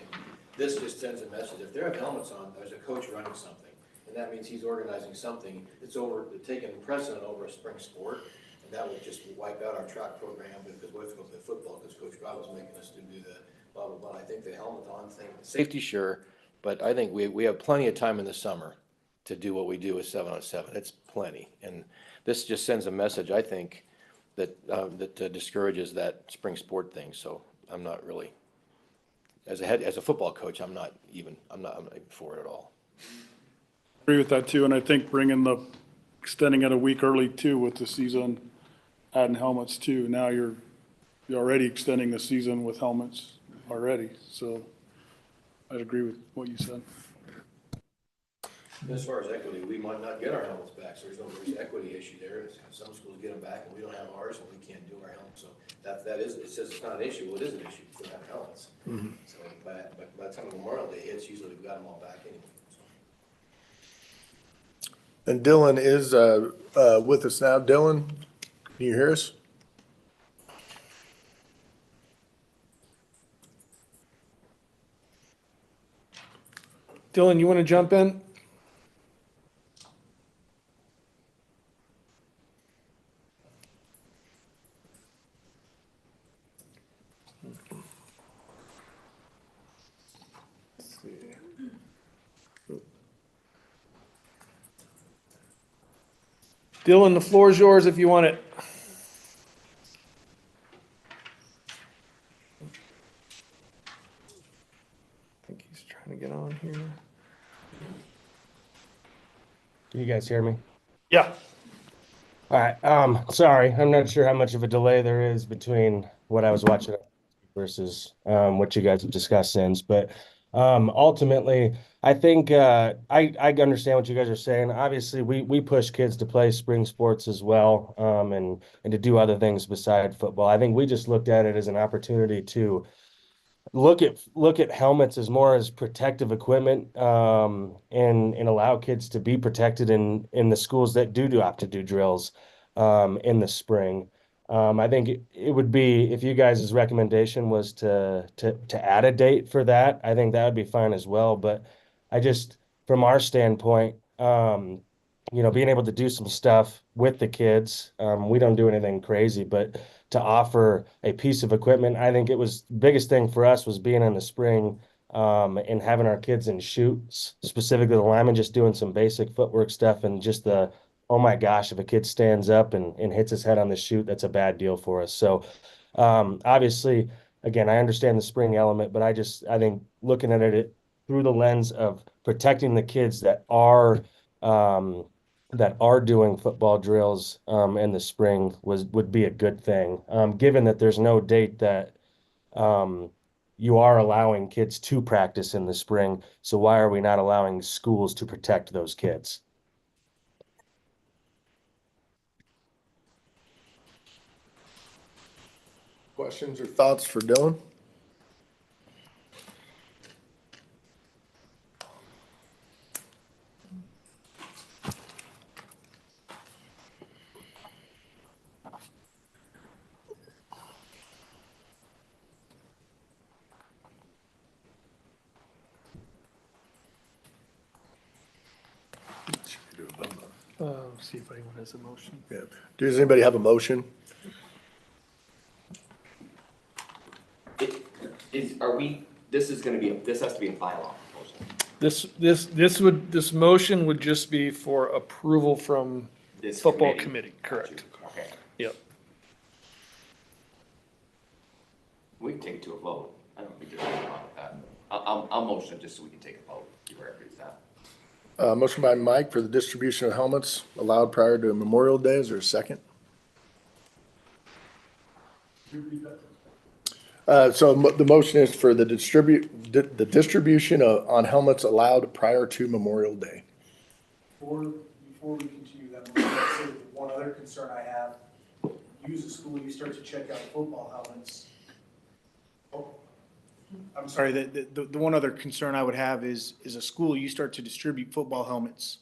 This just sends a message. If there are helmets on, there's a coach running something. And that means he's organizing something. It's taking precedent over a spring sport. And that would just wipe out our track program because we have to go play football because Coach Brown was making us to do the blah, blah, blah. I think the helmet on thing. Safety, sure. But I think we have plenty of time in the summer to do what we do with 7-on-7. It's plenty. And this just sends a message, I think, that discourages that spring sport thing. So I'm not really, as a football coach, I'm not even for it at all. Agree with that too, and I think extending it a week early too with the season, adding helmets too. Now you're already extending the season with helmets already, so I'd agree with what you said. As far as equity, we might not get our helmets back, so there's equity issue there. Some schools get them back and we don't have ours and we can't do our helmets. So that is, it says it's not an issue. Well, it is an issue for have helmets. So by the time Memorial Day hits, usually we've got them all back anyway. So. And Dylan is with us now. Dylan, can you hear us? Dylan, you want to jump in? Dylan, the floor is yours if you want it. I think he's trying to get on here. Can you guys hear me? Yeah. All right. Sorry, I'm not sure how much of a delay there is between what I was watching versus what you guys have discussed since, but ultimately, I think I understand what you guys are saying. Obviously, we push kids to play spring sports as well, and to do other things beside football. I think we just looked at it as an opportunity to look at helmets as more as protective equipment, and allow kids to be protected in the schools that do have to do drills in the spring. I think it would be, if you guys' recommendation was to add a date for that, I think that would be fine as well. But I just, from our standpoint, being able to do some stuff with the kids, we don't do anything crazy, but to offer a piece of equipment, I think it was biggest thing for us was being in the spring, and having our kids in shoots, specifically the linemen, just doing some basic footwork stuff and just oh my gosh, if a kid stands up and hits his head on the chute, that's a bad deal for us. So obviously, again, I understand the spring element, but I think looking at it through the lens of protecting the kids that are doing football drills in the spring would be a good thing. Given that there's no date that you are allowing kids to practice in the spring, so why are we not allowing schools to protect those kids? Questions or thoughts for Dylan? See if anyone has a motion. Yeah. Does anybody have a motion? This has to be a bylaw proposal. This motion would just be for approval from This football committee, correct? Okay. Yep. We can take it to a vote. I don't think there's anything wrong with that. I'll motion just so we can take a vote. Where is that? Motion by Mike for the distribution of helmets allowed prior to Memorial Day. Is there a second? So the motion is for the distribution on helmets allowed prior to Memorial Day. Before we continue that, I'll say one other concern I have, you as a school, you start to check out football helmets. I'm sorry, the one other concern I would have is a school, you start to distribute football helmets.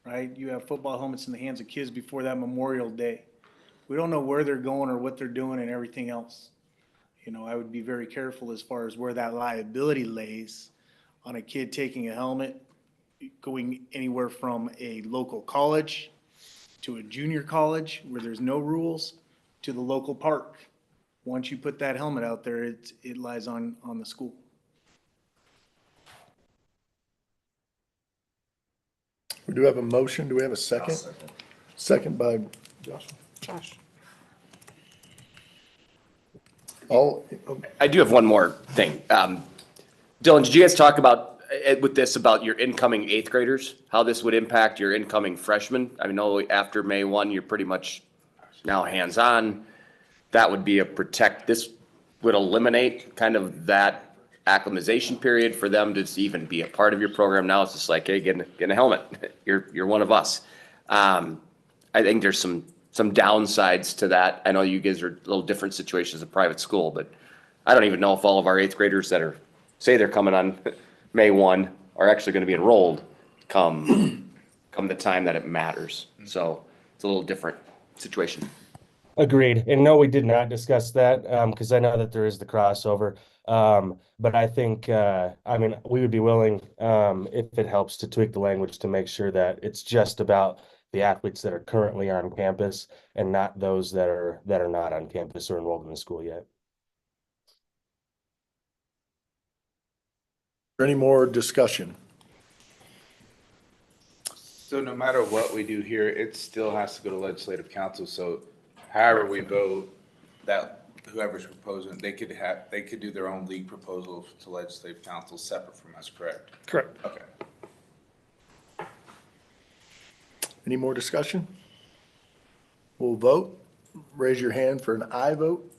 right? You have football helmets in the hands of kids before that Memorial Day. We don't know where they're going or what they're doing and everything else. You know, I would be very careful as far as where that liability lays on a kid taking a helmet, going anywhere from a local college to a junior college where there's no rules to the local park. Once you put that helmet out there, it lies on the school. We do have a motion. Do we have a second? Second by Josh. All, I do have one more thing. Dylan, did you guys talk about, with this, about your incoming eighth graders? How this would impact your incoming freshmen? I know after May 1, you're pretty much now hands-on. That would be this would eliminate kind of that acclimatization period for them to even be a part of your program. Now it's just like, hey, get a helmet. You're one of us. I think there's some downsides to that. I know you guys are a little different situations of private school, but I don't even know if all of our eighth graders that say they're coming on May 1 are actually going to be enrolled come the time that it matters. So it's a little different situation. Agreed. And no, we did not discuss that because I know that there is the crossover. But I think, I mean, we would be willing, if it helps, to tweak the language to make sure that it's just about the athletes that are currently on campus and not those that are not on campus or enrolled in the school yet. any more discussion? So no matter what we do here, it still has to go to legislative council. So however we vote, that whoever's proposing, they could do their own league proposal to legislative council separate from us, correct? Correct. Okay. Any more discussion? We'll vote. Raise your hand for an aye vote.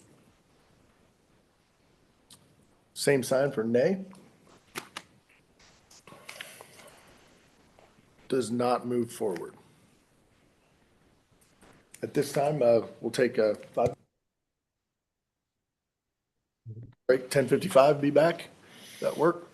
Same sign for nay. Does not move forward. At this time, we'll take a 5 break, 10:55, be back. Does that work?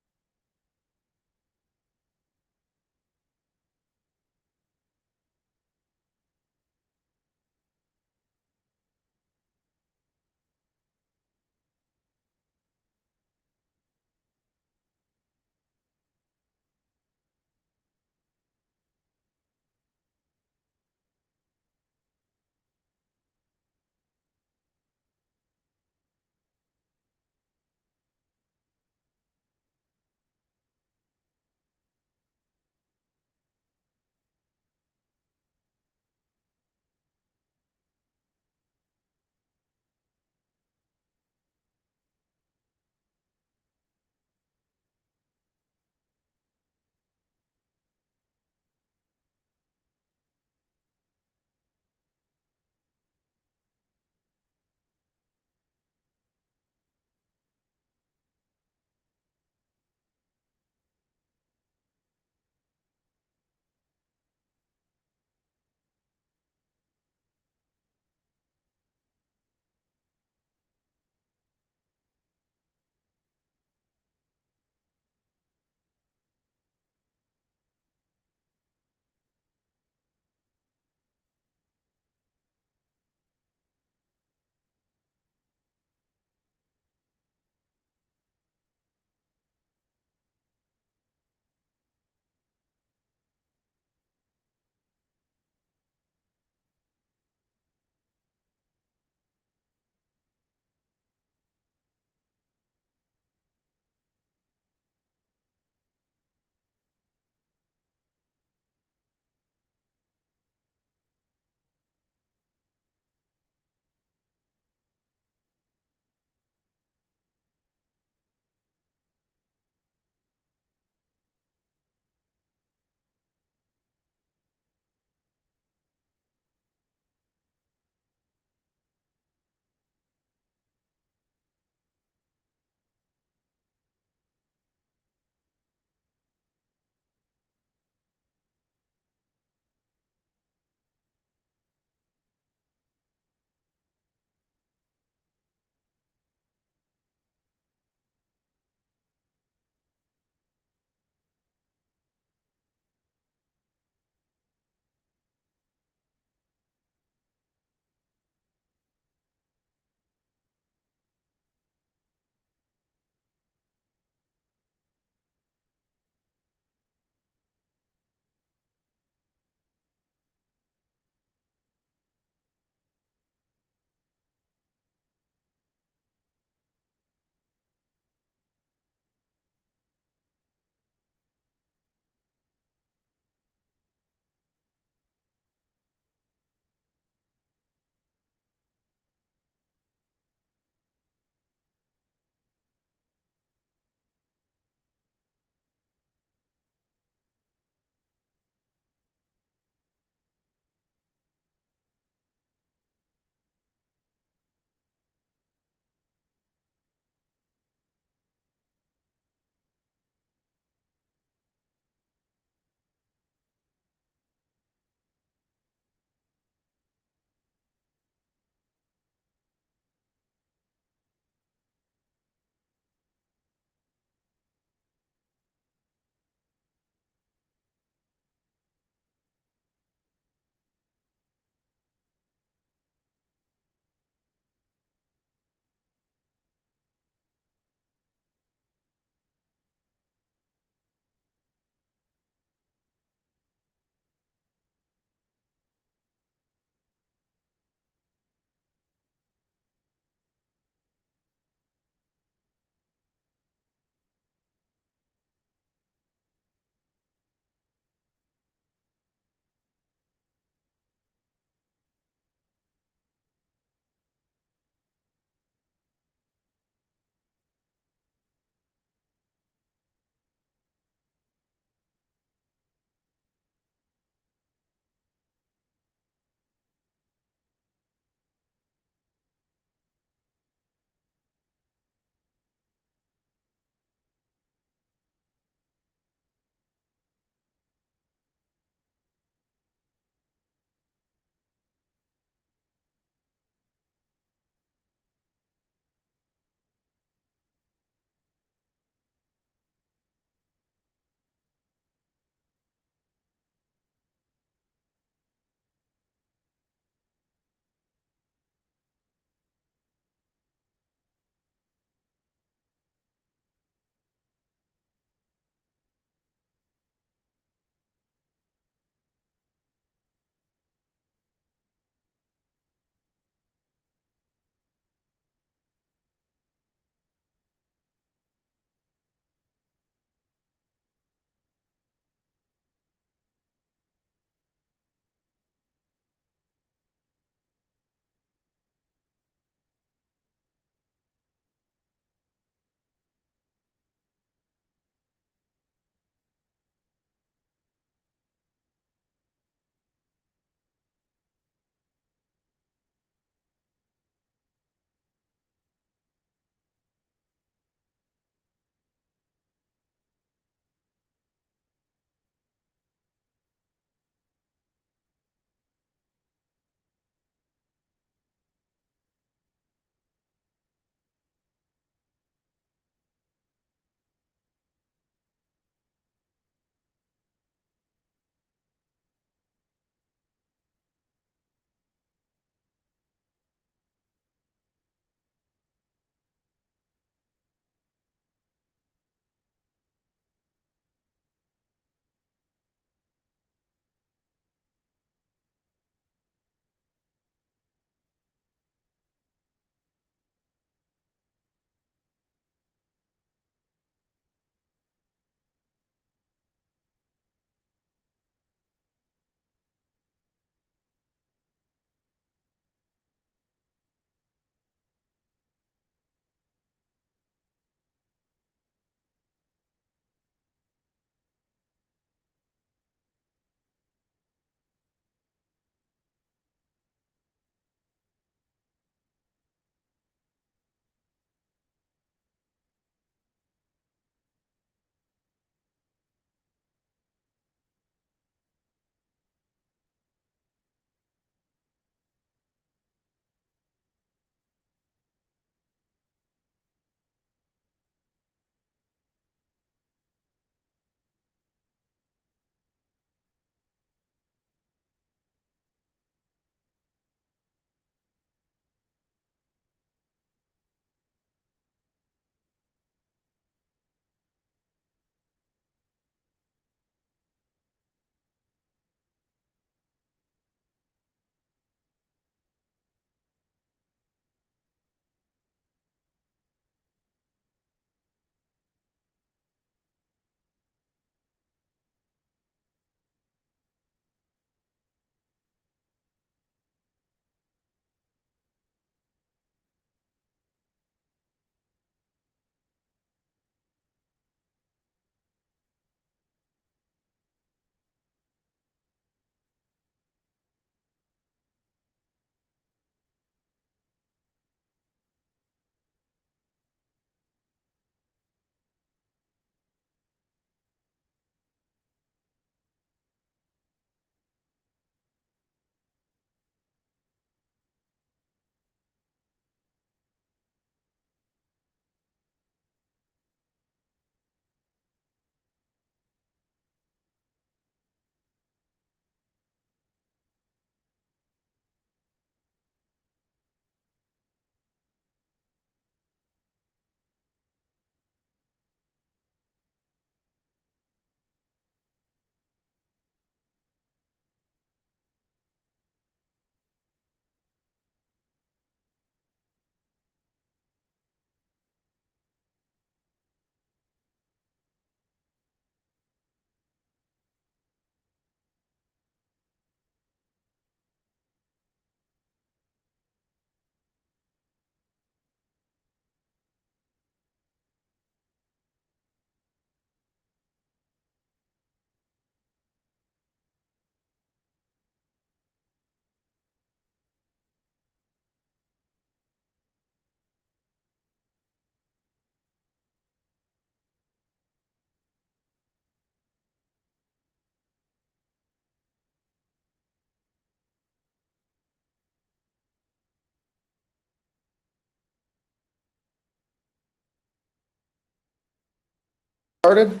Started.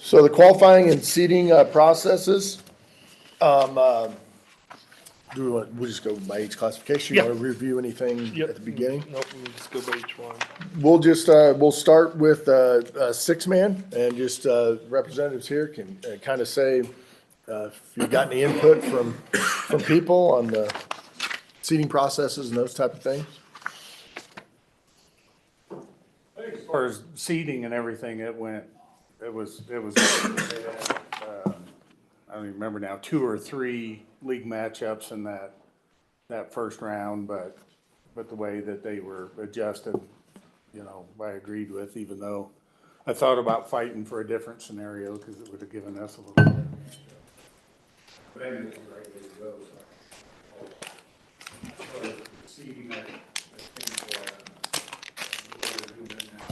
So the qualifying and seating processes, do we want, we'll just go by each classification? You Yep. want to review anything Yep. at the beginning? Nope, we can just go by each one. We'll just, we'll start with a six-man, and just representatives here can kind of say if you've got any input from people on the seating processes and those type of things. As far as seating and everything, it was, I don't even remember now, 2 or 3 league matchups in that first round, but the way that they were adjusted, I agreed with, even though I thought about fighting for a different scenario because it would have given us a little bit. But I think it's the right way to go, so. Seating, I think, we're doing it now.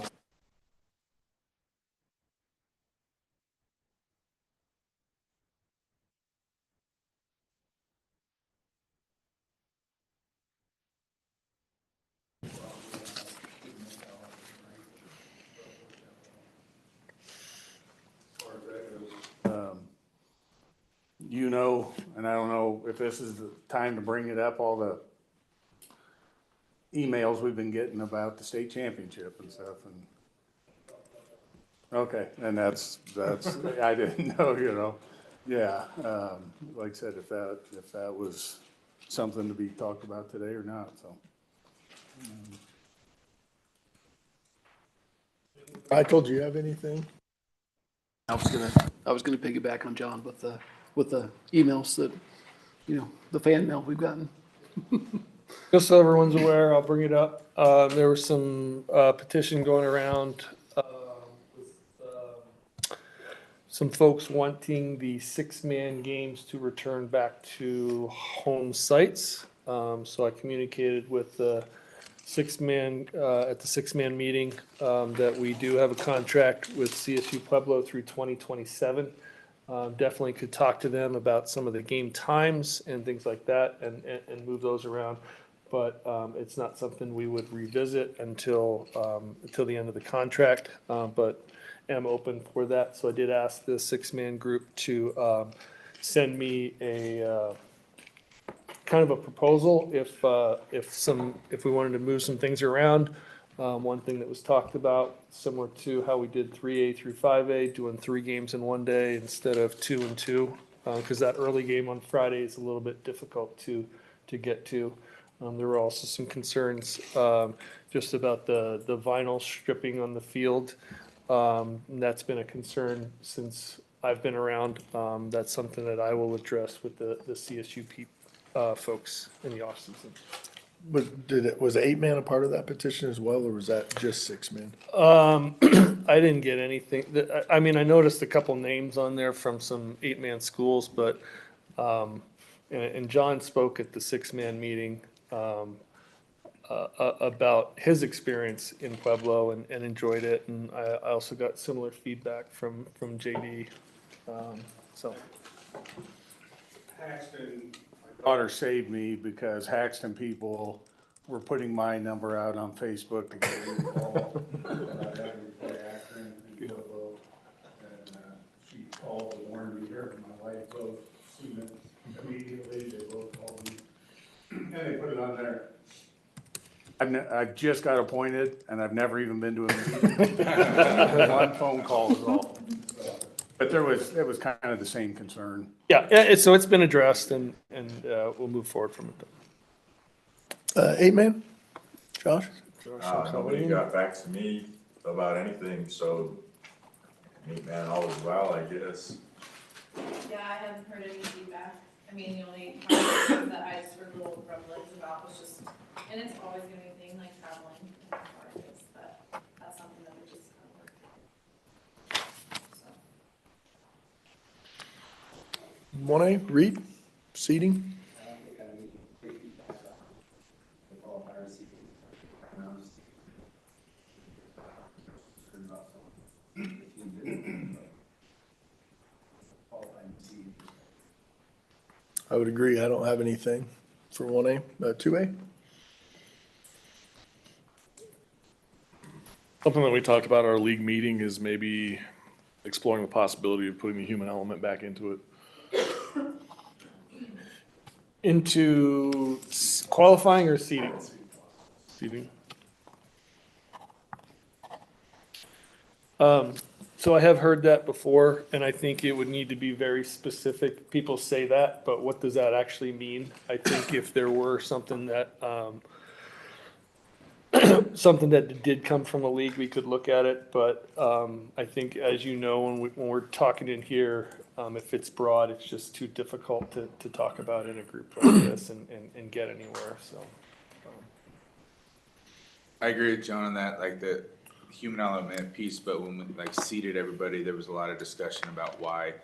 And I don't know if this is the time to bring it up, all the emails we've been getting about the state championship and stuff, and okay, and that's, I didn't know, yeah, like I said, if that was something to be talked about today or not, so. Michael, do you have anything? I was gonna piggyback on John with the emails that, the fan mail we've gotten. Just so everyone's aware, I'll bring it up. There was some petition going around with some folks wanting the six-man games to return back to home sites. So I communicated with the six-man, at the six-man meeting, that we do have a contract with CSU Pueblo through 2027. Definitely could talk to them about some of the game times and things like that and move those around. But it's not something we would revisit until the end of the contract, but am open for that. So I did ask the six-man group to send me a kind of a proposal if we wanted to move some things around. One thing that was talked about, similar to how we did 3A through 5A, doing 3 games in one day instead of 2 and 2, because that early game on Friday is a little bit difficult to get to. There were also some concerns just about the vinyl stripping on the field. And that's been a concern since I've been around. That's something that I will address with the CSU folks in the off-season. Was 8-man a part of that petition as well, or was that just 6-man? I didn't get anything. I mean, I noticed a couple names on there from some 8-man schools, but, and John spoke at the 6-man meeting about his experience in Pueblo and enjoyed it. And I also got similar feedback from JD. So. Haxton, my daughter saved me because Haxton people were putting my number out on Facebook to get me a call. And she called and warned me, her and my wife both seen it immediately. They both called me. And they put it on there. I've just got appointed and I've never even been to a meeting. One phone call is all. But it was kind of the same concern. Yeah, so it's been addressed and we'll move forward from it. 8-man? Josh? Nobody got back to me about anything, so 8-man all is well, I guess. Yeah, I haven't heard any feedback. I mean, the only part that I just heard little rumblings about was just, and it's always gonna be a thing like traveling and how hard it is, but that's something that we just kind of work. 1A, Reed, seating? I would agree. I don't have anything for 1A. 2A? Something that we talked about at our league meeting is maybe exploring the possibility of putting the human element back into it. Into qualifying or seating? Seating. So I have heard that before, and I think it would need to be very specific. People say that, but what does that actually mean? I think if there were something that, something that did come from a league, we could look at it, but, I think, as you know, when we're talking in here, if it's broad, it's just too difficult to talk about in a group like this and get anywhere, so. I agree with John on that, like the human element piece, but when we like seated everybody, there was a lot of discussion about why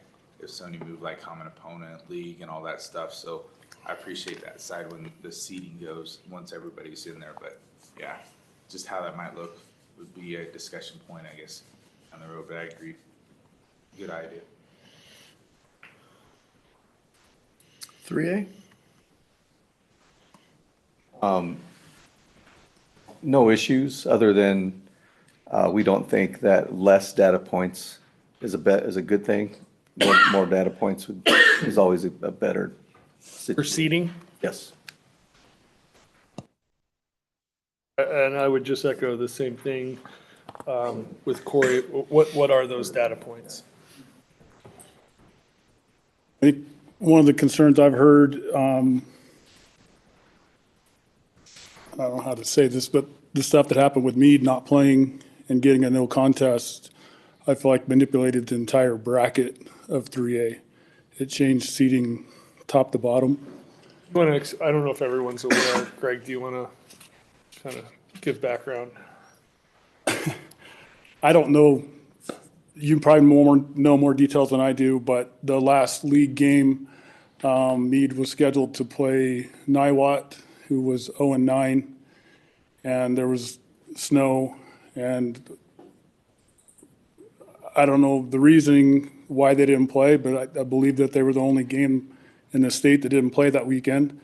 if Sony moved like common opponent, league and all that stuff. So I appreciate that side when the seating goes once everybody's in there, but yeah, just how that might look would be a discussion point, I guess, on the road, but I agree. Good idea. 3A? No issues, other than we don't think that less data points is a good thing. More data points is always a better situation. For seating? Yes. And I would just echo the same thing with Corey. What are those data points? I think one of the concerns I've heard, I don't know how to say this, but the stuff that happened with Meade not playing and getting a no contest, I feel like manipulated the entire bracket of 3A. It changed seating top to bottom. I don't know if everyone's aware. Greg, do you want to kind of give background? I don't know. You probably know more details than I do, but the last league game, Meade was scheduled to play Niwot, who was 0-9, and there was snow, and I don't know the reasoning why they didn't play, but I believe that they were the only game in the state that didn't play that weekend.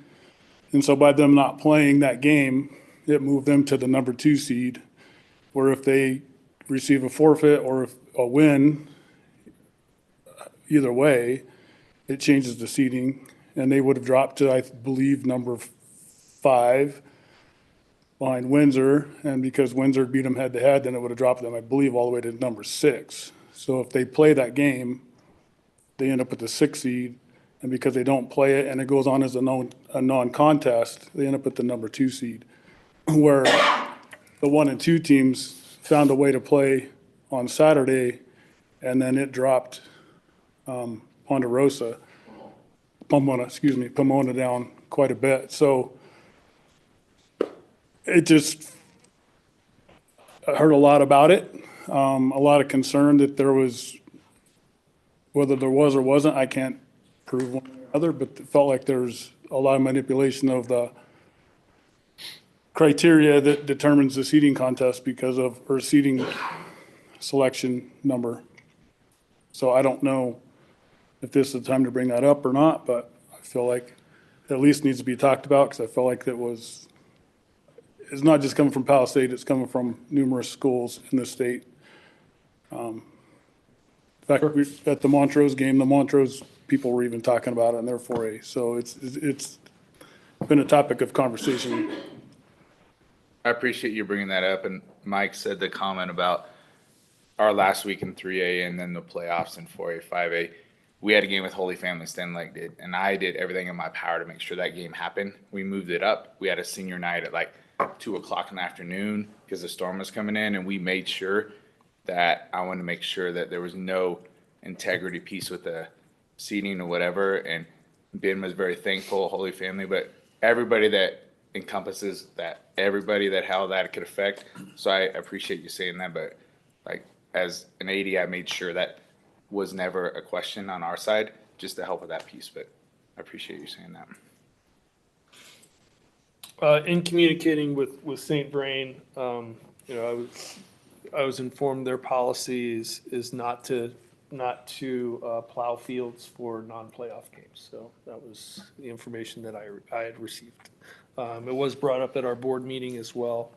And so by them not playing that game, it moved them to the number 2 seed, where if they receive a forfeit or a win, either way, it changes the seeding, and they would have dropped to, I believe, number 5 behind Windsor, and because Windsor beat them head-to-head, then it would have dropped them, I believe, all the way to number 6. So if they play that game, they end up with the 6th seed, and because they don't play it and it goes on as a non-contest, they end up with the number 2 seed, where the 1 and 2 teams found a way to play on Saturday, and then it dropped Pomona down quite a bit. So it just, I heard a lot about it, a lot of concern that there was, whether there was or wasn't, I can't prove one or the other, but it felt like there's a lot of manipulation of the criteria that determines the seating contest because of, or seating selection number. So I don't know if this is the time to bring that up or not, but I feel like it at least needs to be talked about, because I feel like it's not just coming from Palisade, it's coming from numerous schools in the state. In fact, at the Montrose game, the Montrose people were even talking about it in their 4A. So it's been a topic of conversation. I appreciate you bringing that up, and Mike said the comment about our last week in 3A and then the playoffs in 4A, 5A. We had a game with Holy Family, Stan Lake did, and I did everything in my power to make sure that game happened. We moved it up. We had a senior night at like 2 o'clock in the afternoon because the storm was coming in, and we made sure that I wanted to make sure that there was no integrity piece with the seating or whatever. And Ben was very thankful, Holy Family, but everybody that encompasses that, everybody that how that could affect. So I appreciate you saying that, but like as an AD, I made sure that was never a question on our side, just to help with that piece. But I appreciate you saying that. In communicating with St. Vrain, I was informed their policy is not to plow fields for non-playoff games. So that was the information that I had received. It was brought up at our board meeting as well.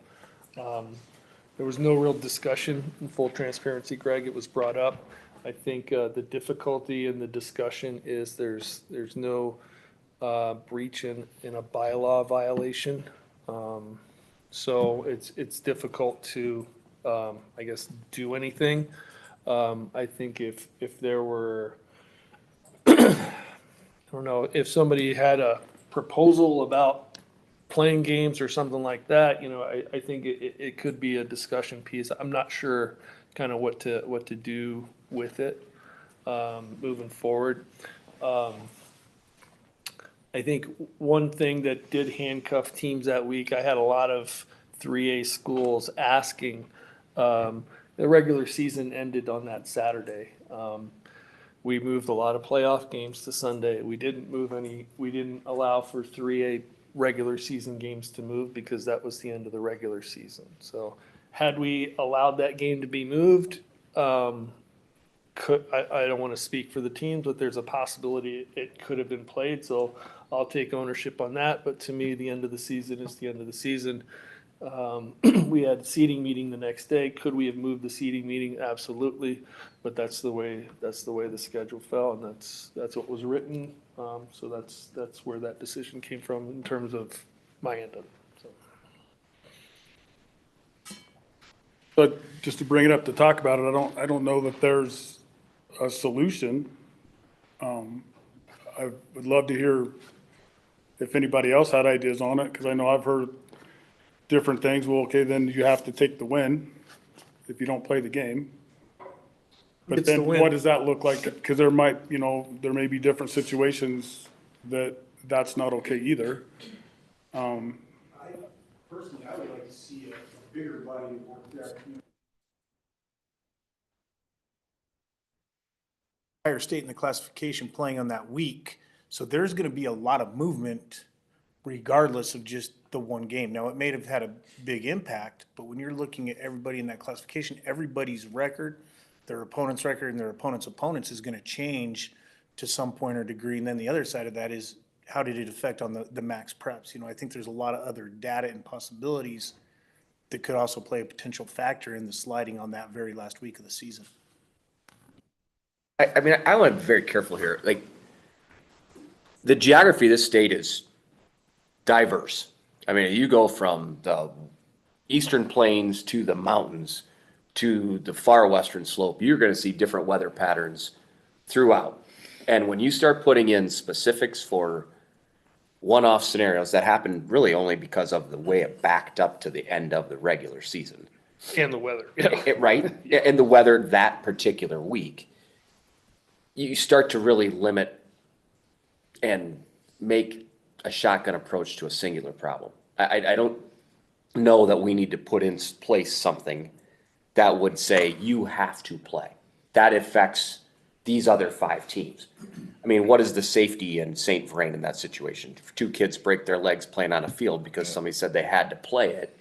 there was no real discussion, in full transparency, Greg, it was brought up. I think the difficulty in the discussion is there's no breach in a bylaw violation. So it's difficult to, I guess, do anything. I think if there were, I don't know, if somebody had a proposal about playing games or something like that, you know, I think it could be a discussion piece. I'm not sure kind of what to do with it moving forward. I think one thing that did handcuff teams that week, I had a lot of 3A schools asking. The regular season ended on that Saturday. We moved a lot of playoff games to Sunday. We didn't allow for 3A regular season games to move because that was the end of the regular season. So had we allowed that game to be moved, I don't want to speak for the teams, but there's a possibility it could have been played. So I'll take ownership on that. But to me, the end of the season is the end of the season. We had seating meeting the next day. Could we have moved the seating meeting? Absolutely. But that's the way the schedule fell, and that's what was written. So that's where that decision came from in terms of my end of it. So. But just to bring it up to talk about it, I don't know that there's a solution. I would love to hear if anybody else had ideas on it, because I know I've heard different things. Well, okay, then you have to take the win if you don't play the game. But It's the then win. what does that look like? Because there may be different situations that's not okay either. Personally, I would like to see a bigger body of work there. Entire state in the classification playing on that week, so there's going to be a lot of movement regardless of just the one game. Now, it may have had a big impact, but when you're looking at everybody in that classification, everybody's record, their opponent's record and their opponent's opponents is going to change to some point or degree. And then the other side of that is, how did it affect on the max preps? You know, I think there's a lot of other data and possibilities that could also play a potential factor in the sliding on that very last week of the season. I mean, I want to be very careful here. Like, the geography of this state is diverse. I mean, you go from the eastern plains to the mountains to the far western slope, you're going to see different weather patterns throughout. And when you start putting in specifics for one-off scenarios, that happen really only because of the way it backed up to the end of the regular season. And the weather. Right? And the weather that particular week. You start to really limit and make a shotgun approach to a singular problem. I don't know that we need to put in place something that would say you have to play. That affects these other 5 teams. I mean, what is the safety in St. Vrain in that situation? If 2 kids break their legs playing on a field because somebody said they had to play it,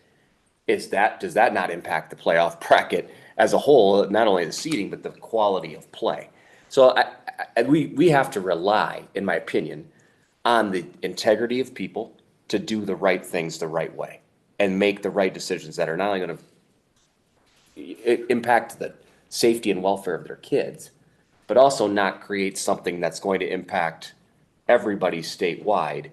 does that not impact the playoff bracket as a whole, not only the seeding, but the quality of play? So we have to rely, in my opinion, on the integrity of people to do the right things the right way and make the right decisions that are not only going to impact the safety and welfare of their kids, but also not create something that's going to impact everybody statewide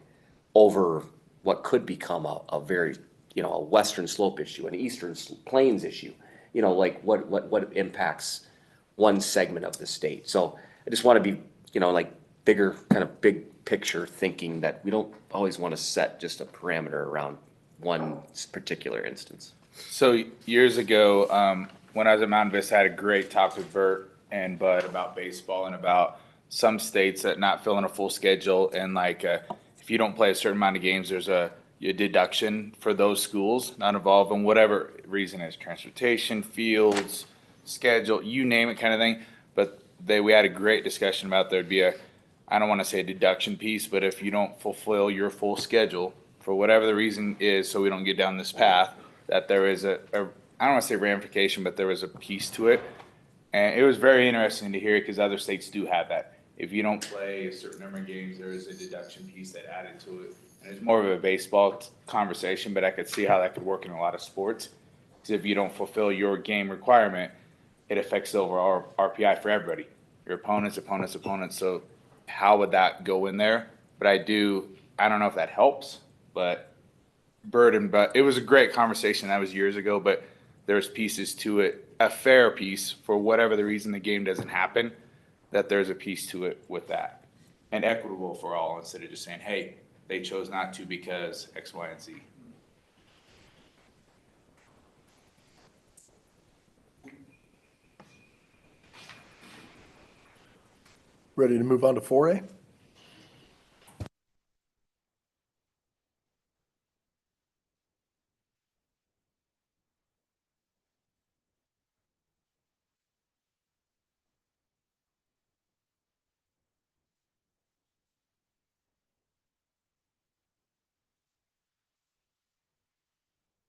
over what could become a very, a western slope issue, an eastern plains issue, like what impacts one segment of the state. So I just want to be, like bigger, kind of big picture thinking that we don't always want to set just a parameter around one particular instance. So years ago, when I was at Mountain Vista, I had a great talk with Bert and Bud about baseball and about some states that not filling a full schedule, and like if you don't play a certain amount of games, there's a deduction for those schools not involved in whatever reason is, transportation, fields, schedule, you name it, kind of thing. But we had a great discussion about there'd be I don't want to say a deduction piece, but if you don't fulfill your full schedule for whatever the reason is, so we don't get down this path, that there is I don't want to say ramification, but there was a piece to it. And it was very interesting to hear because other states do have that. If you don't play a certain number of games, there is a deduction piece that added to it. And it's more of a baseball conversation, but I could see how that could work in a lot of sports. Because if you don't fulfill your game requirement, it affects the overall RPI for everybody, your opponents. So how would that go in there? But I don't know if that helps, but it was a great conversation. That was years ago, but there's pieces to it, a fair piece for whatever the reason the game doesn't happen, that there's a piece to it with that, and equitable for all, instead of just saying, hey, they chose not to because X, Y, and Z. Ready to move on to 4A?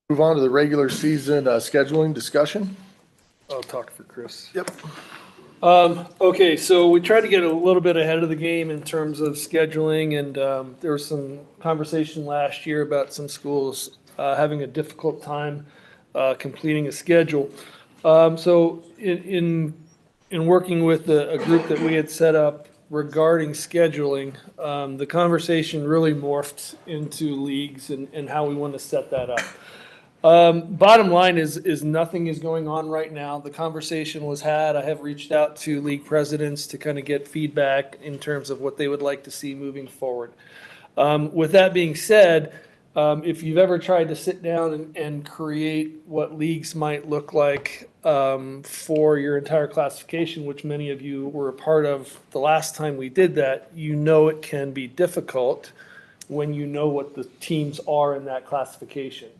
Move on to the regular season scheduling discussion. I'll talk for Chris. Yep. Okay, so we tried to get a little bit ahead of the game in terms of scheduling, and there was some conversation last year about some schools having a difficult time completing a schedule. So in working with a group that we had set up regarding scheduling, the conversation really morphed into leagues and how we want to set that up. Bottom line is nothing is going on right now. The conversation was had. I have reached out to league presidents to kind of get feedback in terms of what they would like to see moving forward. With that being said, if you've ever tried to sit down and create what leagues might look like for your entire classification, which many of you were a part of the last time we did that, you know it can be difficult when you know what the teams are in that classification.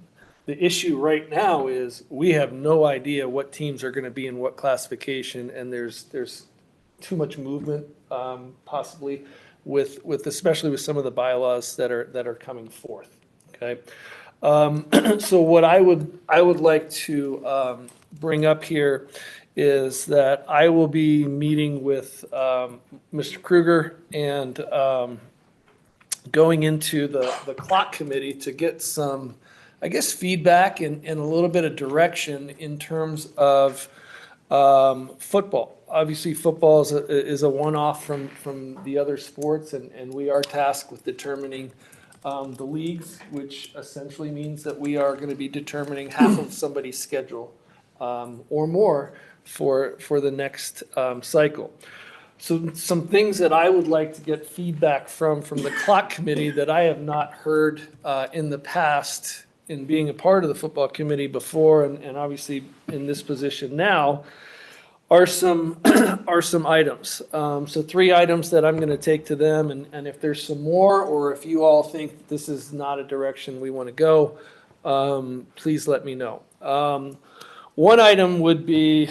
The issue right now is we have no idea what teams are going to be in what classification, and there's too much movement possibly with especially with some of the bylaws that are coming forth. Okay, so what I would like to bring up here is that I will be meeting with Mr. Kruger and going into the clock committee to get some, I guess, feedback and a little bit of direction in terms of football. Obviously, football is a one-off from the other sports, and we are tasked with determining the leagues, which essentially means that we are going to be determining half of somebody's schedule or more for the next cycle. So some things that I would like to get feedback from the clock committee that I have not heard in the past in being a part of the football committee before, and obviously in this position now, are some items. So 3 items that I'm going to take to them, and if there's some more, or if you all think this is not a direction we want to go, please let me know. One item would be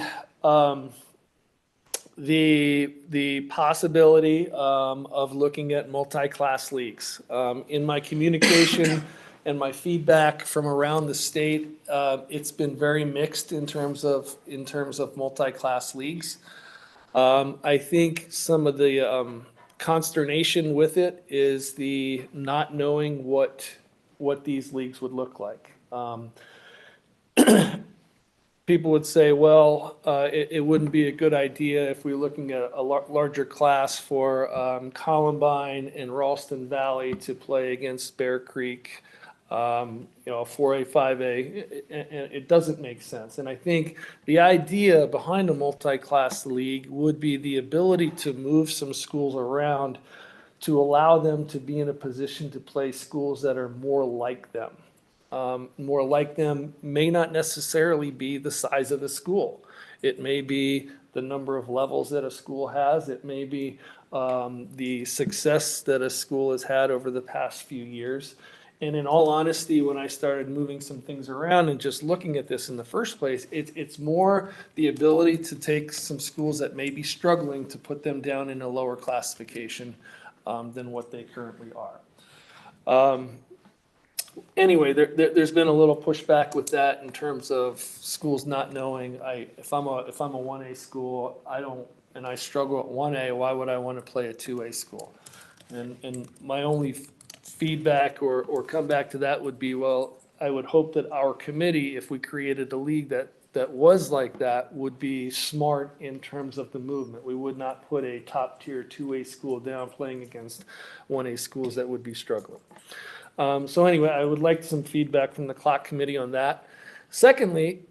the possibility of looking at multi-class leagues. In my communication and my feedback from around the state, it's been very mixed in terms of multi-class leagues. I think some of the consternation with it is the not knowing what these leagues would look like. People would say, well, it wouldn't be a good idea if we're looking at a larger class for Columbine and Ralston Valley to play against Bear Creek, 4A, 5A. It doesn't make sense. And I think the idea behind a multi-class league would be the ability to move some schools around to allow them to be in a position to play schools that are more like them. More like them may not necessarily be the size of the school. It may be the number of levels that a school has. It may be the success that a school has had over the past few years. And in all honesty, when I started moving some things around and just looking at this in the first place, it's more the ability to take some schools that may be struggling to put them down in a lower classification than what they currently are. Anyway, there's been a little pushback with that in terms of schools not knowing. If I'm a 1A school, and I struggle at 1A, why would I want to play a 2A school? And my only feedback or come back to that would be, well, I would hope that our committee, if we created a league that was like that, would be smart in terms of the movement. We would not put a top tier 2A school down playing against 1A schools that would be struggling. So anyway, I would like some feedback from the clock committee on that. Secondly,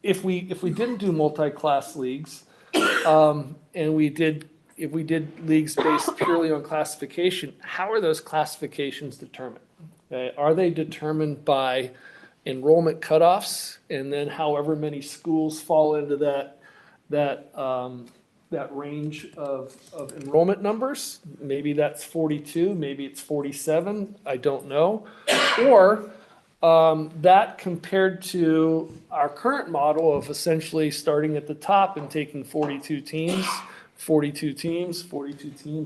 if we didn't do multi-class leagues, and if we did leagues based purely on classification, how are those classifications determined? Okay, are they determined by enrollment cutoffs, and then however many schools fall into that range of enrollment numbers? Maybe that's 42, maybe it's 47, I don't know. Or that compared to our current model of essentially starting at the top and taking 42 teams,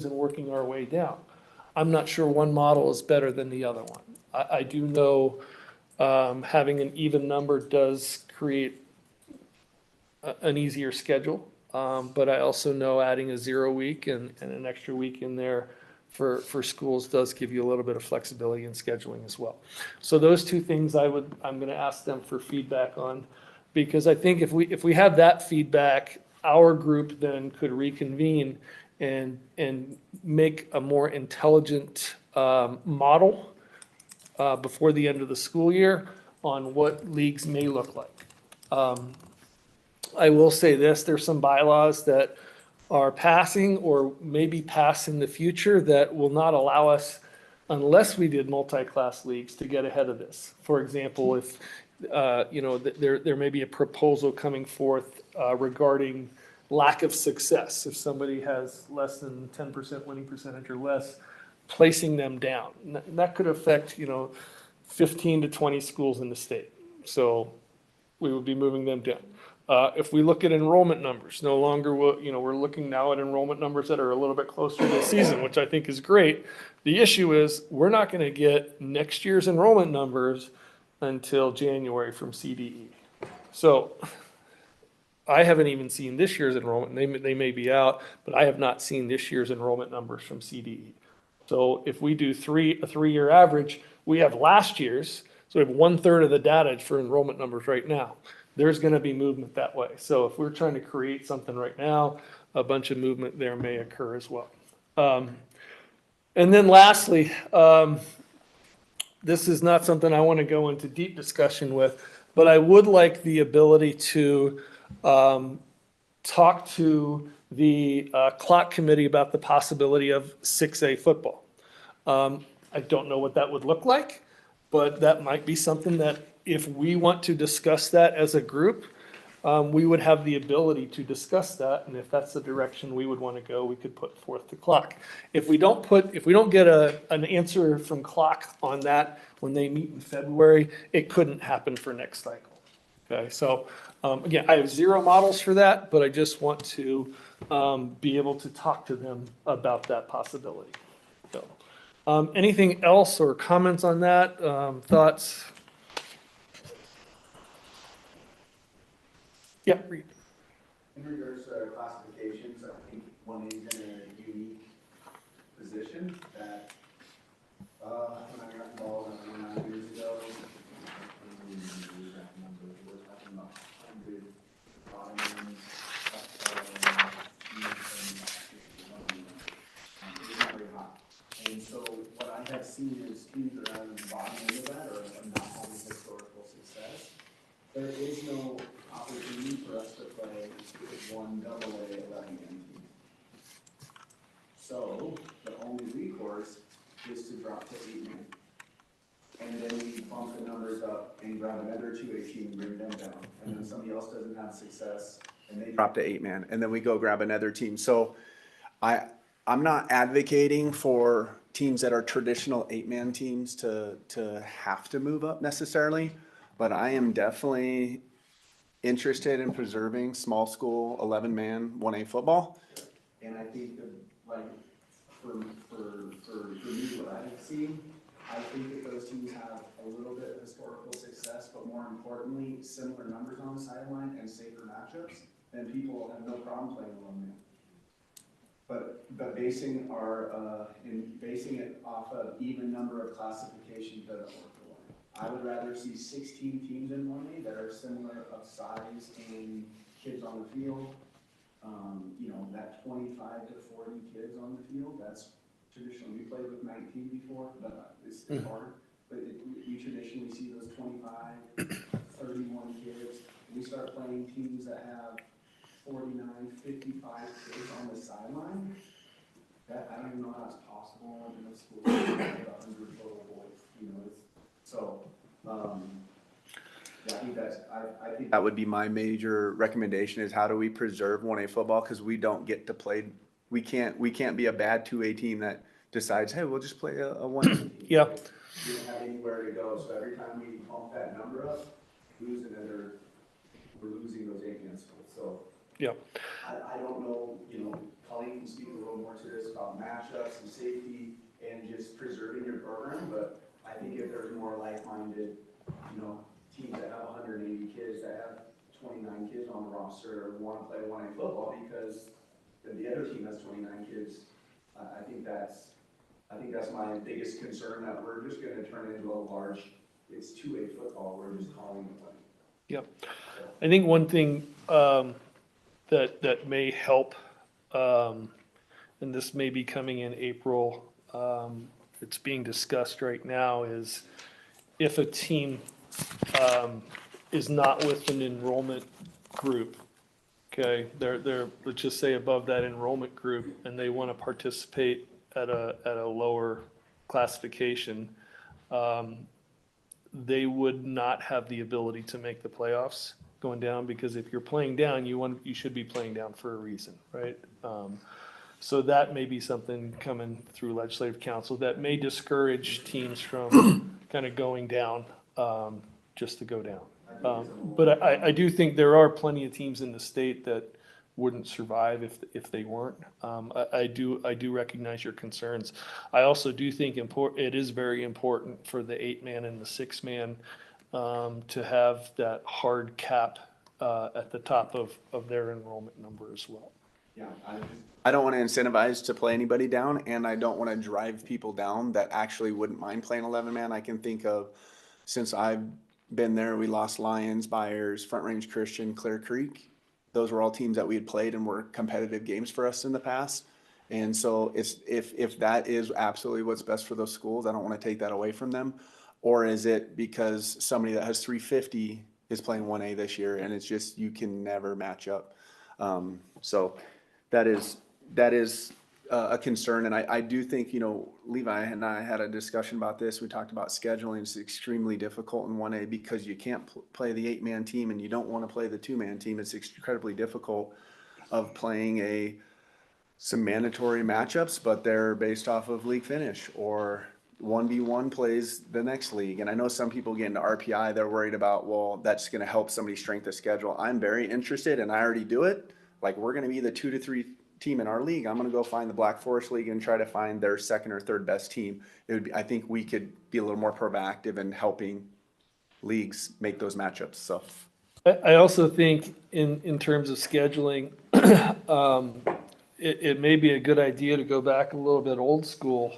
and working our way down. I'm not sure one model is better than the other one. I do know having an even number does create an easier schedule, but I also know adding a 0 week and an extra week in there for schools does give you a little bit of flexibility in scheduling as well. So those two things I'm going to ask them for feedback on, because I think if we have that feedback, our group then could reconvene and make a more intelligent model before the end of the school year on what leagues may look like. I will say this, there's some bylaws that are passing or maybe pass in the future that will not allow us, unless we did multi-class leagues, to get ahead of this. For example, if there may be a proposal coming forth regarding lack of success. If somebody has less than 10% winning percentage or less, placing them down. That could affect 15 to 20 schools in the state. So we would be moving them down. If we look at enrollment numbers, no longer we're looking now at enrollment numbers that are a little bit closer to the season, which I think is great. The issue is we're not going to get next year's enrollment numbers until January from CDE. So I haven't even seen this year's enrollment. They may be out, but I have not seen this year's enrollment numbers from CDE. So if we do a 3-year average, we have last year's, so we have 1/3 of the data for enrollment numbers right now. There's going to be movement that way. So if we're trying to create something right now, a bunch of movement there may occur as well. And then lastly, this is not something I want to go into deep discussion with, but I would like the ability to talk to the clock committee about the possibility of 6A football. I don't know what that would look like, but that might be something that if we want to discuss that as a group, we would have the ability to discuss that. And if that's the direction we would want to go, we could put forth the clock. If we don't get an answer from clock on that when they meet in February, it couldn't happen for next cycle. Okay, so again, I have 0 models for that, but I just want to be able to talk to them about that possibility. So, anything else or comments on that? Thoughts? Yeah, Reed. In regards to classifications, I think 1A is in a unique position that when I got involved 9 years ago, we were talking about 100 bottom it's not very high. And so what I have seen is teams that are on the bottom end of that or are not having historical success. There is no opportunity for us to play one AA 11-man team. So the only recourse is to drop to 8-man. And then we bump the numbers up and grab another 2A team and bring them down. And then somebody else doesn't have success and they Drop to 8-man, and then we go grab another team. So I'm not advocating for teams that are traditional 8-man teams to have to move up necessarily, but I am definitely interested in preserving small school 11-man 1A football. And I think that, like, for me, what I've seen, I think that those teams have a little bit of historical success, but more importantly, similar numbers on the sideline and safer matchups, then people have no problem playing 1-man. But basing basing it off of even number of classifications doesn't work for one. I would rather see 16 teams in 1A that are similar of size and kids on the field. You know, that 25 to 40 kids on the field, that's traditionally, we played with 19 before, but it's hard. But we traditionally see those 25, 31 kids. We start playing teams that have 49, 55 kids on the sideline. That, I don't even know how it's possible in a school with 100 total boys, you know, yeah, I think I think That would be my major recommendation is how do we preserve 1A football? Because we don't get to play, we can't be a bad 2A team that decides, hey, we'll just play a 1A team. Yeah. we don't have anywhere to go, so every time we bump that number up, we're losing those 8-man schools, so. Yeah. I don't know, you know, Colleen can speak a little more to this about matchups and safety and just preserving your program, but I think if there's more like-minded, you know, teams that have 180 kids, that have 29 kids on the roster, want to play 1A football because the other team has 29 kids, I think that's my biggest concern, that we're just going to turn into a large, it's 2A football, we're just calling it 1A. Yep. I think one thing that may help, and this may be coming in April, it's being discussed right now, is if a team is not with an enrollment group, okay, they're, let's just say above that enrollment group, and they want to participate at a lower classification, they would not have the ability to make the playoffs going down, because if you're playing down, you should be playing down for a reason, right? So that may be something coming through legislative council that may discourage teams from kind of going down, just to go down. But I do think there are plenty of teams in the state that wouldn't survive if they weren't. I do recognize your concerns. I also do think it is very important for the 8-man and the 6-man to have that hard cap at the top of their enrollment number as well. Yeah, I don't want to incentivize to play anybody down, and I don't want to drive people down that actually wouldn't mind playing 11-man. I can think of, since I've been there, we lost Lions, Byers, Front Range Christian, Clear Creek. Those were all teams that we had played and were competitive games for us in the past. And so if that is absolutely what's best for those schools, I don't want to take that away from them. Or is it because somebody that has 350 is playing 1A this year, and it's just, you can never match up. So that is a concern. And I do think, you know, Levi and I had a discussion about this. We talked about scheduling. It's extremely difficult in 1A because you can't play the 8-man team and you don't want to play the 2-man team. It's incredibly difficult of playing some mandatory matchups, but they're based off of league finish, or 1v1 plays the next league. And I know some people get into RPI, they're worried about, well, that's going to help somebody's strength of schedule. I'm very interested, and I already do it. Like, we're going to be the 2 to 3 team in our league. I'm going to go find the Black Forest League and try to find their second or third best team. I think we could be a little more proactive in helping leagues make those matchups. So I also think in terms of scheduling, it may be a good idea to go back a little bit old school.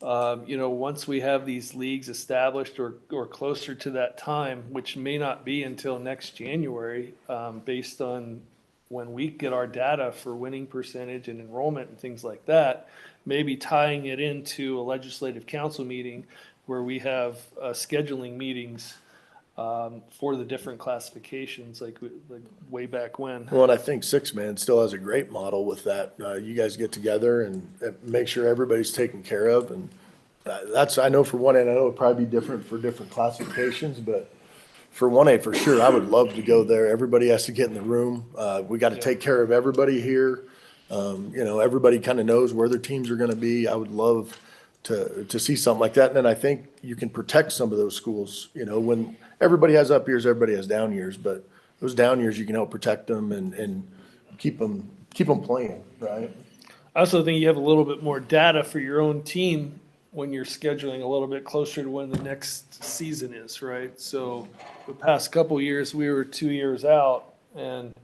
You know, once we have these leagues established or closer to that time, which may not be until next January, based on when we get our data for winning percentage and enrollment and things like that, maybe tying it into a legislative council meeting where we have scheduling meetings for the different classifications, like way back when. Well, and I think 6-man still has a great model with that. You guys get together and make sure everybody's taken care of. And that's, I know for 1A, I know it'll probably be different for different classifications, but for 1A, for sure, I would love to go there. Everybody has to get in the room. We got to take care of everybody here. You know, everybody kind of knows where their teams are going to be. I would love to see something like that. And then I think you can protect some of those schools. You know, when everybody has up years, everybody has down years, but those down years, you can help protect them and keep them playing, right? I also think you have a little bit more data for your own team when you're scheduling a little bit closer to when the next season is, right? So the past couple of years, we were 2 years out, and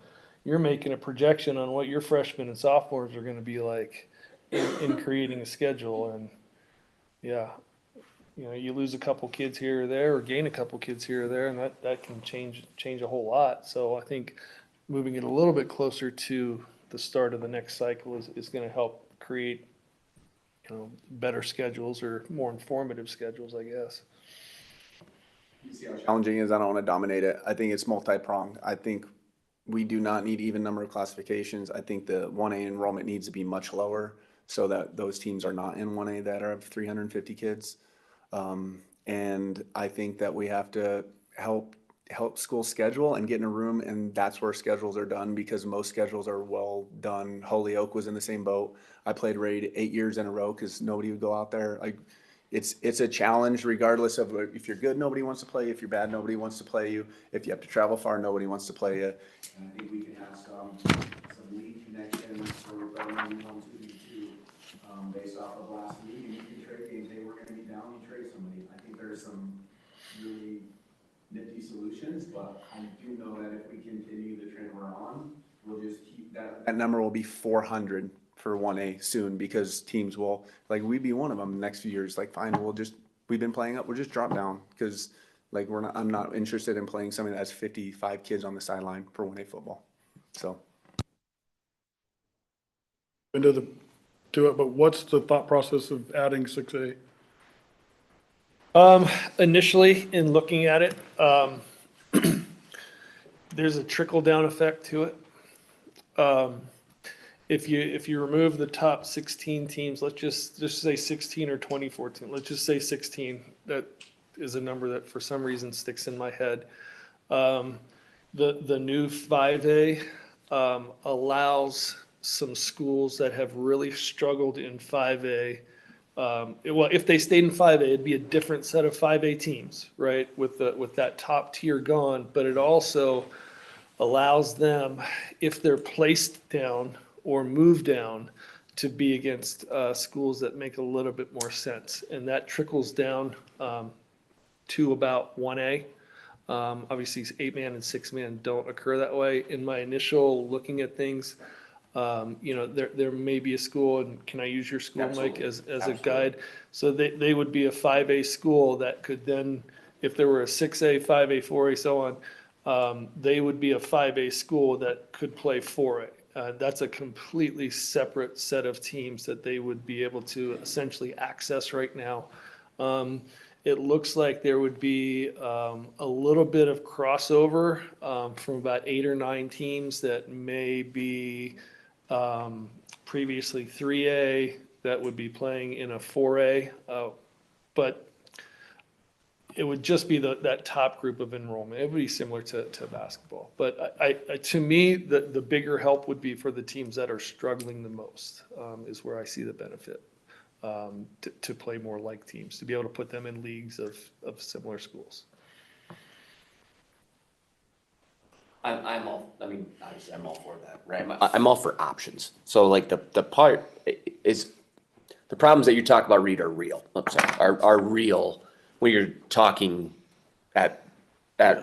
you're making a projection on what your freshmen and sophomores are gonna be like in creating a schedule, and, yeah. You lose a couple kids here or there, or gain a couple kids here or there, and that can change a whole lot. So I think moving it a little bit closer to the start of the next cycle is gonna help create, better schedules or more informative schedules, I guess. You see how challenging it is? I don't want to dominate it. I think it's multi-pronged. I think we do not need even number of classifications. I think the 1A enrollment needs to be much lower so that those teams are not in 1A that are of 350 kids. And I think that we have to help schools schedule and get in a room, and that's where schedules are done, because most schedules are well done. Holyoke was in the same boat. I played raid 8 years in a row because nobody would go out there. Like, it's a challenge regardless of if you're good, nobody wants to play you. If you're bad, nobody wants to play you. If you have to travel far, nobody wants to play you. And I think we can have some league connections for League 1, 2, League 2, based off of last week. And you can trade games. Hey, we're going to be down. You trade somebody. I think there's some really nifty solutions, but I do know that if we continue the trend we're on, we'll just keep that. That number will be 400 for 1A soon, because teams will, like, we'd be one of them the next few years. Like, fine, we've been playing up, we'll just drop down, because like I'm not interested in playing something that has 55 kids on the sideline for 1A football. So. To it, but what's the thought process of adding 6A? Initially, in looking at it, there's a trickle-down effect to it. If you remove the top 16 teams, let's just say 16 or 2014, let's just say 16. That is a number that for some reason sticks in my head. The new 5A allows some schools that have really struggled in 5A. Well, if they stayed in 5A, it'd be a different set of 5A teams, right? With that top tier gone, but it also allows them, if they're placed down or moved down, to be against schools that make a little bit more sense, and that trickles down to about 1A. Obviously, 8-man and 6-man don't occur that way. In my initial looking at things, there may be a school, and can I use your school, Mike, as a guide? So they would be a 5A school that could then, if there were a 6A, 5A, 4A, so on, they would be a 5A school that could play 4A. That's a completely separate set of teams that they would be able to essentially access right now. It looks like there would be a little bit of crossover from about 8 or 9 teams that may be previously 3A that would be playing in a 4A, but it would just be that top group of enrollment. It would be similar to basketball. But to me, the bigger help would be for the teams that are struggling the most, is where I see the benefit, to play more like teams, to be able to put them in leagues of similar schools. Obviously I'm all for that, right? I'm all for options. So like the part is, the problems that you talk about, Reed, are real. Are real when you're talking at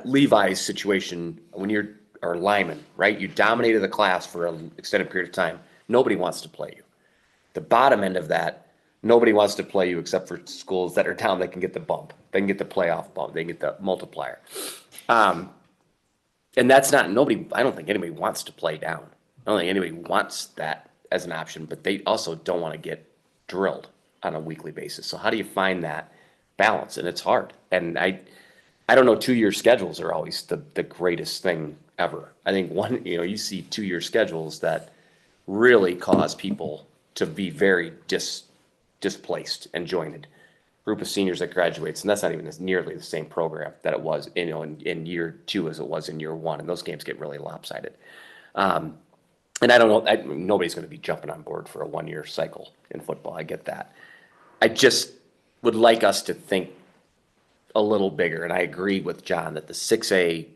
Levi's situation, when or Lyman, right? You dominated the class for an extended period of time. Nobody wants to play you. The bottom end of that, nobody wants to play you except for schools that are down that can get the bump. They can get the playoff bump. They can get the multiplier. And that's not, I don't think anybody wants to play down. I don't think anybody wants that as an option, but they also don't want to get drilled on a weekly basis. So how do you find that balance? And it's hard. And I don't know, 2-year schedules are always the greatest thing ever. I think you see 2-year schedules that really cause people to be very displaced and jointed. Group of seniors that graduates, and that's not even nearly the same program that it was in year 2 as it was in year 1, and those games get really lopsided. And I don't know, nobody's going to be jumping on board for a 1-year cycle in football. I get that. I just would like us to think a little bigger, and I agree with John that the 6A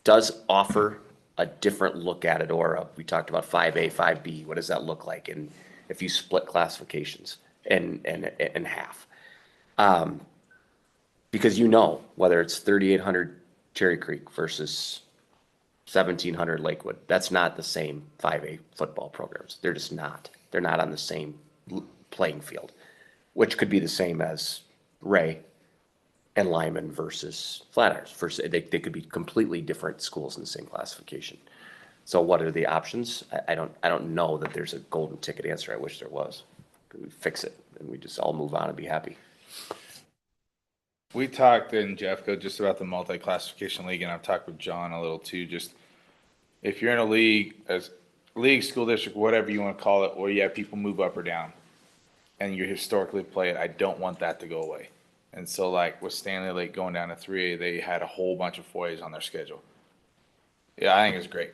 does offer a different look at it, or we talked about 5A, 5B. What does that look like? And if you split classifications in half. Because whether it's 3,800 Cherry Creek versus 1700 Lakewood. That's not the same 5A football programs. They're just not. They're not on the same playing field, which could be the same as Ray and Lyman versus Flatirons. They could be completely different schools in the same classification. So what are the options? I don't know that there's a golden ticket answer. I wish there was. We fix it and we just all move on and be happy. We talked in Jeffco just about the multi-classification league, and I've talked with John a little too. Just if you're in a league, school district, whatever you want to call it, where you have people move up or down, and you historically play it, I don't want that to go away. And so, like with Stanley Lake going down to 3A, they had a whole bunch of 4As on their schedule. Yeah, I think it's great.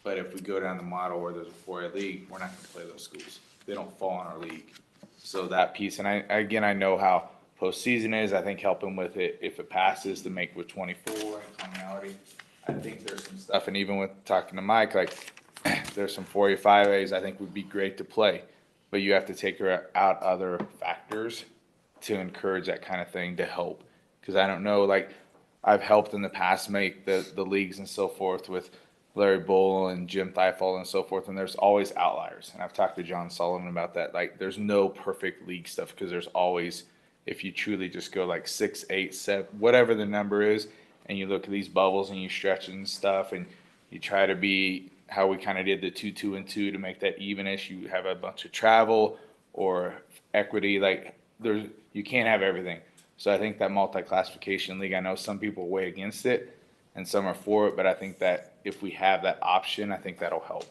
But if we go down the model where there's a 4A league, we're not going to play those schools. They don't fall in our league. So that piece, and I know how postseason is. I think helping with it, if it passes, to make with 24 and commonality. I think there's some stuff, and even with talking to Mike, like there's some 4A, 5As I think would be great to play. But you have to take out other factors to encourage that kind of thing to help. Because I don't know, like I've helped in the past make the leagues and so forth with Larry Bull and Jim Thiefel and so forth, and there's always outliers. And I've talked to John Sullivan about that. Like there's no perfect league stuff because there's always, if you truly just go like 6, 8, 7, whatever the number is, and you look at these bubbles and you stretch and stuff, and you try to be how we kind of did the 2, 2, and 2 to make that evenish. You have a bunch of travel or equity. Like you can't have everything. So I think that multi-classification league, I know some people weigh against it and some are for it, but I think that if we have that option, I think that'll help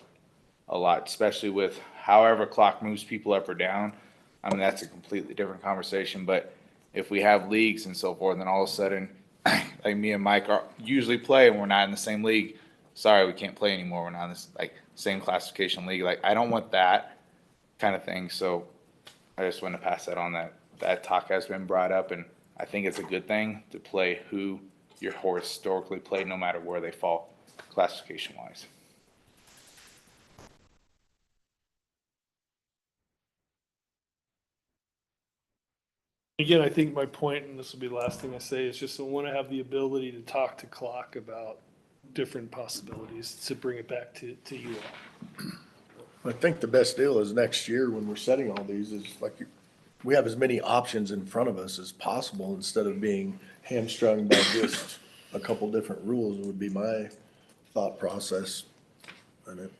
a lot, especially with however clock moves people up or down. I mean, that's a completely different conversation, but if we have leagues and so forth, then all of a sudden, like me and Mike are usually play and we're not in the same league. Sorry, we can't play anymore. We're not in this like same classification league. Like I don't want that kind of thing. So I just want to pass that on. That talk has been brought up, and I think it's a good thing to play who your historically played, no matter where they fall classification wise. Again, I think my point, and this will be the last thing I say, is just I want to have the ability to talk to Clock about different possibilities to bring it back to you all. I think the best deal is next year when we're setting all these is like we have as many options in front of us as possible instead of being hamstrung by just a couple different rules would be my thought process on it.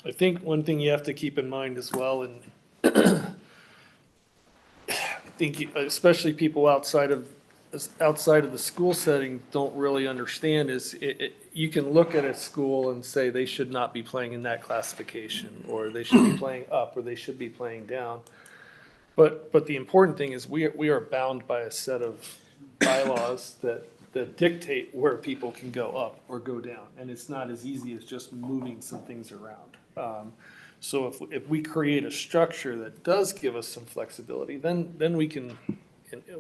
I think one thing you have to keep in mind as well, and I think especially people outside of the school setting don't really understand is you can look at a school and say they should not be playing in that classification, or they should be playing up, or they should be playing down. But the important thing is we are bound by a set of bylaws that dictate where people can go up or go down, and it's not as easy as just moving some things around. So if we create a structure that does give us some flexibility, then we can,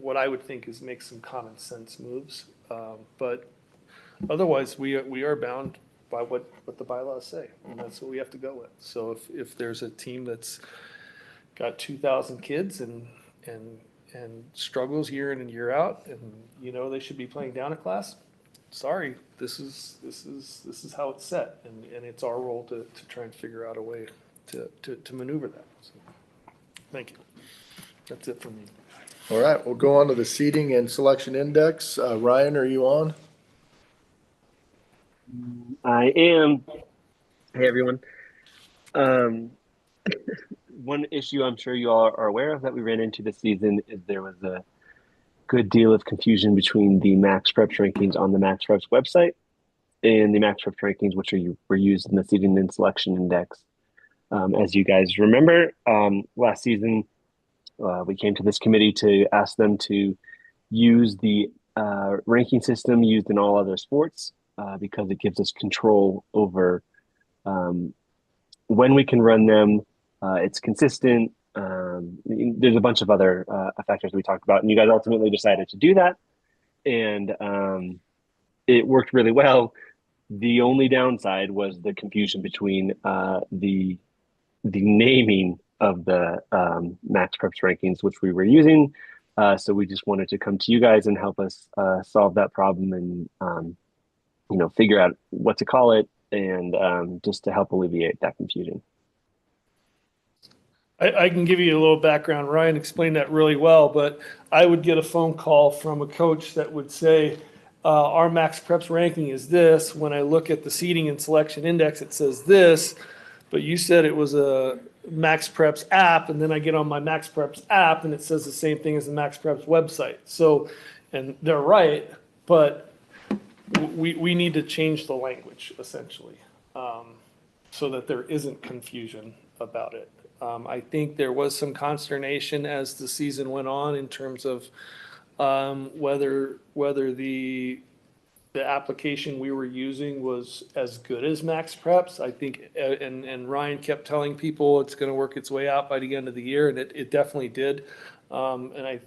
what I would think is make some common sense moves. But otherwise, we are bound by what the bylaws say, and that's what we have to go with. So if there's a team that's got 2,000 kids and struggles year in and year out, and they should be playing down a class, sorry, this is how it's set, and it's our role to try and figure out a way to maneuver that. So, thank you. That's it for me. All right, we'll go on to the seating and selection index. Ryan, are you on? I am. Hey, everyone. One issue I'm sure you all are aware of that we ran into this season is there was a good deal of confusion between the Max Preps rankings on the Max Preps website and the Max Preps rankings, which were used in the seating and selection index. As you guys remember, last season, we came to this committee to ask them to use the ranking system used in all other sports because it gives us control over when we can run them. It's consistent. There's a bunch of other factors we talked about, and you guys ultimately decided to do that, and it worked really well. The only downside was the confusion between the naming of the Max Preps rankings, which we were using. So we just wanted to come to you guys and help us solve that problem and figure out what to call it and just to help alleviate that confusion. I can give you a little background. Ryan explained that really well, but I would get a phone call from a coach that would say, our max preps ranking is this. When I look at the seating and selection index, it says this, but you said it was a max preps app. And then I get on my max preps app and it says the same thing as the max preps website. So, and they're right, but we need to change the language essentially, so that there isn't confusion about it. I think there was some consternation as the season went on in terms of whether the application we were using was as good as Max Preps. I think, and Ryan kept telling people it's going to work its way out by the end of the year, and it definitely did. And I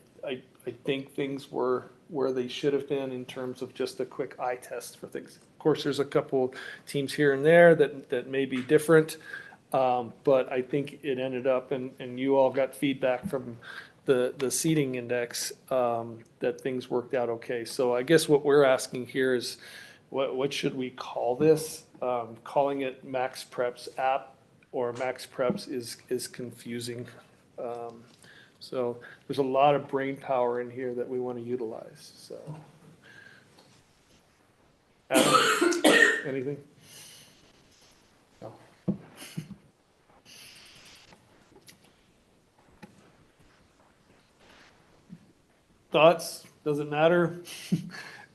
think things were where they should have been in terms of just a quick eye test for things. Of course, there's a couple teams here and there that may be different. But I think it ended up, and you all got feedback from the seating index, that things worked out okay. So I guess what we're asking here is, what should we call this? Calling it Max Preps app or Max Preps is confusing. So there's a lot of brain power in here that we want to utilize, so. Adam, anything? No. Thoughts? Does it matter?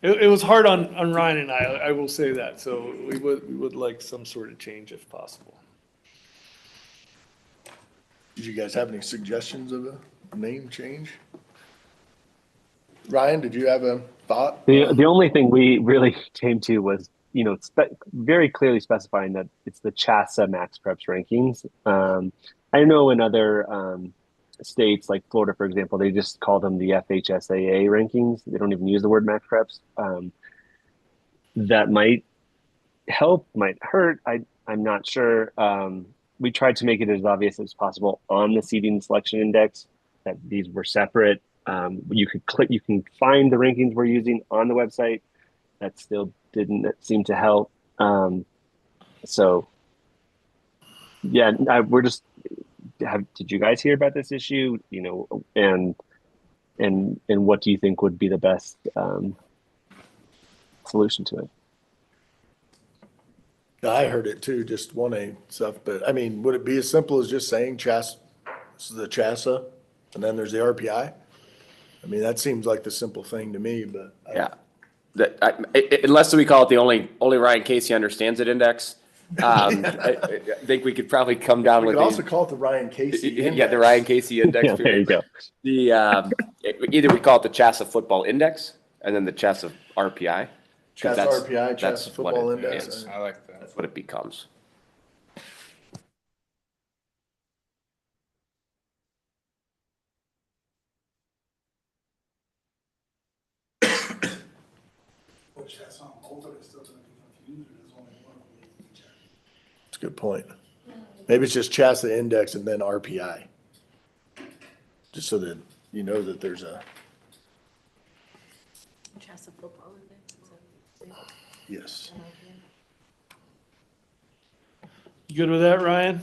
It was hard on Ryan and I will say that. So we would like some sort of change if possible. Did you guys have any suggestions of a name change? Ryan, did you have a thought? The only thing we really came to was, very clearly specifying that it's the CHSAA Max Preps rankings. I know in other states, like Florida, for example, they just call them the FHSAA rankings. They don't even use the word Max Preps. That might help, might hurt. I'm not sure. We tried to make it as obvious as possible on the seating selection index that these were separate. You can find the rankings we're using on the website. That still didn't seem to help. So yeah, we're just, did you guys hear about this issue? And what do you think would be the best solution to it? I heard it too, just 1A stuff, but I mean, would it be as simple as just saying this is the CHSAA, and then there's the RPI? I mean, that seems like the simple thing to me, but. Yeah. Unless we call it the only Ryan Casey understands it index. I think we could probably come down We with could also call it the Ryan Casey index. Yeah, the Ryan Casey index. Yeah, there you go. Either we call it the CHSAA football index and then the CHSAA RPI. CHSAA RPI, CHSAA football index. I like that. That's what it becomes. Which that's on both of it, still gonna be confused, or there's only one of them. That's a good point. Maybe it's just CHSAA index and then RPI. Just so that you know that there's a, CHSAA football index. yes. You good with that, Ryan?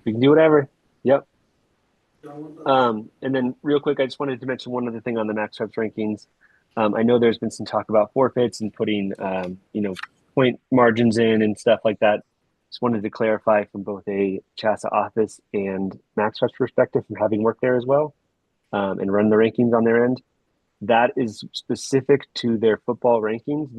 We can do whatever. Yep. And then real quick, I just wanted to mention one other thing on the Max Preps rankings. I know there's been some talk about forfeits and putting, point margins in and stuff like that. Just wanted to clarify from both a CHSAA office and Max Preps perspective, from having worked there as well, and run the rankings on their end. That is specific to their football rankings.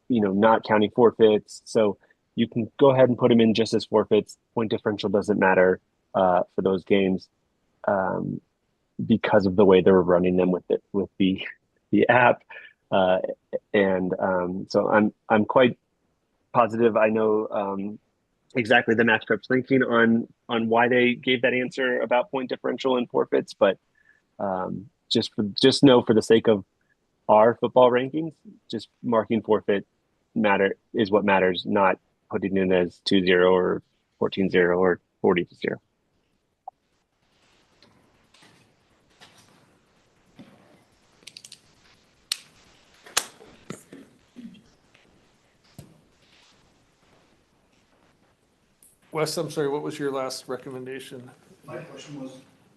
Not counting forfeits. So you can go ahead and put them in just as forfeits. Point differential doesn't matter for those games. Because of the way they were running them with the app, so I'm quite positive. I know exactly the Max Preps linking on why they gave that answer about point differential and forfeits, but just know for the sake of our football rankings, just marking forfeit is what matters, not putting in as 2-0 or 14-0 or 40-0. Wes, I'm sorry, what was your last recommendation? My question was,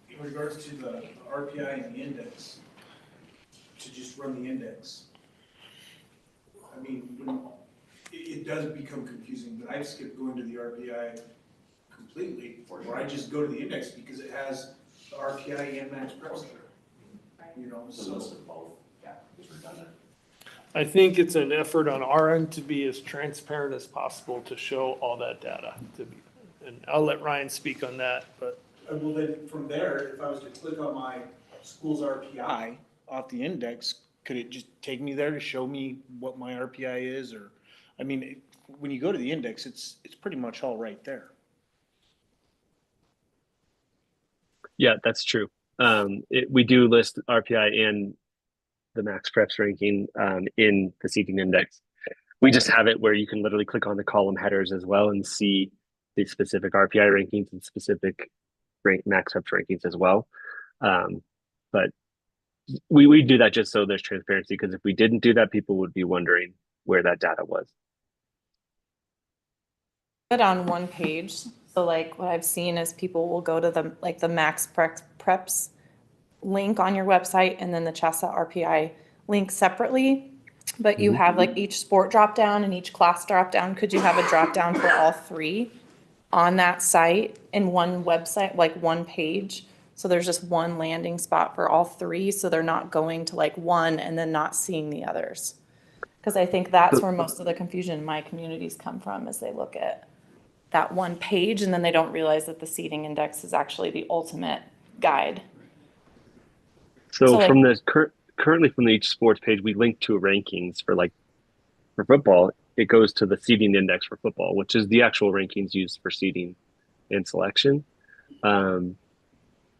in regards to the RPI and the index, to just run the index. I mean, it does become confusing, but I've skipped going to the RPI completely, or I just go to the index because it has the RPI and max preps there. You know, so. both, yeah, it's redundant. I think it's an effort on our end to be as transparent as possible to show all that data. And I'll let Ryan speak on that, but. Well, then from there, if I was to click on my school's RPI off the index, could it just take me there to show me what my RPI is? Or, I mean, when you go to the index, it's pretty much all right there. Yeah, that's true. We do list RPI and the max preps ranking in the seating index. We just have it where you can literally click on the column headers as well and see the specific RPI rankings and specific max preps rankings as well. But we do that just so there's transparency, because if we didn't do that, people would be wondering where that data was. But on one page, so like what I've seen is people will go to the max preps link on your website and then the CHSAA RPI link separately, but you have like each sport drop down and each class drop down. Could you have a drop down for all three on that site in one website, like one page? So there's just one landing spot for all three, so they're not going to like one and then not seeing the others. Because I think that's where most of the confusion in my communities come from, is they look at that one page and then they don't realize that the seating index is actually the ultimate guide. So like, from the currently from the each sports page, we link to rankings for football. It goes to the seeding index for football, which is the actual rankings used for seeding and selection.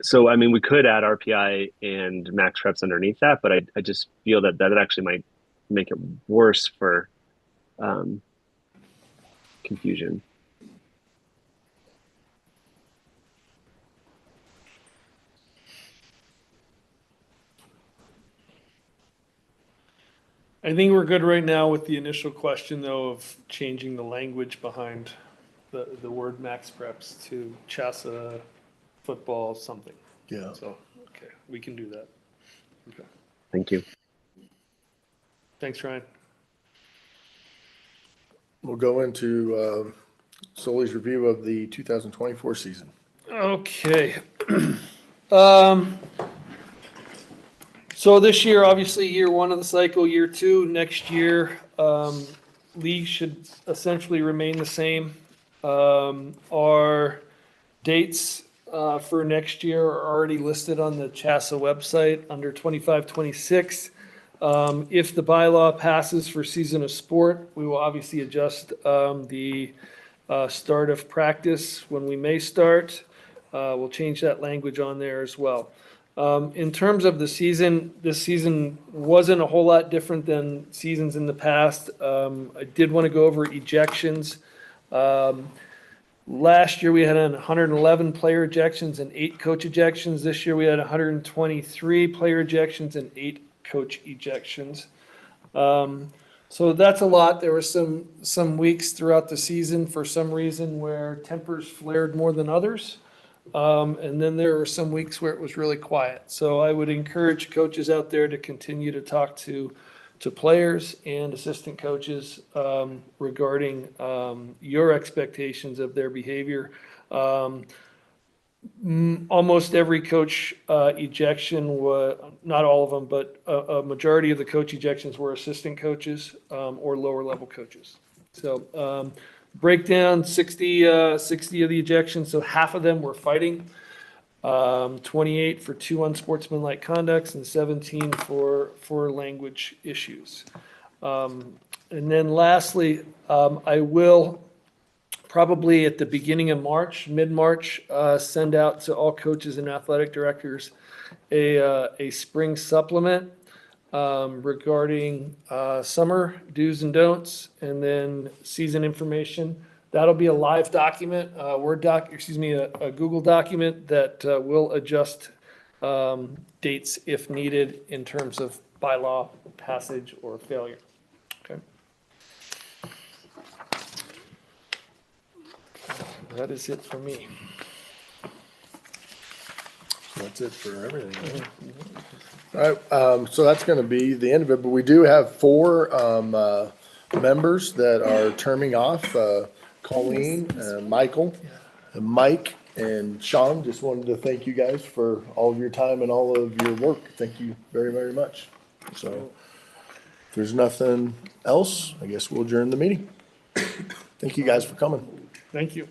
So, I mean, we could add RPI and max reps underneath that, but I just feel that actually might make it worse for confusion. I think we're good right now with the initial question, though, of changing the language behind the word max preps to CHSAA football something. Yeah. So, okay, we can do that. Okay. Thank you. Thanks, Ryan. We'll go into Sully's review of the 2024 season. Okay. So this year, obviously, year one of the cycle, year two, next year, league should essentially remain the same. Our dates for next year are already listed on the CHSAA website under 25-26. If the bylaw passes for season of sport, we will obviously adjust the start of practice when we may start. We'll change that language on there as well. In terms of the season, this season wasn't a whole lot different than seasons in the past. I did want to go over ejections. Last year, we had 111 player ejections and 8 coach ejections. This year, we had 123 player ejections and 8 coach ejections. So that's a lot. There were some weeks throughout the season, for some reason, where tempers flared more than others. And then there were some weeks where it was really quiet. So I would encourage coaches out there to continue to talk to players and assistant coaches regarding your expectations of their behavior. Almost every coach ejection was, not all of them, but a majority of the coach ejections were assistant coaches or lower level coaches. So breakdown, 60 of the ejections, so half of them were fighting, 28 for 2 unsportsmanlike conducts, and 17 for language issues. And then lastly, I will probably at the beginning of March, mid-March, send out to all coaches and athletic directors a spring supplement regarding summer do's and don'ts, and then season information. That'll be a live document, a Google document that will adjust dates if needed in terms of bylaw passage or failure. Okay. that is it for me. That's it for everything. Right? All right, so that's gonna be the end of it, but we do have four, members that are terming off, Colleen, Michael, and Mike, and Sean. Just wanted to thank you guys for all of your time and all of your work. Thank you very, very much. So, if there's nothing else, I guess we'll adjourn the meeting. Thank you guys for coming. Thank you.